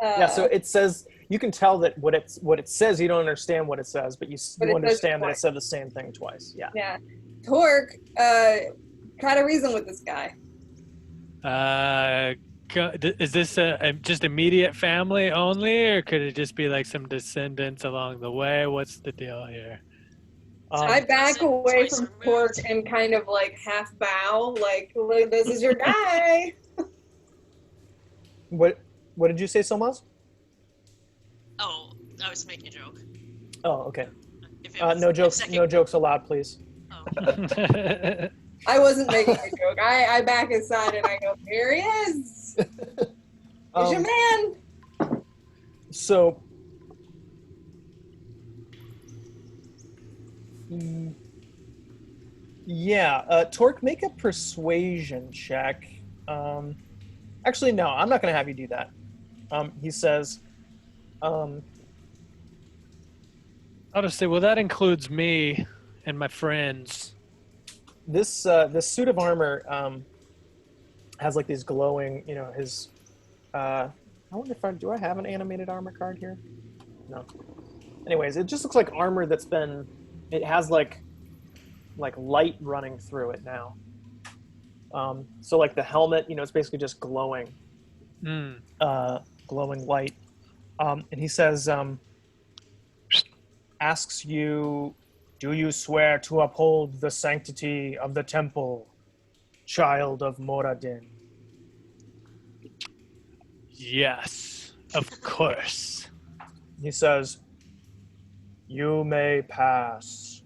Yeah, so it says, you can tell that what it says, you don't understand what it says, but But you it says it understand that it twice. said the same thing twice. Yeah. Yeah, Torque, try to reason with this guy. Is this just immediate family only, or could it just be like some descendants along the way? What's the deal here? I back Twice away from removed. Torque and kind of like half bow, like, "Look, this is your guy." What did you say, Solmaz? Oh, I was making a joke. Oh, okay. If it was No a jokes. second- No jokes allowed, please. Oh. I wasn't making a joke. I back aside and I go, "Here he is. He's your man." So, yeah, Torque, make a persuasion check. Actually, no, I'm not going to have you do that. He says, I'll just say, well, that includes me and my friends. this suit of armor has like these glowing, his. I wonder if do I have an animated armor card here? No. Anyways, it just looks like armor that's been. It has like light running through it now. So like the helmet, it's basically just glowing, Mm. glowing light. And he says, asks you, "Do you swear to uphold the sanctity of the temple, child of Moradin?" Yes, of course. He says, "You may pass."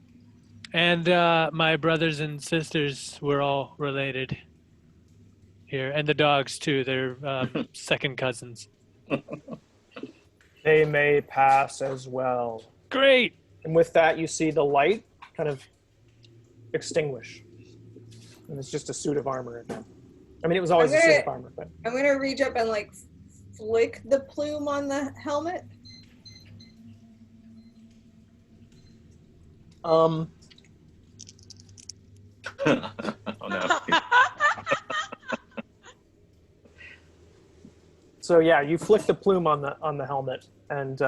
And my brothers and sisters were all related here, and the dogs too. They're second cousins. They may pass as well. Great. And with that, you see the light kind of extinguish. And it's just a suit of armor again. I mean, it was always a suit of armor, but I'm gonna reach up and like flick the plume on the helmet. Oh no. so yeah, you flick the plume on the helmet, and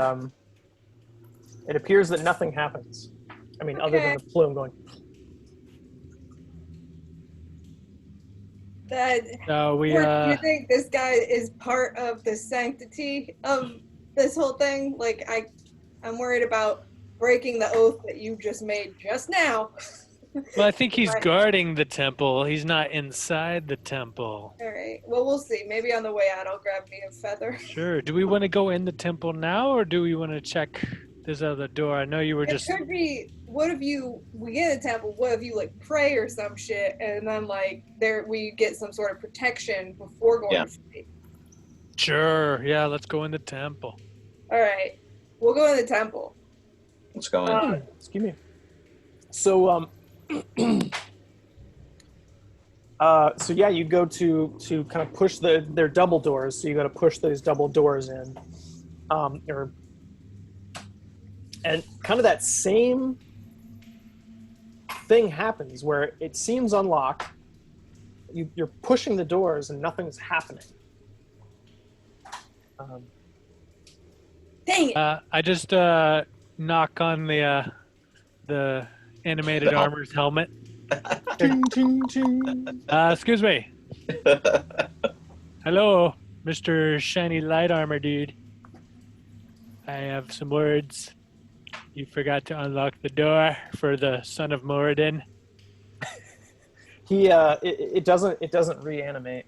it appears that nothing happens. I mean, other than Okay. the plume going. That So we Torque, you think this guy is part of the sanctity of this whole thing? Like I'm worried about breaking the oath that you just made just now. Well, I think he's Right. guarding the temple. He's not inside the temple. All right. Well, we'll see. Maybe on the way out, I'll grab me a feather. Sure. Do we want to go in the temple now, or do we want to check this other door? I know you were It just. could be. What if we get a temple? What if you like pray or some shit, and then like there we get some sort of protection before going Yeah. to sleep? Sure. Yeah, let's go in the temple. All right. We'll go in the temple. Let's go in. Excuse me. So so yeah, you go to kind of push their double doors. So you got to push those double doors in, and kind of that same thing happens where it seems unlocked. You're pushing the doors and nothing's happening. Dang it! I just knock on the animated The helmet. armor's helmet. Ting, ting, ting. Excuse me. Hello, Mr. Shiny Light Armor dude. I have some words. You forgot to unlock the door for the Son of Moradin. It doesn't reanimate.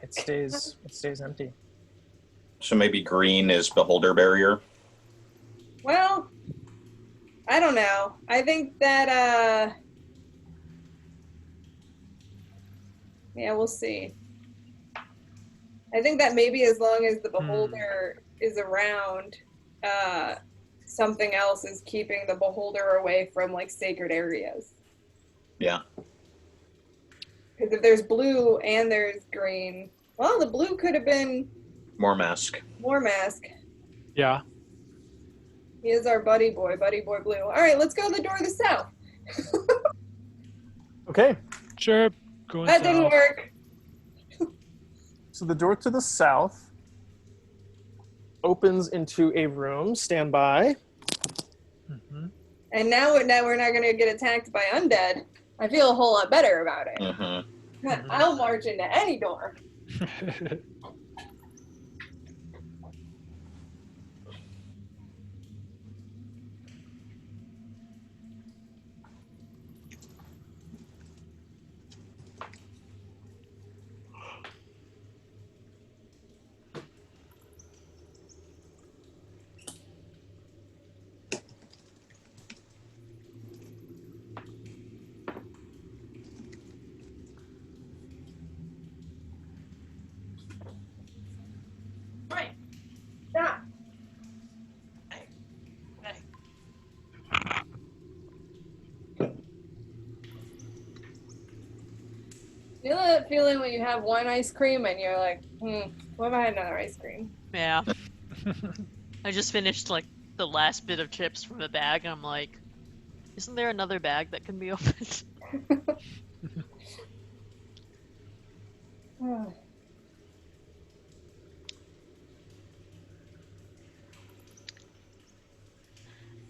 It stays empty. So maybe green is beholder barrier. Well, I don't know. I think that yeah, we'll see. I think that maybe as long as the beholder is around, something else is keeping the beholder away from like sacred areas. Yeah. Because if there's blue and there's green, well, the blue could have been Mormesk. Mormesk. Yeah. He is our buddy boy blue. All right, let's go to the door to the south. Okay. Sure. Go That didn't south. work. So the door to the south opens into a room. Stand by. Mhm. And now we're not going to get attacked by undead. I feel a whole lot better about it. Mm-hmm. I'll march into any door. Right. Stop. You know that feeling when you have one ice cream and you're like, what if I had another ice cream? Yeah. I just finished like the last bit of chips from the bag, and I'm like, isn't there another bag that can be opened?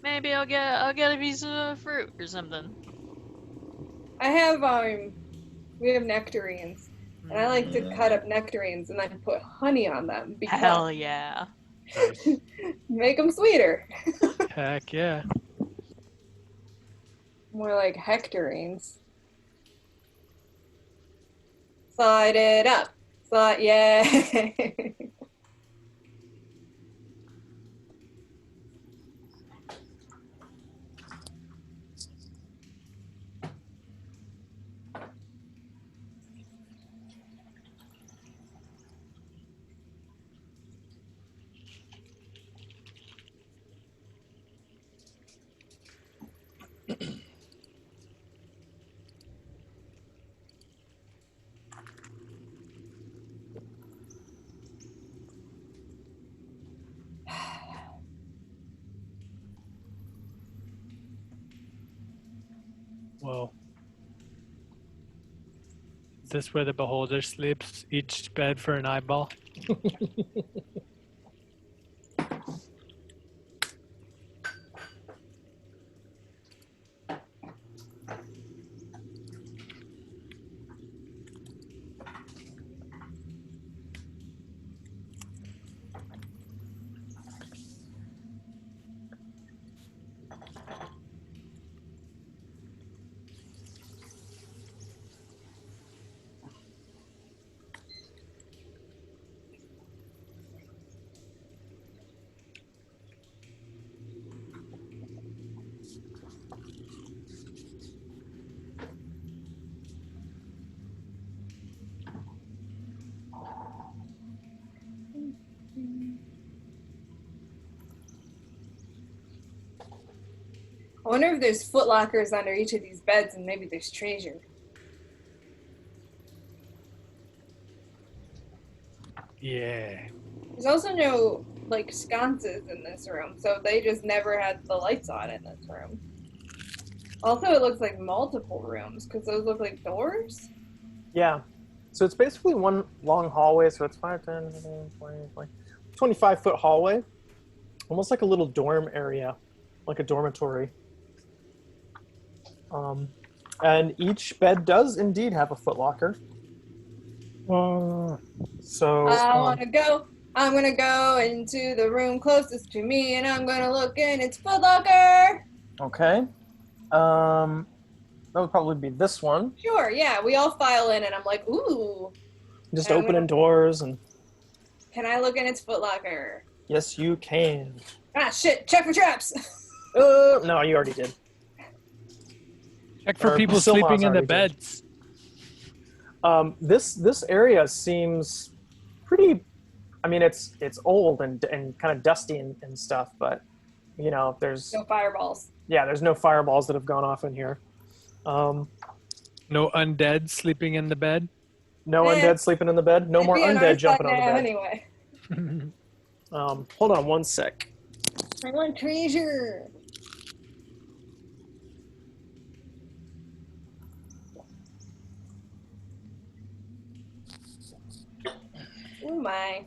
Maybe I'll get a piece of fruit or something. I have we have nectarines, and I like to cut up nectarines and then put honey on them because Hell yeah. make them sweeter. Heck yeah. More like hectarines. Slide it up. Slide, yeah. Whoa. Is this where the beholder sleeps? Each bed for an eyeball? I wonder if there's footlockers under each of these beds and maybe there's treasure. Yeah. There's also no, like, sconces in this room, so they just never had the lights on in this room. Also, it looks like multiple rooms, because those look like doors? Yeah. So it's basically one long hallway, so it's 5, 10, 15, 20, 20, 25-foot hallway. Almost like a little dorm area, like a dormitory. And each bed does indeed have a footlocker. So I'm gonna go into the room closest to me, and I'm gonna look in its footlocker. okay. That would probably be this one. Sure, yeah, we all file in, and I'm like, ooh. Just And I'm opening doors, and Can I look in its footlocker? yes, you can. Ah, shit, check for traps. No, you already did. Check for Or people Silmar's sleeping in the already did. beds. This area seems pretty. I mean, it's old and kind of dusty and stuff, but you know, there's No fireballs. there's no fireballs that have gone off in here. No undead sleeping in the bed. No Eh. undead sleeping in the bed. No It'd more be on our undead side jumping on the now bed. Anyway, Hold on one sec. I want treasure. Oh my.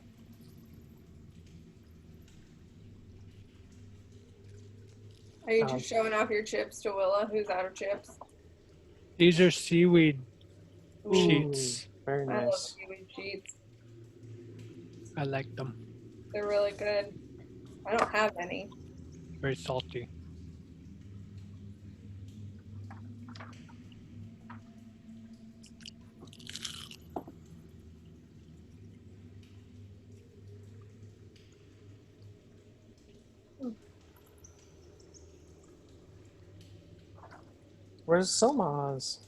Are you just showing off your chips to Willa, who's out of chips? These are seaweed Ooh, sheets. Very I love nice. seaweed sheets. I like them. They're really good. I don't have any. Very salty. Where's Silmaz?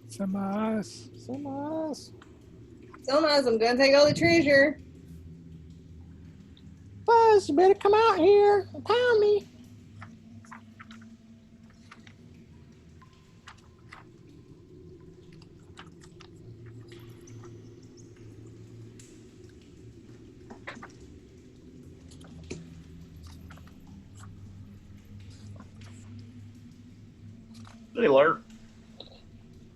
Samas. Silmaz. Silmaz, I'm gonna take all the treasure. Buzz, you better come out here and tell me. Hey, Lurt.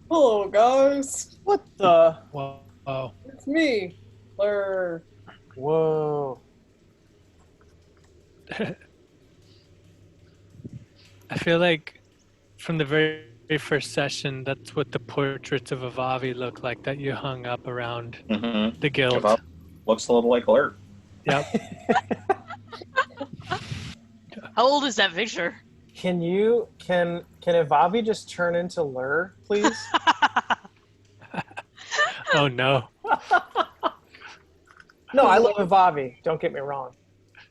Hello, guys. What the? Whoa. It's me, Lur. Whoa. I feel like from the very first session, that's what the portraits of Avavi look like that you hung up around Mm-hmm. the guild. Looks a little like Lurt. Yep. How old is that picture? Can Evavi just turn into Lur, please? Oh no. No, I love Evavi. Don't get me wrong.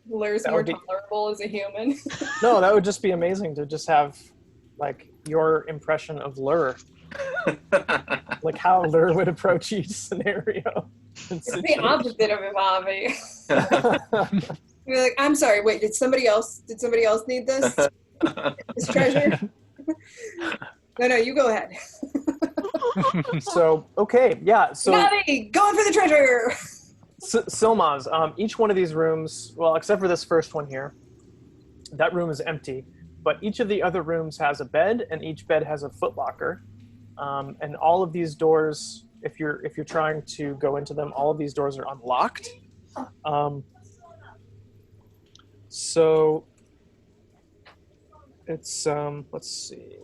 Lur's That more would be- tolerable as a human. No, that would just be amazing to just have like your impression of Lur, like how Lur would approach each scenario. It's the opposite of Ivavi. You're like, I'm sorry, wait, did somebody else need this? This treasure? No, you go ahead. So okay, yeah. So Navi, going for the treasure! Silmaz, each one of these rooms, well, except for this first one here, that room is empty. But each of the other rooms has a bed, and each bed has a footlocker. And all of these doors, if you're trying to go into them, all of these doors are unlocked. So it's let's see.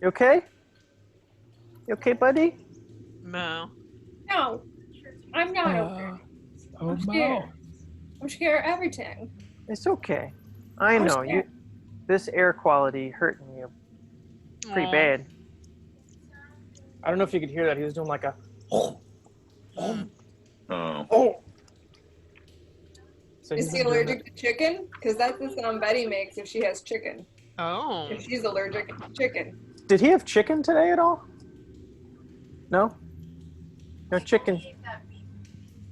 You okay? You okay, buddy? No. No, I'm not okay. Oh I'm no. scared. I'm scared of everything. It's okay. I I'm know you. scared. This air quality hurting you pretty Aw. bad. I don't know if you could hear that. He was doing like a. Mm. Oh. So Is he's he doing allergic to chicken? Because that's the sound Betty makes if she has chicken. Oh. If she's allergic to chicken. that. Did he have chicken today at all? No. No chicken.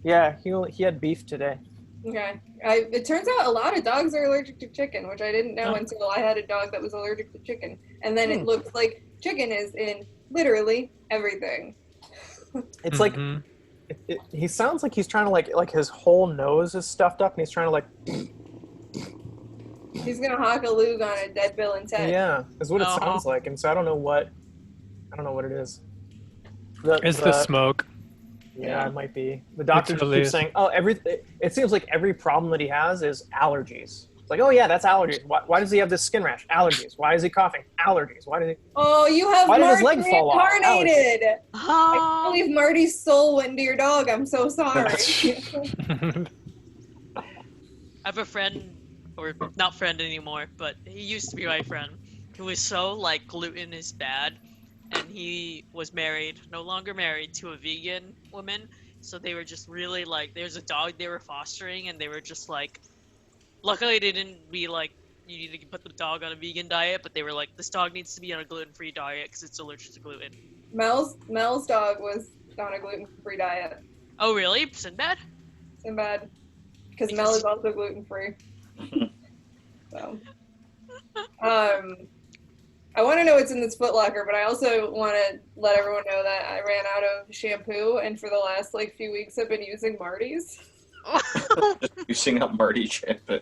Yeah, he had beef today. Okay. It turns out a lot of dogs are allergic to chicken, which I didn't know until I had a dog that was allergic to chicken. And then it looks like chicken is in literally everything. It's like he sounds like he's trying to like his whole nose is stuffed up and he's trying to like He's gonna hock a lug on a dead Bill and Ted. yeah, is what it sounds like. And so I don't know what it is. It's the smoke. Yeah, it might be. The doctor just keeps saying, "Oh, it seems like every problem that he has is allergies." It's like, "Oh yeah, that's allergies. Why does he have this skin rash? Allergies. Why is he coughing? Allergies. Why did he?" Oh, you have Why did his Marty leg fall off? reincarnated. I Oh. can't believe Marty's soul went into your dog. I'm so sorry. I have a friend, or not friend anymore, but he used to be my friend, who was so like gluten is bad, and he was married, no longer married, to a vegan woman. So they were just really like, there's a dog they were fostering, and they were just like, luckily they didn't be like, you need to put the dog on a vegan diet, but they were like, this dog needs to be on a gluten-free diet because it's allergic to gluten. Mel's dog was on a gluten-free diet. Oh really? Sinbad? Sinbad. Because Mel is also gluten-free. So, I want to know what's in this Foot Locker, but I also want to let everyone know that I ran out of shampoo, and for the last like few weeks I've been using Marty's. Using up Marty shampoo.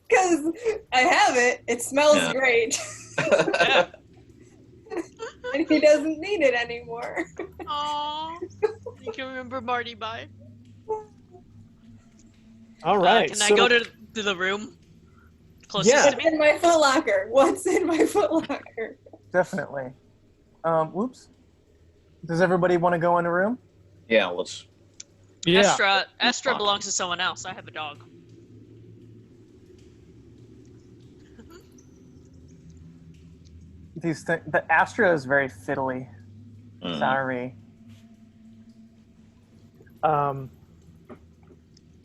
Because I have it. It smells great. Yeah. And he doesn't need it anymore. Aww. You can remember Marty by. All right. Can I go to the room closest to What's me? in my Foot Locker? What's in my Foot Locker? Definitely. Whoops. Does everybody want to go in a room? Yeah, let's. Yeah. Astra belongs to someone else. I have a dog. The Astra is very fiddly. Sorry.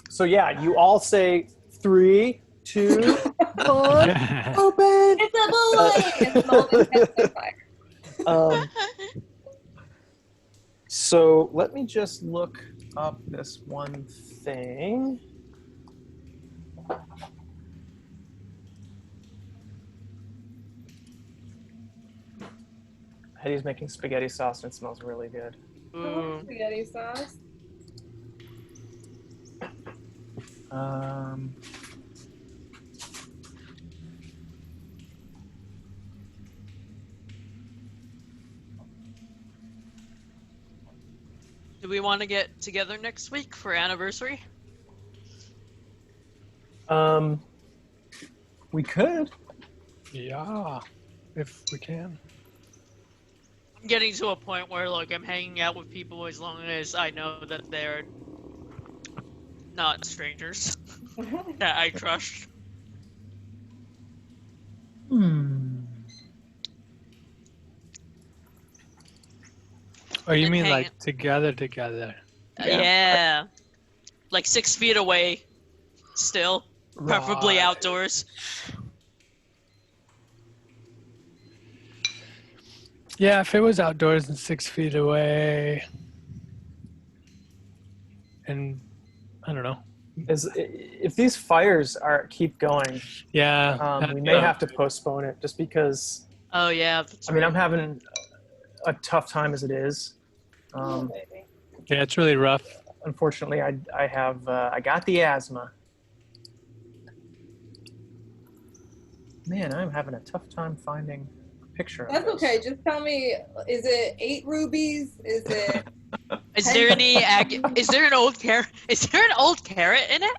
So yeah, you all say 3, 2, 1, open. It's a boy! And Small intestine fire. So let me just look up this one thing. Hetty's making spaghetti sauce and it smells really good. Spaghetti sauce. Do we want to get together next week for anniversary? We could. Yeah, if we can. I'm getting to a point where like I'm hanging out with people as long as I know that they're not strangers that I trust. Oh, you And mean hang- like together? Yeah. Like 6 feet away, still, preferably Right. outdoors. Yeah, if it was outdoors and 6 feet away, and I don't know. If these fires keep going, Yeah. we may have to postpone it just because. Oh yeah. That's I mean, right. I'm having a tough time as it is. Baby. Yeah, it's really rough. Unfortunately, I got the asthma. Man, I'm having a tough time finding a picture of That's this. okay. Just tell me, is it 8 rubies? Is it... Is there any is there an old carrot? Is there an old carrot in it?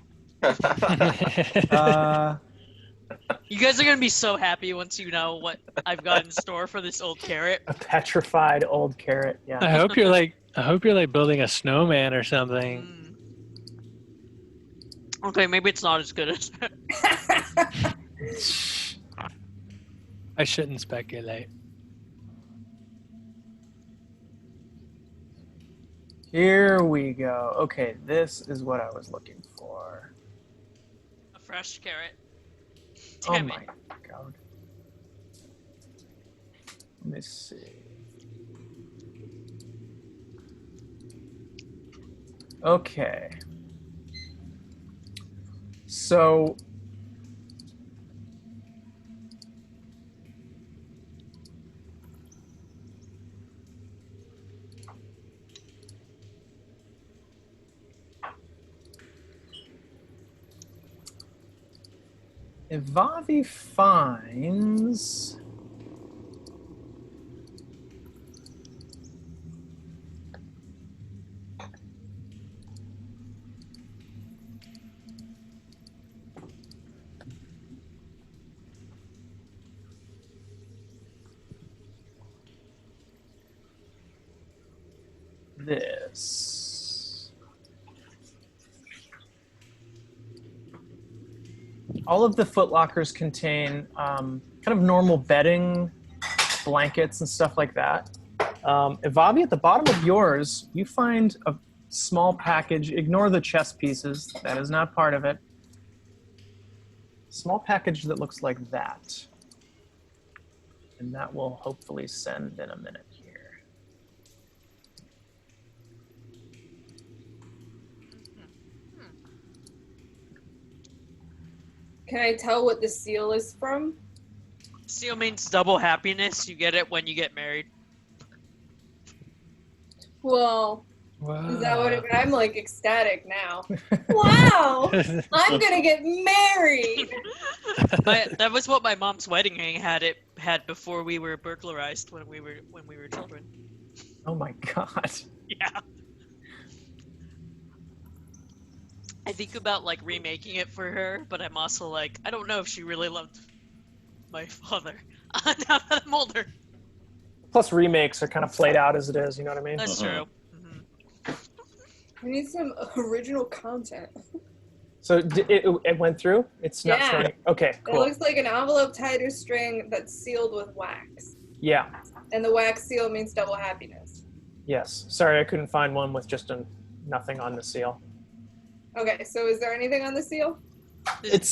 You guys are gonna be so happy once you know what I've got in store for this old carrot. A petrified old carrot. I Yeah. hope you're like building a snowman or something. Okay, maybe it's not as good as I shouldn't speculate. Here we go. Okay, this is what I was looking for. a fresh carrot. Oh Damn my it. god. Let me see. Okay. So Ivavi finds this. All of the footlockers contain kind of normal bedding, blankets, and stuff like that. Ivavi, at the bottom of yours, you find a small package. Ignore the chess pieces. That is not part of it. Small package that looks like that. And that will hopefully send in a minute here. Can I tell what the seal is from? Seal means double happiness. You get it when you get married. Well, Wow. is that what it, I'm like ecstatic now. Wow! I'm gonna get married! That was what my mom's wedding ring had before we were burglarized when we were children. Oh my god. Yeah. I think about like remaking it for her, but I'm also like, I don't know if she really loved my father. Now that I'm older. Plus, remakes are kind of played out as it is. You know what I mean? That's true. We need some original content. So it went through. It's not Yeah. showing. Okay, It cool. looks like an envelope tied to string that's sealed with wax. Yeah. And the wax seal means double happiness. Yes. Sorry, I couldn't find one with just nothing on the seal. Okay, so is there anything on the seal?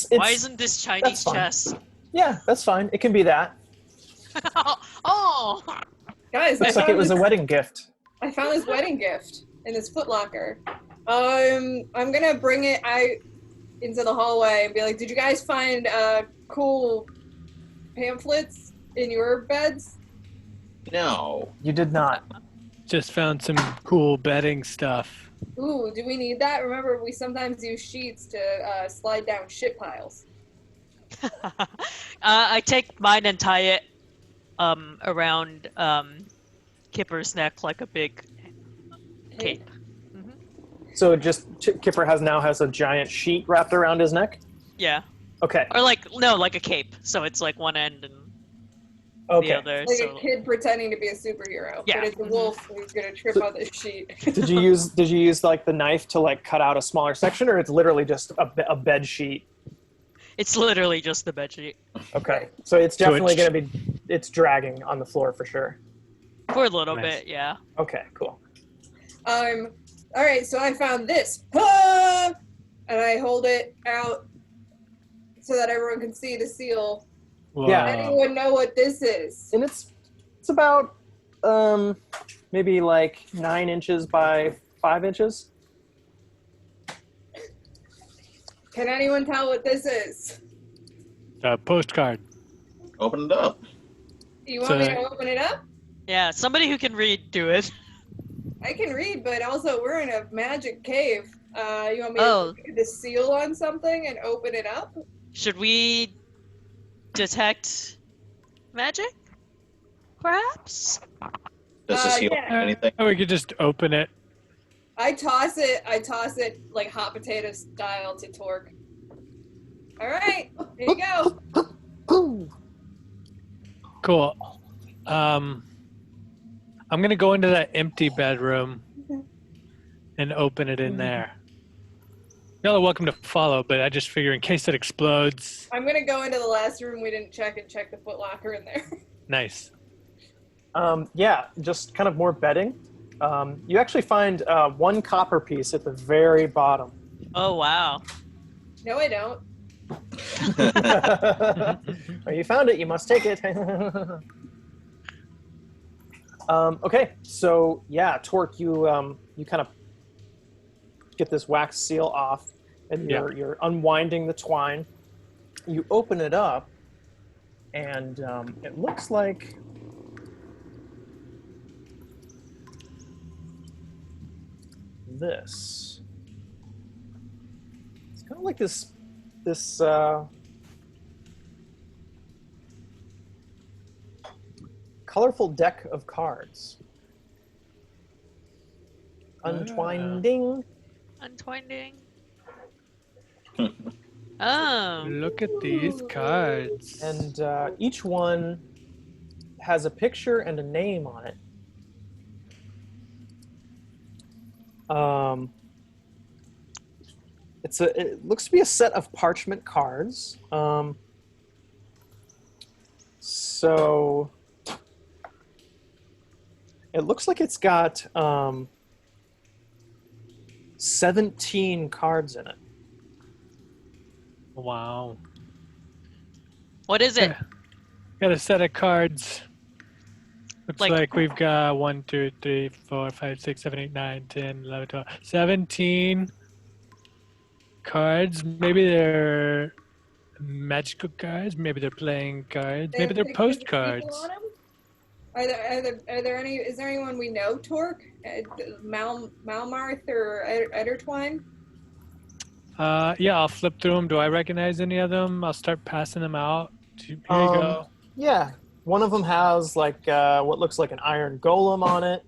Why isn't this Chinese fine. chess? Yeah, that's fine. It can be that. Oh! Guys, Looks like it was a wedding gift. I found this wedding gift in this footlocker. I'm gonna bring it out into the hallway and be like, did you guys find cool pamphlets in your beds? No. You did not. Just found some cool bedding stuff. Ooh, do we need that? Remember, we sometimes use sheets to slide down shit piles. I take mine and tie it around Kipper's neck like a big cape. So just Kipper now has a giant sheet wrapped around his neck. Yeah. Okay. Or like a cape. So it's like one end and the Okay. other. Like So a kid pretending to be a superhero, Yeah. but it's a wolf who's gonna trip on this sheet. Did you use like the knife to like cut out a smaller section, or it's literally just a bed sheet? it's literally just the bedsheet. Okay. So it's definitely Twitch. going to be dragging on the floor for sure. For a little Nice. bit, yeah. Okay. Cool. All right, so I found this, and I hold it out so that everyone can see the seal. Wow. Yeah. Anyone know what this is? And it's about maybe like 9 inches by 5 inches. Can anyone tell what this is? A postcard. Open it up. You want me So- to open it up? Yeah, somebody who can read, do it. I can read, but also we're in a magic cave. You want me Oh. to put the seal on something and open it up? Should we detect magic? Perhaps? Does this heal yeah. anything? Oh, we could just open it. I toss it like hot potato style to Torque. All right, here you go. Boom. Cool. I'm gonna go into that empty bedroom and open it in there. Y'all are welcome to follow, but I just figure in case it explodes. I'm gonna go into the last room we didn't check and check the footlocker in there. Nice. Yeah, just kind of more bedding. You actually find 1 copper piece at the very bottom. Oh, wow. No, I don't. Well, you found it. You must take it. Okay, so yeah, Torque, you kind of get this wax seal off, and Yeah. you're unwinding the twine. You open it up, and it looks like this. It's kind of like this colorful deck of cards. Untwinding. Untwinding. Oh. Look at these cards. And each one has a picture and a name on it. It looks to be a set of parchment cards. So it looks like it's got 17 cards in it. Wow. What is it? Got a set of cards. Looks Like- like we've got 1, 2, 3, 4, 5, 6, 7, 8, 9, 10, 11, 12, 17 cards. Maybe they're magical cards. Maybe they're playing cards. Maybe they're pictures of people postcards. on 'em? Are there any? Is there anyone we know? Torque, Malmarth, or Edertwine? Yeah, I'll flip through them. Do I recognize any of them? I'll start passing them out. Here you go. Yeah, one of them has like what looks like an iron golem on it.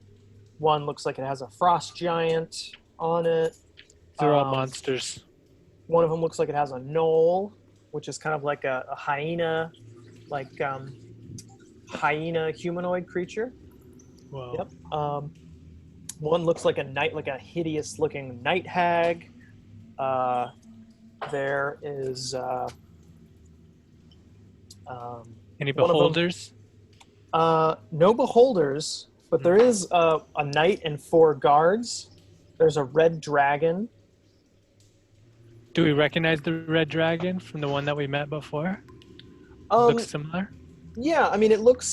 One looks like it has a frost giant on it. They're all monsters. One of them looks like it has a knoll, which is kind of like a hyena, like hyena humanoid creature. Wow. Yep. One looks like a hideous looking night hag. There is Any one of them- beholders? no beholders, but there is a knight and 4 guards. There's a red dragon. Do we recognize the red dragon from the one that we met before? Um, Looks similar. Yeah, I mean it looks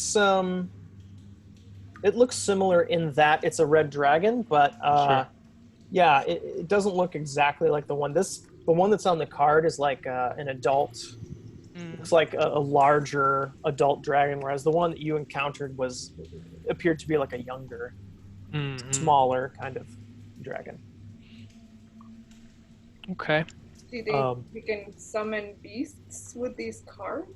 similar in that it's a red dragon, but Sure. yeah, it doesn't look exactly like the one. The one that's on the card is like an adult. Mm. Looks like a larger adult dragon, whereas the one that you encountered appeared to be like a younger, Mhm. smaller kind of dragon. Okay. Do you think Um, we can summon beasts with these cards?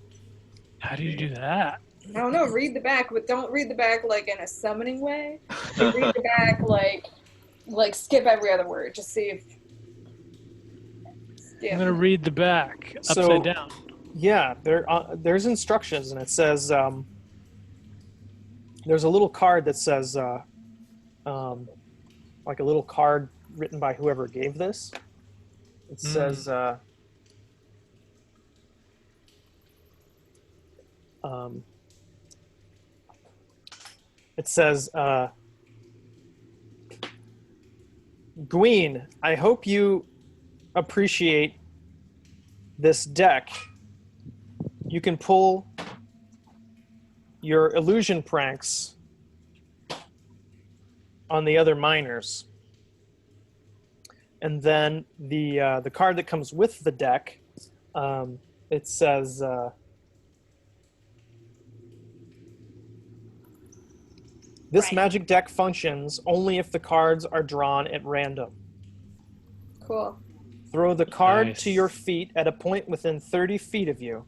How do you do that? I don't know. Read the back, but don't read the back like in a summoning way. Read the back like skip every other word. Just see if. I'm gonna read the back So- upside down. Yeah, there's instructions, and it says there's a little card that says like a little card written by whoever gave this. It says Gween, I hope you appreciate this deck. You can pull your illusion pranks on the other miners. And then the card that comes with the deck, it says this magic deck functions only if the cards are drawn at random. Cool. Throw the card Nice. to your feet at a point within 30 feet of you.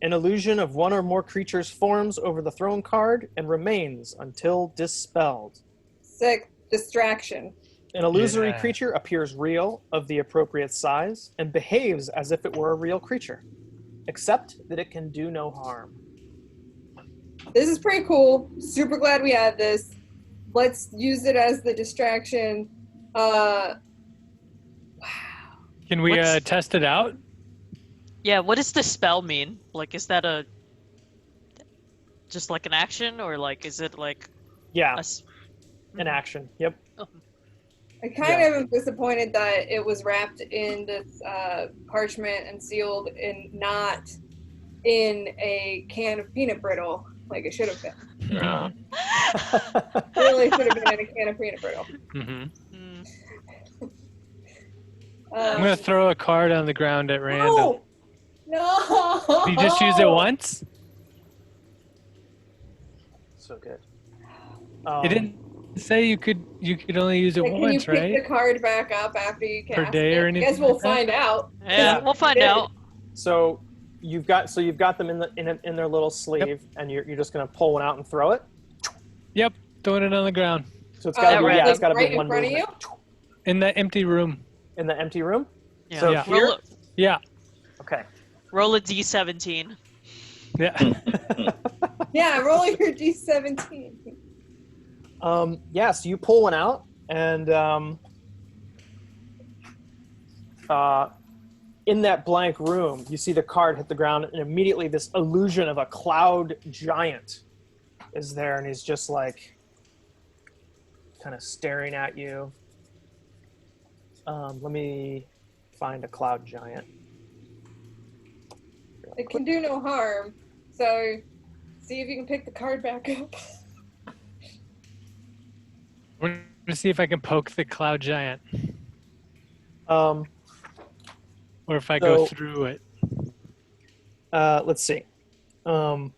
An illusion of one or more creatures forms over the thrown card and remains until dispelled. Sick. Distraction. An illusory Yeah. creature appears real, of the appropriate size, and behaves as if it were a real creature, except that it can do no harm. This is pretty cool. Super glad we had this. Let's use it as the distraction. Can we What's- test it out? Yeah, what does the spell mean? Like, is that just like an action, or like, is it like Yeah, a s- an action. Yep. I kind of am disappointed that it was wrapped in this parchment and sealed and not in a can of peanut brittle like it should have been. Yeah. It really should have been in a can of peanut brittle. Mm-hmm. Mm. I'm gonna throw a card on the ground at random. No! No! You just use it once? So good. It didn't say you could only use it Like, can you once, pick right? the card back up after you cast Per day or it? I anything guess we'll like that? find out. Yeah, we'll find out. So you've got them in their little sleeve, and you're just gonna pull one out and throw it. Yep, throwing it on the ground So it's gotta be right. it's gotta right be in one front of movement. in the empty room. In the empty room. Yeah. So Yeah. here. Yeah, Okay. Roll a d17. yeah. Yeah, roll your d17. Yeah. So you pull one out, and in that blank room, you see the card hit the ground, and immediately this illusion of a cloud giant is there, and he's just like kind of staring at you. Let me find a cloud giant. It can do no harm. So, see if you can pick the card back up. We're gonna see if I can poke the cloud giant, Um, or if I go So- through it. Let's see. So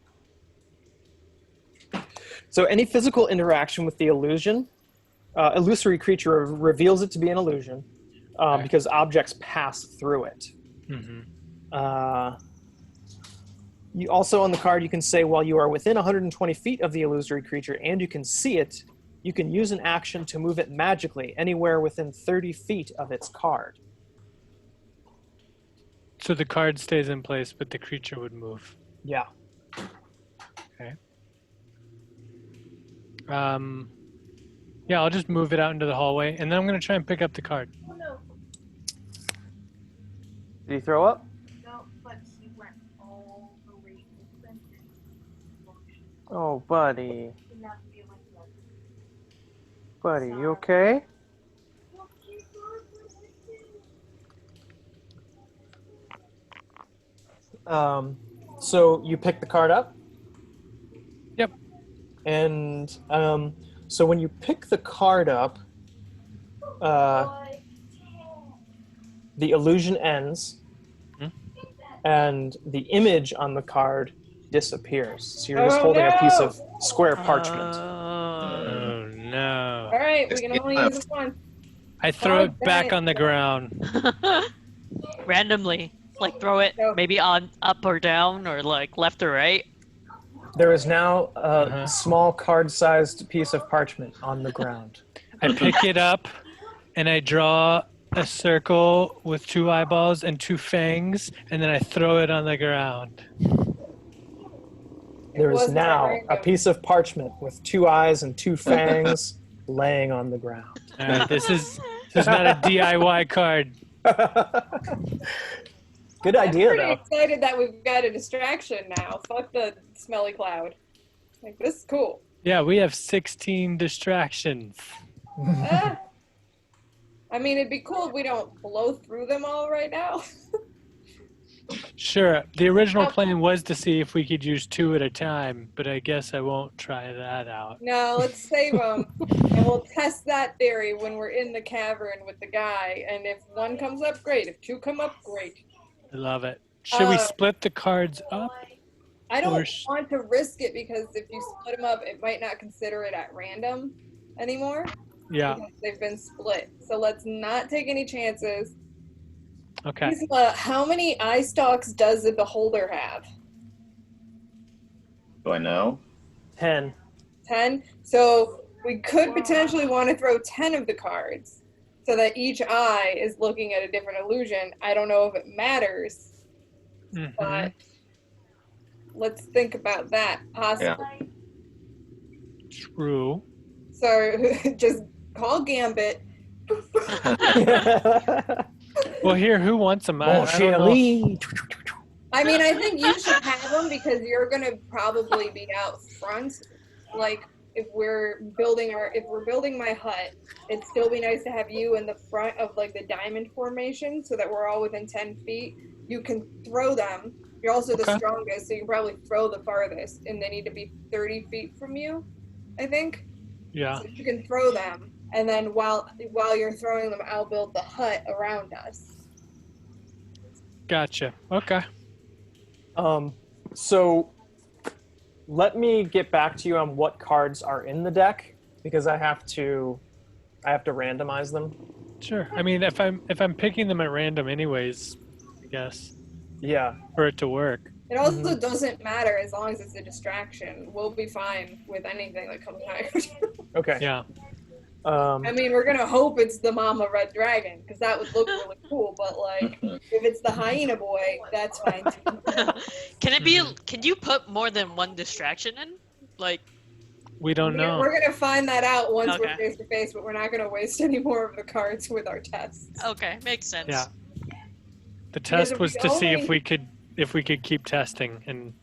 any physical interaction with the illusory creature reveals it to be an illusion because objects pass through it. Mm-hmm. You also on the card you can say while you are within 120 feet of the illusory creature and you can see it, you can use an action to move it magically anywhere within 30 feet of its card. So the card stays in place, but the creature would move. Yeah. Okay. Yeah, I'll just move it out into the hallway, and then I'm gonna try and pick up the card. Oh, no. Did he throw up? No, but he went all the way open. Oh, buddy. Buddy, you okay? So you pick the card up? Yep. And so when you pick the card up, the illusion ends, and the image on the card disappears. So you're just holding a piece of square parchment. Oh no! All right, we can only use this one. I throw Oh, it back dang. on the ground. Randomly. Like throw it No. maybe on up or down or like left or right. There is now a small card-sized piece of parchment on the ground. I pick it up, and I draw a circle with 2 eyeballs and 2 fangs, and then I throw it on the ground. There is wasn't now random. a piece of parchment with 2 eyes and 2 fangs laying on the ground. All right, this is not a DIY card. Good idea, I'm pretty though. excited that we've got a distraction now. Fuck the smelly cloud. Like, this is cool. Yeah, we have 16 distractions. Ah. I mean, it'd be cool if we don't blow through them all right now. Sure, the original plan was to see if we could use 2 at a time, but I guess I won't try that out. No, let's save them, and we'll test that theory when we're in the cavern with the guy. And if 1 comes up, great. If 2 come up, great. I love it. Should we Uh, split the cards up? I don't Or want to risk it because if you split them up, it might not consider it at random anymore. Yeah, Because they've been split. So let's not take any chances. okay. Isla, how many eye stalks does the beholder have? Do I know? 10. 10? So we could potentially want to throw 10 of the cards so that each eye is looking at a different illusion. I don't know if it matters, Mhm. but let's think about that possibly. True. So just call Gambit. Well, here, who wants them? I don't know. I mean, I think you should have them because you're going to probably be out front. Like, if we're building my hut, it'd still be nice to have you in the front of like the diamond formation so that we're all within 10 feet. You can throw them. You're also the Okay. strongest, so you can probably throw the farthest, and they need to be 30 feet from you, I think. Yeah. So you can throw them, and then while you're throwing them, I'll build the hut around us. Gotcha. Okay. So let me get back to you on what cards are in the deck because I have to randomize them. Sure. I mean, if I'm picking them at random, anyways, I guess Yeah. for it to work. It also doesn't matter as long as it's a distraction. We'll be fine with anything that comes out. Okay. Yeah. Um, I mean, we're gonna hope it's the Mama Red Dragon because that would look really cool. But like, if it's the Hyena Boy, that's fine too. Can it be? Can you put more than one distraction in? Like, We don't know. We're gonna find that out once we're Okay. face to face, but we're not gonna waste any more of the cards with our tests. okay, makes sense. Yeah. The Because test if was we to see if only- we could keep testing, and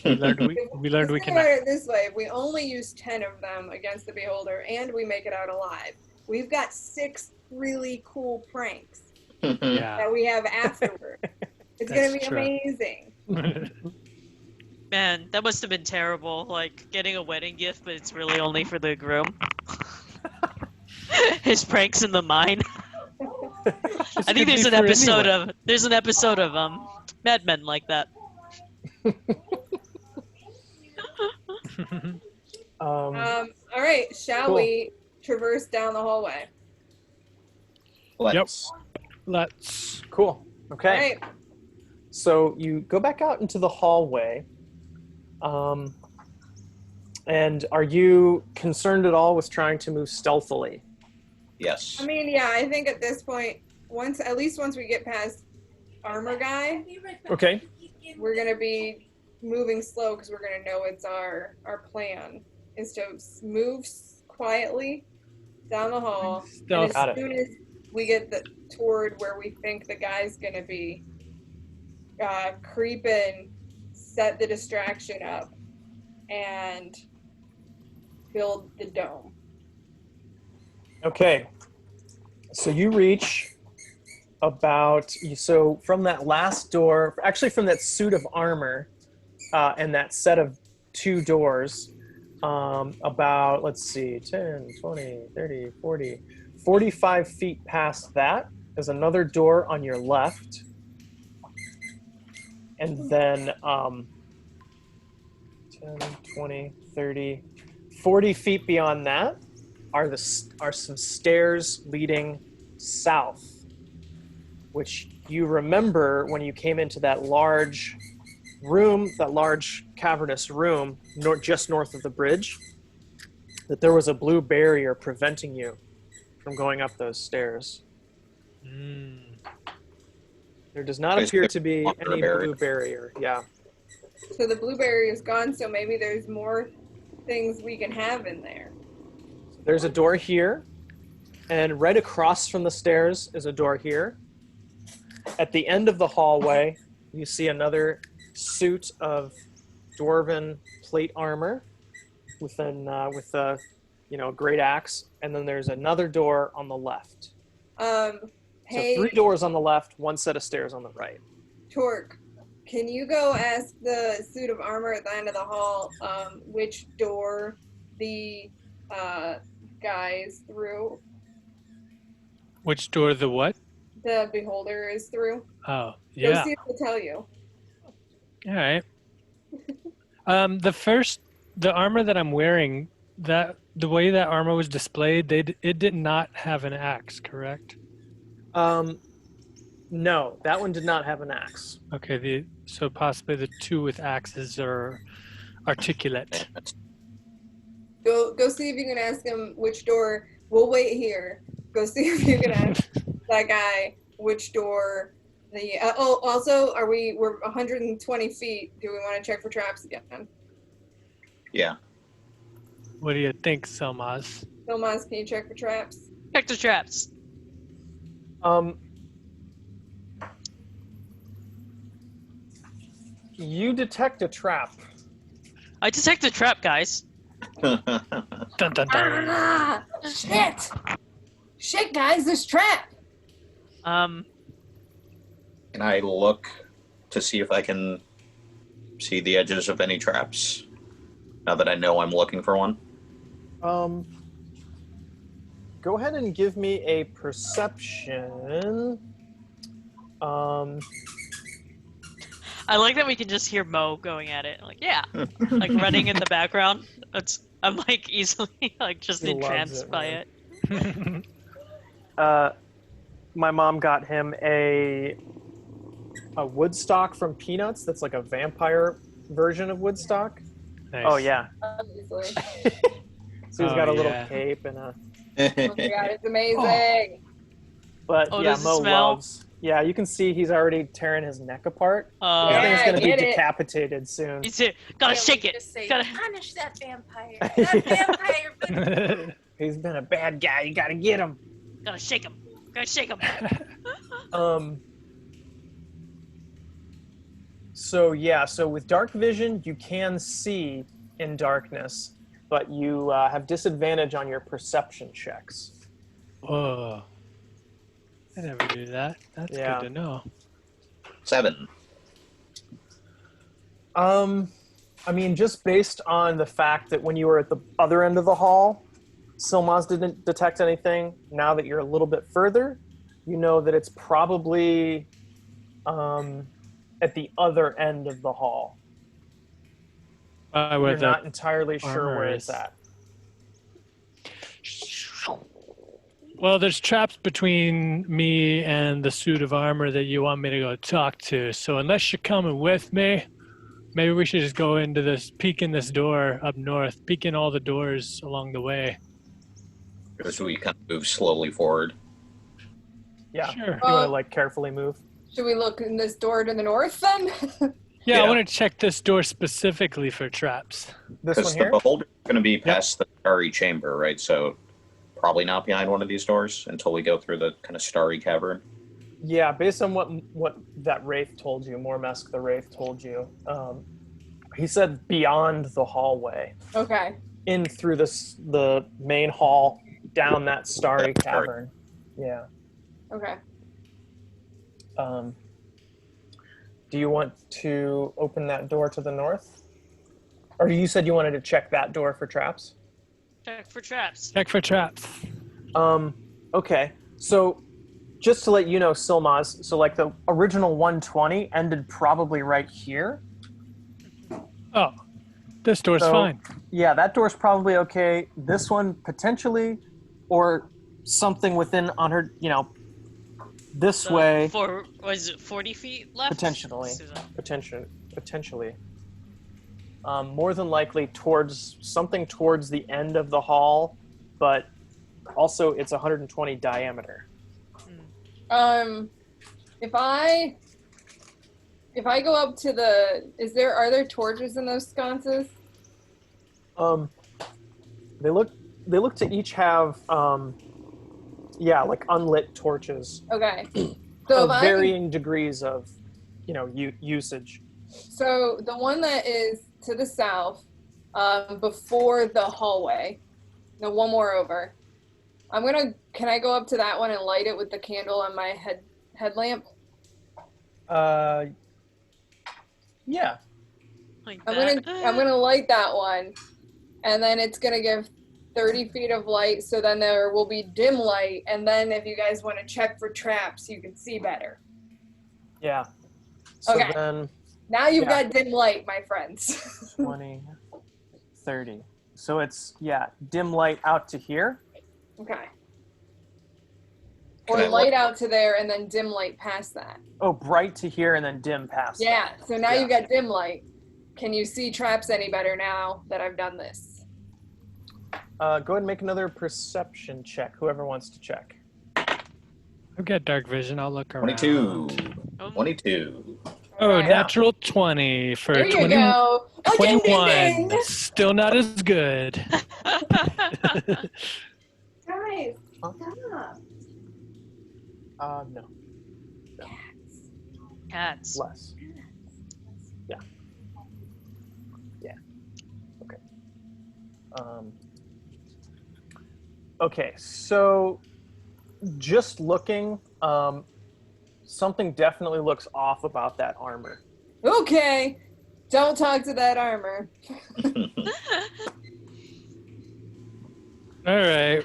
we learned we Let's think can. about it this way: if we only use 10 of them against the Beholder, and we make it out alive, we've got 6 really cool pranks Yeah. that we have afterward. It's That's gonna be true. amazing. Man, that must have been terrible. Like getting a wedding gift, but it's really only for the groom. His pranks in the mine. I think there's an episode of Mad Men like that. All right, shall Cool. we traverse down the hallway? Let's. Let's. cool. Okay. All right. So you go back out into the hallway. And are you concerned at all with trying to move stealthily? Yes. I mean, yeah, I think at this point, at least once we get past Armor Guy, Okay. we're gonna be moving slow because we're gonna know it's our plan is to move quietly down the hall. Stealth. And Got as it. soon as we get toward where we think the guy's gonna be, creep in, set the distraction up, and build the dome. Okay. So you reach so from that last door, actually from that suit of armor and that set of 2 doors, about, let's see, 10, 20, 30, 40, 45 feet past that is another door on your left. And then 10, 20, 30, 40 feet beyond that are some stairs leading south, which you remember when you came into that large room, that large cavernous room just north of the bridge, that there was a blue barrier preventing you from going up those stairs. There does not appear to be any blue barrier. Yeah. So the blue barrier is gone, so maybe there's more things we can have in there. There's a door here, and right across from the stairs is a door here. At the end of the hallway, you see another suit of dwarven plate armor with a great axe, and then there's another door on the left. Hey, So 3 doors on the left, 1 set of stairs on the right. Torque, can you go ask the suit of armor at the end of the hall which door the guy is through? Which door? The what? The Beholder is through? Oh, Go yeah. see if they'll tell you. All right. The armor that I'm wearing, that the way that armor was displayed, it did not have an axe, correct? No, that one did not have an axe. Okay. So possibly the 2 with axes are articulate. Go see if you can ask him which door. We'll wait here. Go see if you can ask that guy which door the. Also, we're 120 feet. Do we want to check for traps again? Yeah. What do you think, Selmaz? Tomas, can you check for traps? Check the traps. You detect a trap. I detect the trap, guys. Dun, dun, dun. Ah, shit! Shit, guys, this trap! Um, Can I look to see if I can see the edges of any traps? Now that I know I'm looking for one. Go ahead and give me a perception. I like that we can just hear Mo going at it. Like, yeah, like running in the background. I'm like easily like just He loves entranced it, by man. it. My mom got him a Woodstock from Peanuts. That's like a vampire version of Woodstock. Nice. Oh yeah. Obviously. So he's Oh, got a little yeah. cape and a. Oh my god, it's amazing. But Oh, yeah, does it Mo smell? loves. Yeah, you can see he's already tearing his neck apart. This Yeah, thing's gonna be get it. decapitated soon. It's it. Gotta Can't shake we it. just say, Gotta. punish that vampire. That vampire. He's been a bad guy. You gotta get him. Gotta shake him. Gotta shake him. So yeah, so with dark vision, you can see in darkness, but you have disadvantage on your perception checks. Whoa. I never knew that. That's Yeah. good to know. 7. I mean, just based on the fact that when you were at the other end of the hall, Silmaz didn't detect anything. Now that you're a little bit further, you know that it's probably at the other end of the hall. Where You're the not entirely sure armor where is. it's at. Well, there's traps between me and the suit of armor that you want me to go talk to. So unless you're coming with me, maybe we should just go into this, peek in this door up north, peek in all the doors along the way. As we kind of move slowly forward. Yeah. Sure. You want to like carefully move. Should we look in this door to the north then? Yeah, I Yeah. want to check this door specifically for traps. This Because one the here. beholder's going to be past the starry chamber, right? So probably not behind one of these doors until we go through the kind of starry cavern. Yeah, based on what that Wraith told you, Mormesk the Wraith told you, he said beyond the hallway, Okay. in through the main hall, down that starry cavern. Yeah. Okay. Do you want to open that door to the north? Or you said you wanted to check that door for traps? Check for traps. Check for traps. Okay. So just to let you know, Silmaz, so like the original 120 ended probably right here. Oh, this door's So- fine. Yeah, that door's probably okay. This one potentially, or something within on her, this So way. was it 40 feet left? Potentially. Susan? Potentially. More than likely towards the end of the hall, but also it's 120 diameter. If I go up to are there torches in those sconces? They look to each have like unlit torches Okay. So of if varying degrees of usage. So the one that is to the south, before the hallway, no, one more over. Can I go up to that one and light it with the candle on my headlamp? Yeah. Like I'm that. gonna light that one, and then it's gonna give 30 feet of light, so then there will be dim light, and then if you guys want to check for traps, you can see better. Yeah. So Okay. then Now you've Yeah. got dim light, my friends. 20, 30. So it's, dim light out to here. Okay. Can Or I light out to there and then dim light past that. Oh, bright to here and then dim past. Yeah, so now Yeah. you've got dim light. Can you see traps any better now that I've done this? Go ahead and make another perception check, whoever wants to check. I've got dark vision. I'll look around. 22. Oh, 22. Oh, Alright. natural 20 for There you 20, go. Oh, ding, ding, 21. ding. Still not as good. Guys, Huh? stop. No, Cats. less. Yeah. Okay. Okay, so just looking, something definitely looks off about that armor. Okay, don't talk to that armor. All right.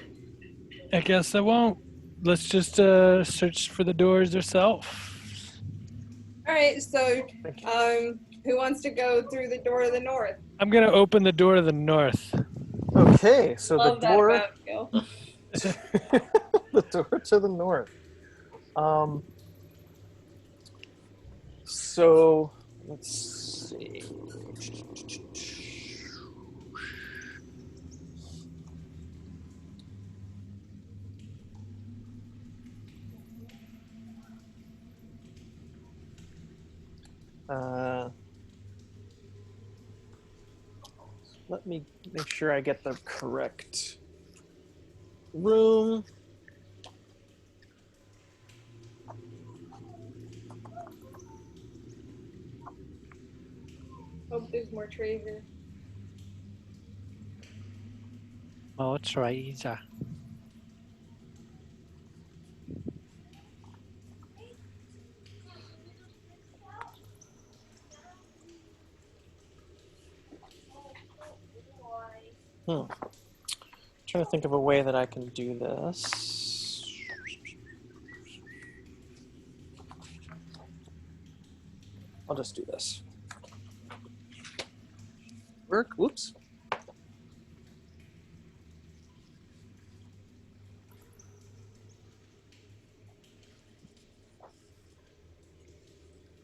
I guess I won't. Let's just search for the doors ourselves. All right, so Thank you. who wants to go through the door to the north? I'm gonna open the door to the north. Okay, so Love the that door, about you. the door to the north. So let's see. Let me make sure I get the correct room. Hope there's more treasure. Oh, treasure. Trying to think of a way that I can do this. I'll just do this. Work. Whoops.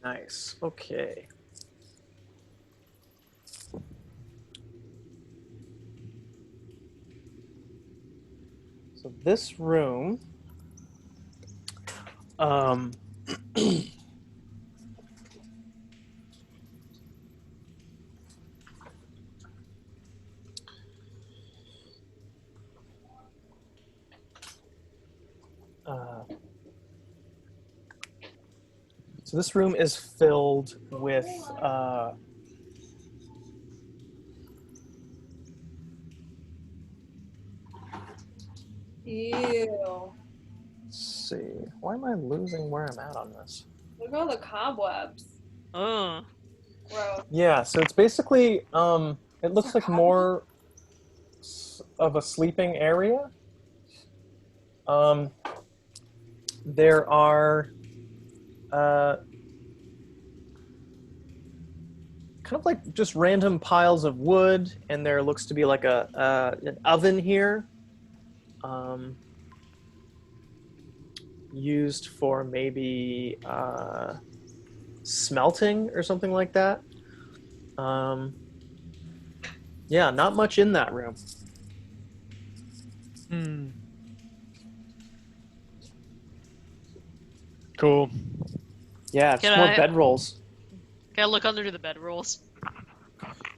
Nice. Okay. So this room, so this room is filled with Ew. let's see. Why am I losing where I'm at on this? Look at all the cobwebs. Oh. Gross. Yeah, so it's basically it looks like Sarcophagus? more of a sleeping area. There are kind of like just random piles of wood, and there looks to be like an oven here, used for maybe smelting or something like that. Yeah, not much in that room. Cool. Yeah, just Can more I- bedrolls. Can I look under the bedrolls?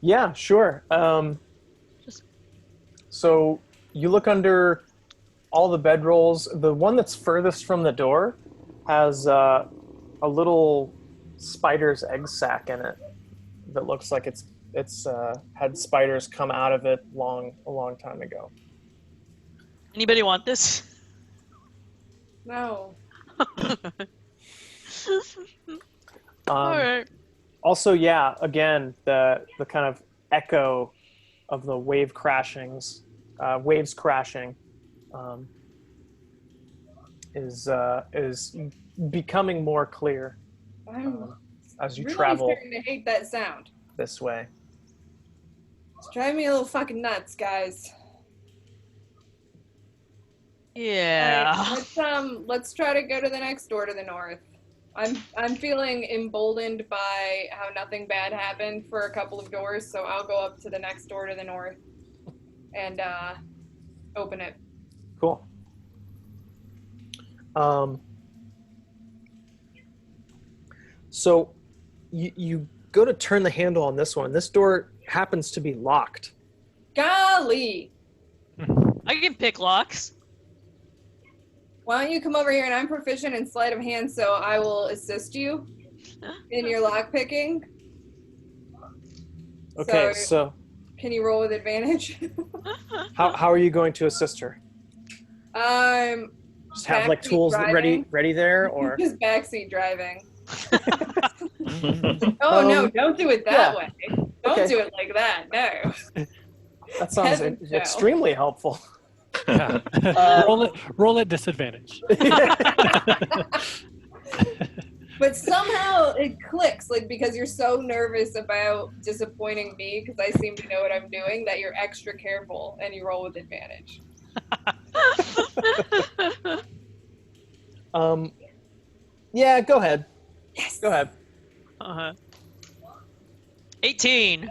Yeah, sure. So you look under all the bedrolls. The one that's furthest from the door has a little spider's egg sac in it that looks like it's had spiders come out of it a long time ago. Anybody want this? No. Alright. Also, yeah, again, the kind of echo of the waves crashing, is becoming more clear I'm as you really travel starting to hate that sound. this way. It's driving me a little fucking nuts, guys. Yeah. Alright, let's try to go to the next door to the north. I'm feeling emboldened by how nothing bad happened for a couple of doors, so I'll go up to the next door to the north and open it. Cool. So you go to turn the handle on this one. This door happens to be locked. Golly! I can pick locks. Why don't you come over here, and I'm proficient in sleight of hand, so I will assist you in your lock picking. Okay, so Can you roll with advantage? how are you going to assist her? Just have like Backseat tools driving. ready there, or Just backseat driving. Oh no! Don't do it that yeah. way. Don't Okay. do it like that. No. that sounds Heavens no. extremely helpful. Yeah. roll at disadvantage. But somehow it clicks, like because you're so nervous about disappointing me because I seem to know what I'm doing that you're extra careful and you roll with advantage. Yeah, go ahead. Yes. Go ahead. 18.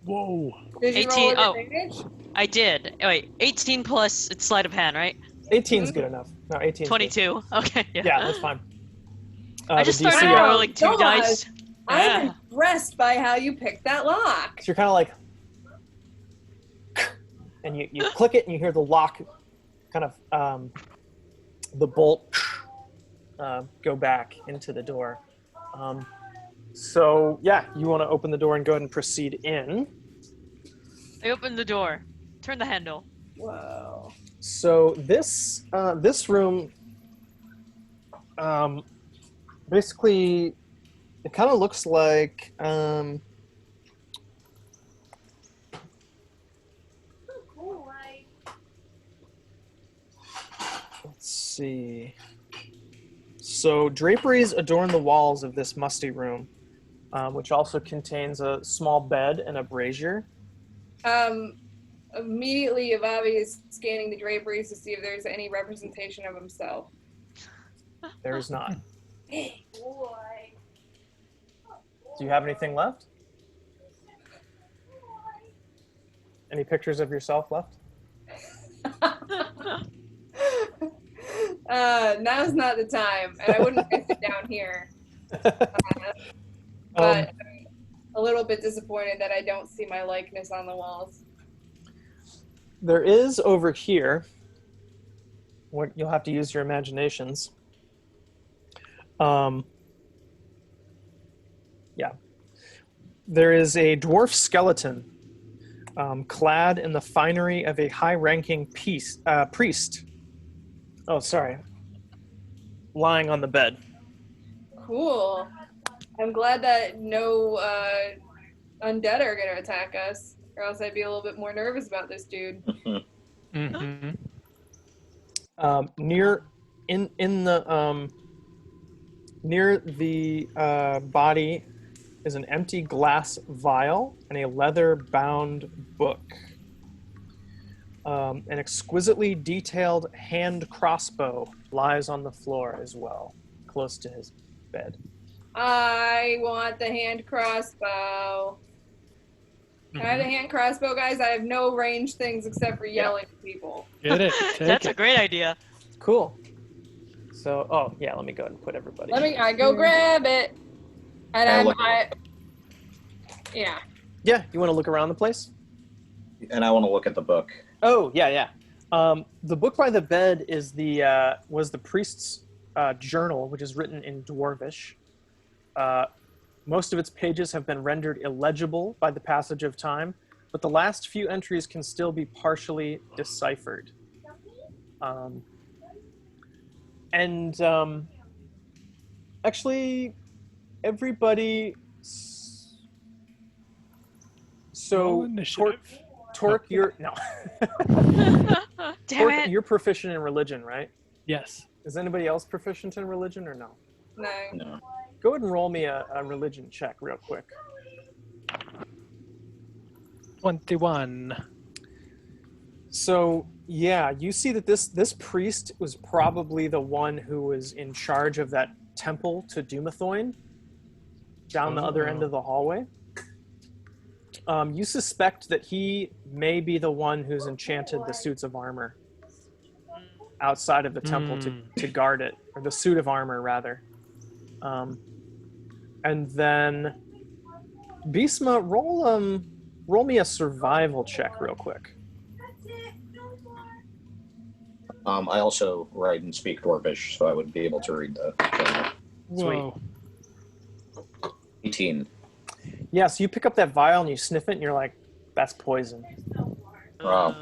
Whoa. Did you 18 roll with oh. advantage? I did. Oh, wait, 18 plus it's sleight of hand, right? 18's good enough. No, 18's good. 22. Okay. Yeah, that's fine. I just the DC started Wow, rolling 2 God. dice. I'm Yeah. impressed by how you picked that lock. So you're kind of like, and you click it and you hear the lock kind of, the bolt go back into the door. So yeah, you want to open the door and go ahead and proceed in. I opened the door. Turn the handle. Whoa. So this room, basically, it kind of looks like let's see. So draperies adorn the walls of this musty room, which also contains a small bed and a brazier. Immediately, Avavi is scanning the draperies to see if there's any representation of himself. There is not. Hey, boy. Do you have anything left? Any pictures of yourself left? Now's not the time, and I wouldn't fix it down here. But I'm a little bit disappointed that I don't see my likeness on the walls. There is over here, what you'll have to use your imaginations. Yeah. There is a dwarf skeleton clad in the finery of a high-ranking priest. Oh, sorry. Lying on the bed. Cool. I'm glad that no undead are going to attack us, or else I'd be a little bit more nervous about this dude. Mm-hmm. Near the body is an empty glass vial and a leather-bound book. An exquisitely detailed hand crossbow lies on the floor as well, close to his bed. I want the hand crossbow. Can I have the hand crossbow, guys? I have no range things except for yelling at people. Get it. That's Take a great idea. Cool. So, oh yeah, let me go ahead and put everybody. I go grab it. And yeah. Yeah, you want to look around the place? And I want to look at the book. Oh yeah. The book by the bed is was the priest's journal, which is written in Dwarvish. Most of its pages have been rendered illegible by the passage of time, but the last few entries can still be partially deciphered. Actually, everybody. So, initiative. Torque, you're no. Damn Torque, it. you're proficient in religion, right? Yes. Is anybody else proficient in religion or no? No. No. Go ahead and roll me a religion check real quick. 21. So yeah, you see that this priest was probably the one who was in charge of that temple to Dumathoin down the other end of the hallway. You suspect that he may be the one who's enchanted the suits of armor outside of the temple to guard it, or the suit of armor rather. And then Bisma, roll me a survival check real quick. I also write and speak Dwarvish, so I would be able to read the journal. Whoa. 18. Yeah, so you pick up that vial and you sniff it and you're like, that's poison. Wow.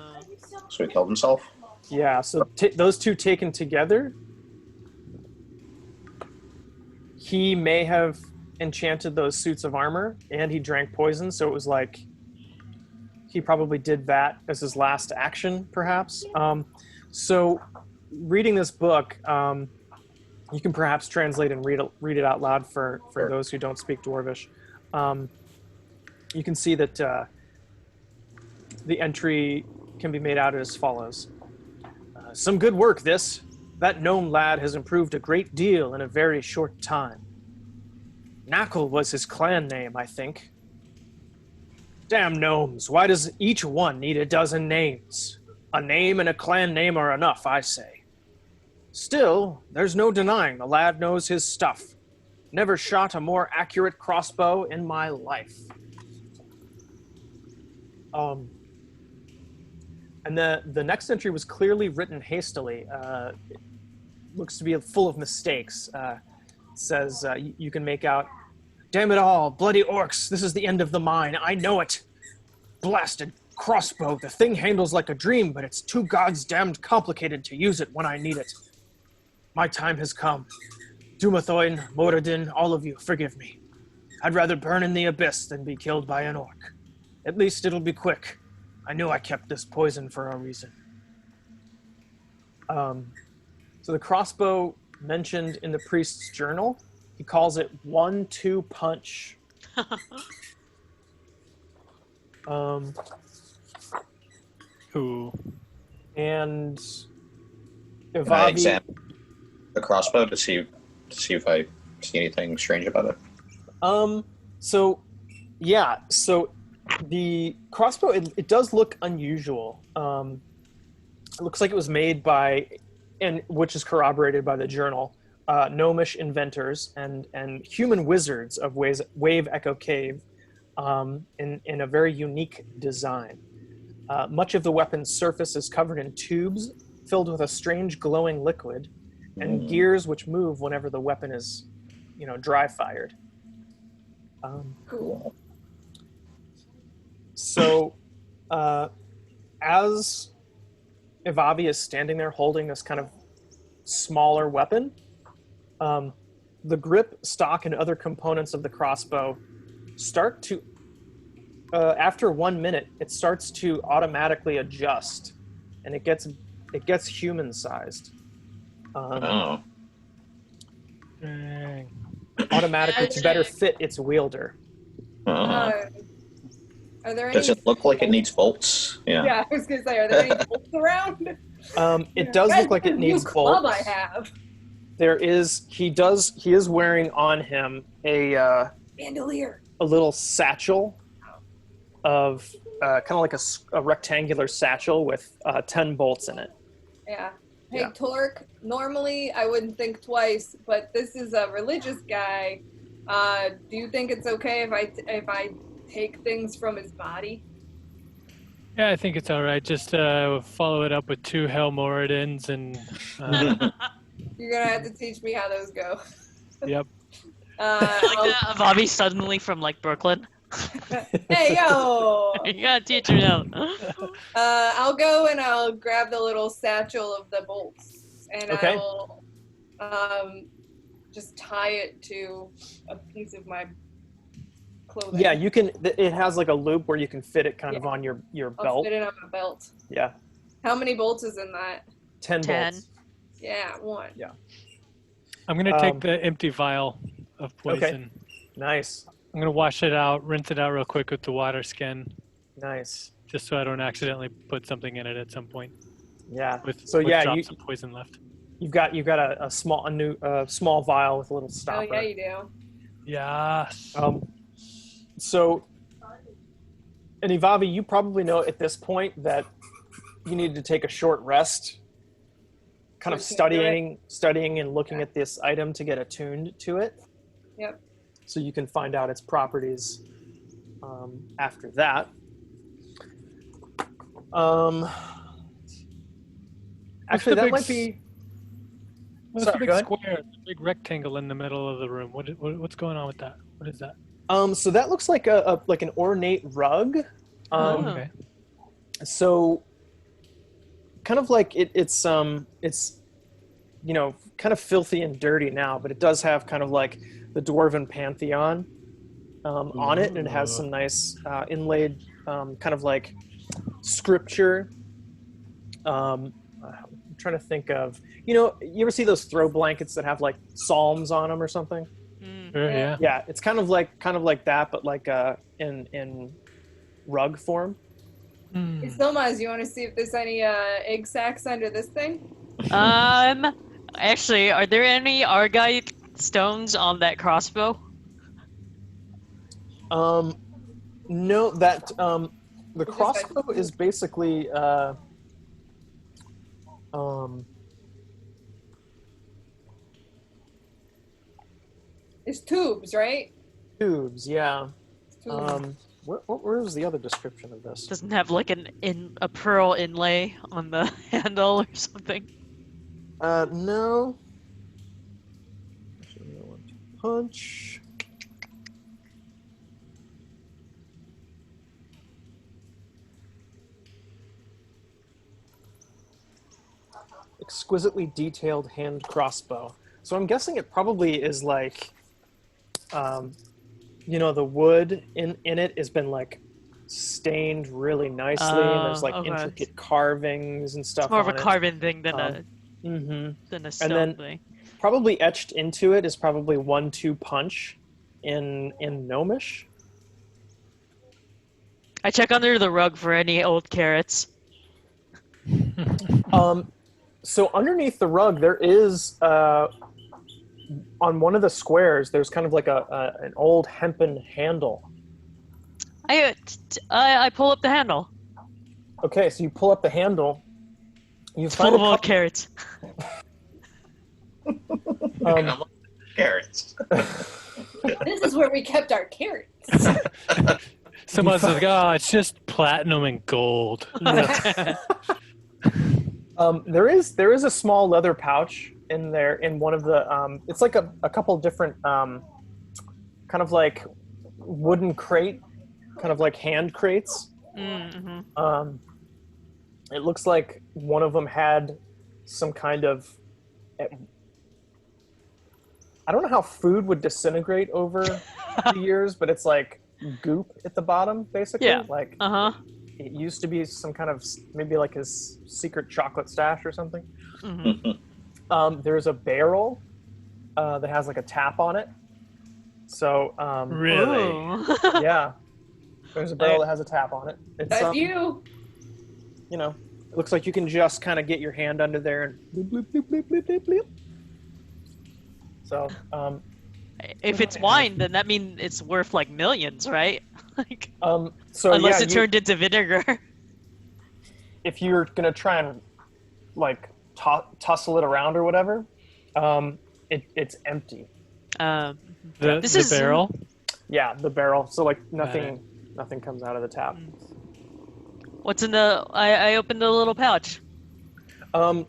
So he killed himself? Yeah, so those two taken together, he may have enchanted those suits of armor and he drank poison, so it was like he probably did that as his last action, perhaps. So, reading this book, you can perhaps translate and read it out loud for Sure. those who don't speak Dwarvish. You can see that the entry can be made out as follows. Some good work, this. That gnome lad has improved a great deal in a very short time. Knackle was his clan name, I think. Damn gnomes, why does each one need a dozen names? A name and a clan name are enough, I say. Still, there's no denying the lad knows his stuff. Never shot a more accurate crossbow in my life. And the next entry was clearly written hastily. It looks to be full of mistakes. It says you can make out, damn it all, bloody orcs, this is the end of the mine, I know it. Blasted crossbow, the thing handles like a dream, but it's too goddamned complicated to use it when I need it. My time has come. Dumathoin, Moradin, all of you, forgive me. I'd rather burn in the abyss than be killed by an orc. At least it'll be quick. I knew I kept this poison for a reason. So the crossbow mentioned in the priest's journal, he calls it 1-2 punch. Ooh. And Can I Evavi, examine the crossbow to see if I see anything strange about it? so the crossbow, it does look unusual. It looks like it was made by, and which is corroborated by the journal, gnomish inventors and human wizards of Wave Echo Cave, in a very unique design. Much of the weapon's surface is covered in tubes filled with a strange glowing liquid, and gears which move whenever the weapon is, dry fired. Cool. So, as Evavi is standing there holding this kind of smaller weapon, the grip, stock, and other components of the crossbow start to, after 1 minute, it starts to automatically adjust, and it gets human-sized. Oh. Dang. Automatically to better fit its wielder. Uh, Are there any? does it look like it needs bolts? Yeah. Yeah, I was gonna say, are there any bolts around? It does look like it New needs club bolts. I have. There is. He is wearing on him a Bandolier. little satchel of kind of like a rectangular satchel with 10 bolts in it. Yeah. Hey, Yeah. Torque, normally I wouldn't think twice, but this is a religious guy. Do you think it's okay if I take things from his body? Yeah, I think it's all right. Just follow it up with 2 Hell Moradins and You're gonna have to teach me how those go. yep. Like that, Bobby suddenly from like Brooklyn. Hey, yo! You gotta teach him now. I'll go and I'll grab the little satchel of the bolts, and Okay. I'll just tie it to a piece of my clothing. Yeah, you can. It has like a loop where you can fit it kind of on your I'll belt. fit it on my belt. Yeah, How many bolts is in that? 10 10. bolts. Yeah, 1. I'm gonna take the empty vial of poison. Nice, I'm gonna wash it out, rinse it out real quick with the water skin, nice. just so I don't accidentally put something in it at some point Yeah. with So yeah, drops of poison left. you've got a small vial with a little Oh, stopper. yeah, you do. Yes. So, and Ivavi, you probably know at this point that you need to take a short rest, kind of studying and looking at this item to get attuned to it. Yep. So you can find out its properties after that. Actually, the that big might be. What's Sorry, the go big ahead. square, the big rectangle in the middle of the room? What's going on with that? What is that? So that looks like like an ornate rug. Oh. Okay. So kind of like it's kind of filthy and dirty now, but it does have kind of like the dwarven pantheon on it, and it has some nice inlaid kind of like scripture. I'm trying to think of, you ever see those throw blankets that have like psalms on them or something? Yeah. Yeah, it's kind of like that, but like in rug form. Hey, Silmaz, you want to see if there's any egg sacs under this thing? Actually, are there any Argite stones on that crossbow? No, that the just crossbow is basically It's tubes, right? tubes. Yeah. It's tubes. Where was the other description of this? Doesn't have like a pearl inlay on the handle or something. No. Punch. Exquisitely detailed hand crossbow. So I'm guessing it probably is like, the wood in it has been like stained really nicely, and there's like Okay. intricate carvings and stuff. It's more of a on it. carving thing than Mm-hmm. a stone then- thing. Probably etched into it is probably 1-2 punch in Gnomish. I check under the rug for any old carrots. So underneath the rug, there is on one of the squares. There's kind of like an old hempen handle. I pull up the handle. Okay, so you pull up the handle. You It's find full a of old couple, carrots. Carrots. This is where we kept our carrots. Someone's like, oh, it's just platinum and gold. there is a small leather pouch in there in one of the. It's like a couple different kind of like wooden crate, kind of like hand crates. Mm-hmm. It looks like one of them had some kind of. I don't know how food would disintegrate over the years, but it's like goop at the bottom, basically. Yeah. Like Uh-huh. it used to be some kind of maybe like his secret chocolate stash or something. Mm-hmm. There's a barrel that has like a tap on it. So Really? Ooh. yeah, there's a barrel that has a tap on it. It's That's you. It looks like you can just kind of get your hand under there and bloop, bloop, bloop, bloop, bloop, bloop, bloop. So, If it's wine, then that means it's worth like millions, right? Like, so unless yeah, it turned into vinegar. if you're gonna try and like tussle it around or whatever, it's empty. The This is- barrel? Yeah, the barrel. So like nothing comes out of the tap. What's in the? I opened the little pouch.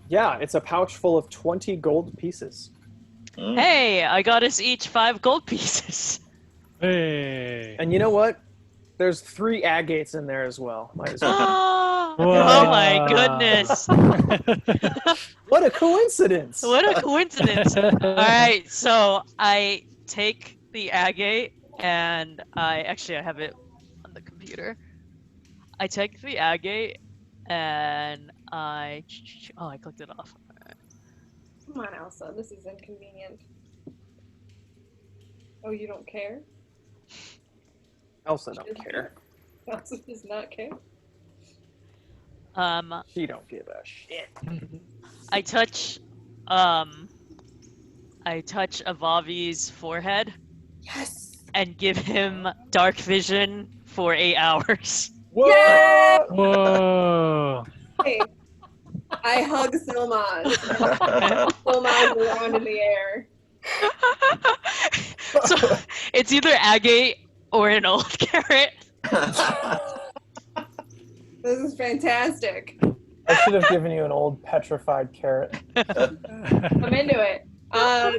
Yeah, it's a pouch full of 20 gold pieces. Hey, I got us each 5 gold pieces. Hey. And you know what? There's 3 agates in there as well. Might as well. Oh my goodness! What a coincidence! What a coincidence! All right, so I take the agate and I have it on the computer. I take the agate and I clicked it off. Come on, Elsa. This is inconvenient. Oh, you don't care? Elsa don't care. Elsa does not care. She don't give a shit. I touch Avavi's forehead Yes! and give him dark vision for 8 hours. Whoa! Whoa. Hey, I hug Silmaz. Silmaz around in the air. So it's either agate or an old carrot. This is fantastic. I should have given you an old petrified carrot. I'm into it.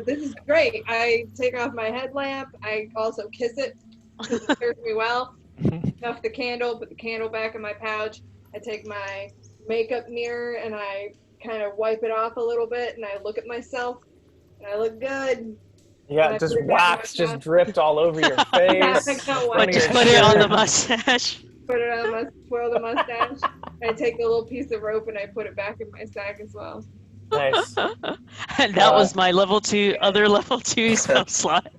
This is great. I take off my headlamp. I also kiss it because it serves me well. Snuff the candle, put the candle back in my pouch. I take my makeup mirror and I kind of wipe it off a little bit and I look at myself and I look good. Yeah, just wax just dripped all over your face. I can't But wait. just put it on the mustache. put it on, twirl the mustache. I take the little piece of rope and I put it back in my sack as well. Nice. And that was my level 2, other level 2 spell slot.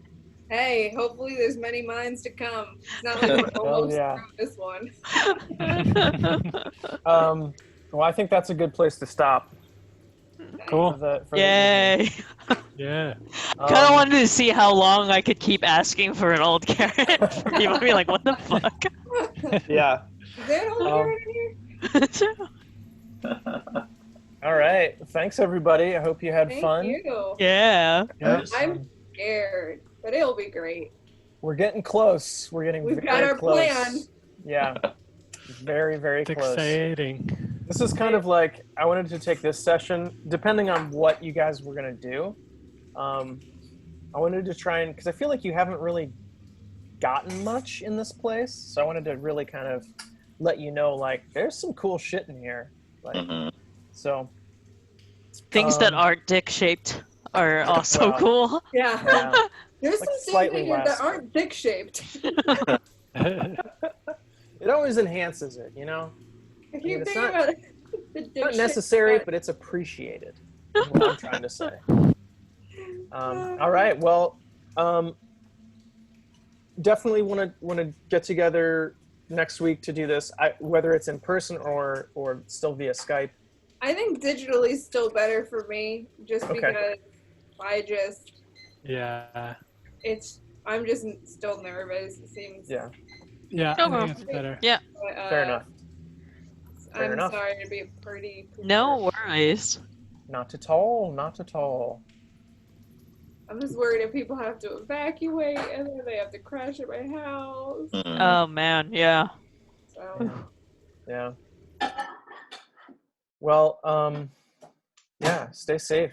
Hey, hopefully there's many mines to come. It's not like we're almost yeah. through this one. Well, I think that's a good place to stop. Cool. For the Yay! evening. Yeah. Kind of wanted to see how long I could keep asking for an old carrot. For people to be like, what the fuck? Yeah. Is there an old carrot in here? All right. Thanks, everybody. I hope you had Thank fun. you. Yeah. Yeah. I'm scared, but it'll be great. We're getting close. We're getting We've very got our close. plan. Yeah. Very, very It's close. exciting. This is kind of like, I wanted to take this session, depending on what you guys were going to do. I wanted to try and, because I feel like you haven't really gotten much in this place. So I wanted to really kind of let you know, like, there's some cool shit in here. Like, Mhm. so. Things that aren't dick shaped are also Well, cool. Yeah. Yeah. There's Like some things slightly in here less, that but- aren't dick shaped. It always enhances it, you know? I keep mean, it's thinking not- about it. The dick Not shaped necessary, part. but it's appreciated. Is what I'm trying to say. All right. Well, definitely want to get together next week to do this. Whether it's in person or still via Skype. I think digitally is still better for me, just Okay. because Yeah. I'm just still nervous. It seems. Yeah. Yeah. I think it's better. Yeah. But, Fair enough. Fair I'm enough. sorry to be a pretty. No worries. Not at all. Not at all. I'm just worried if people have to evacuate and then they have to crash at my house. Mhm. Oh man, yeah. So. Yeah. Well, yeah. Stay safe.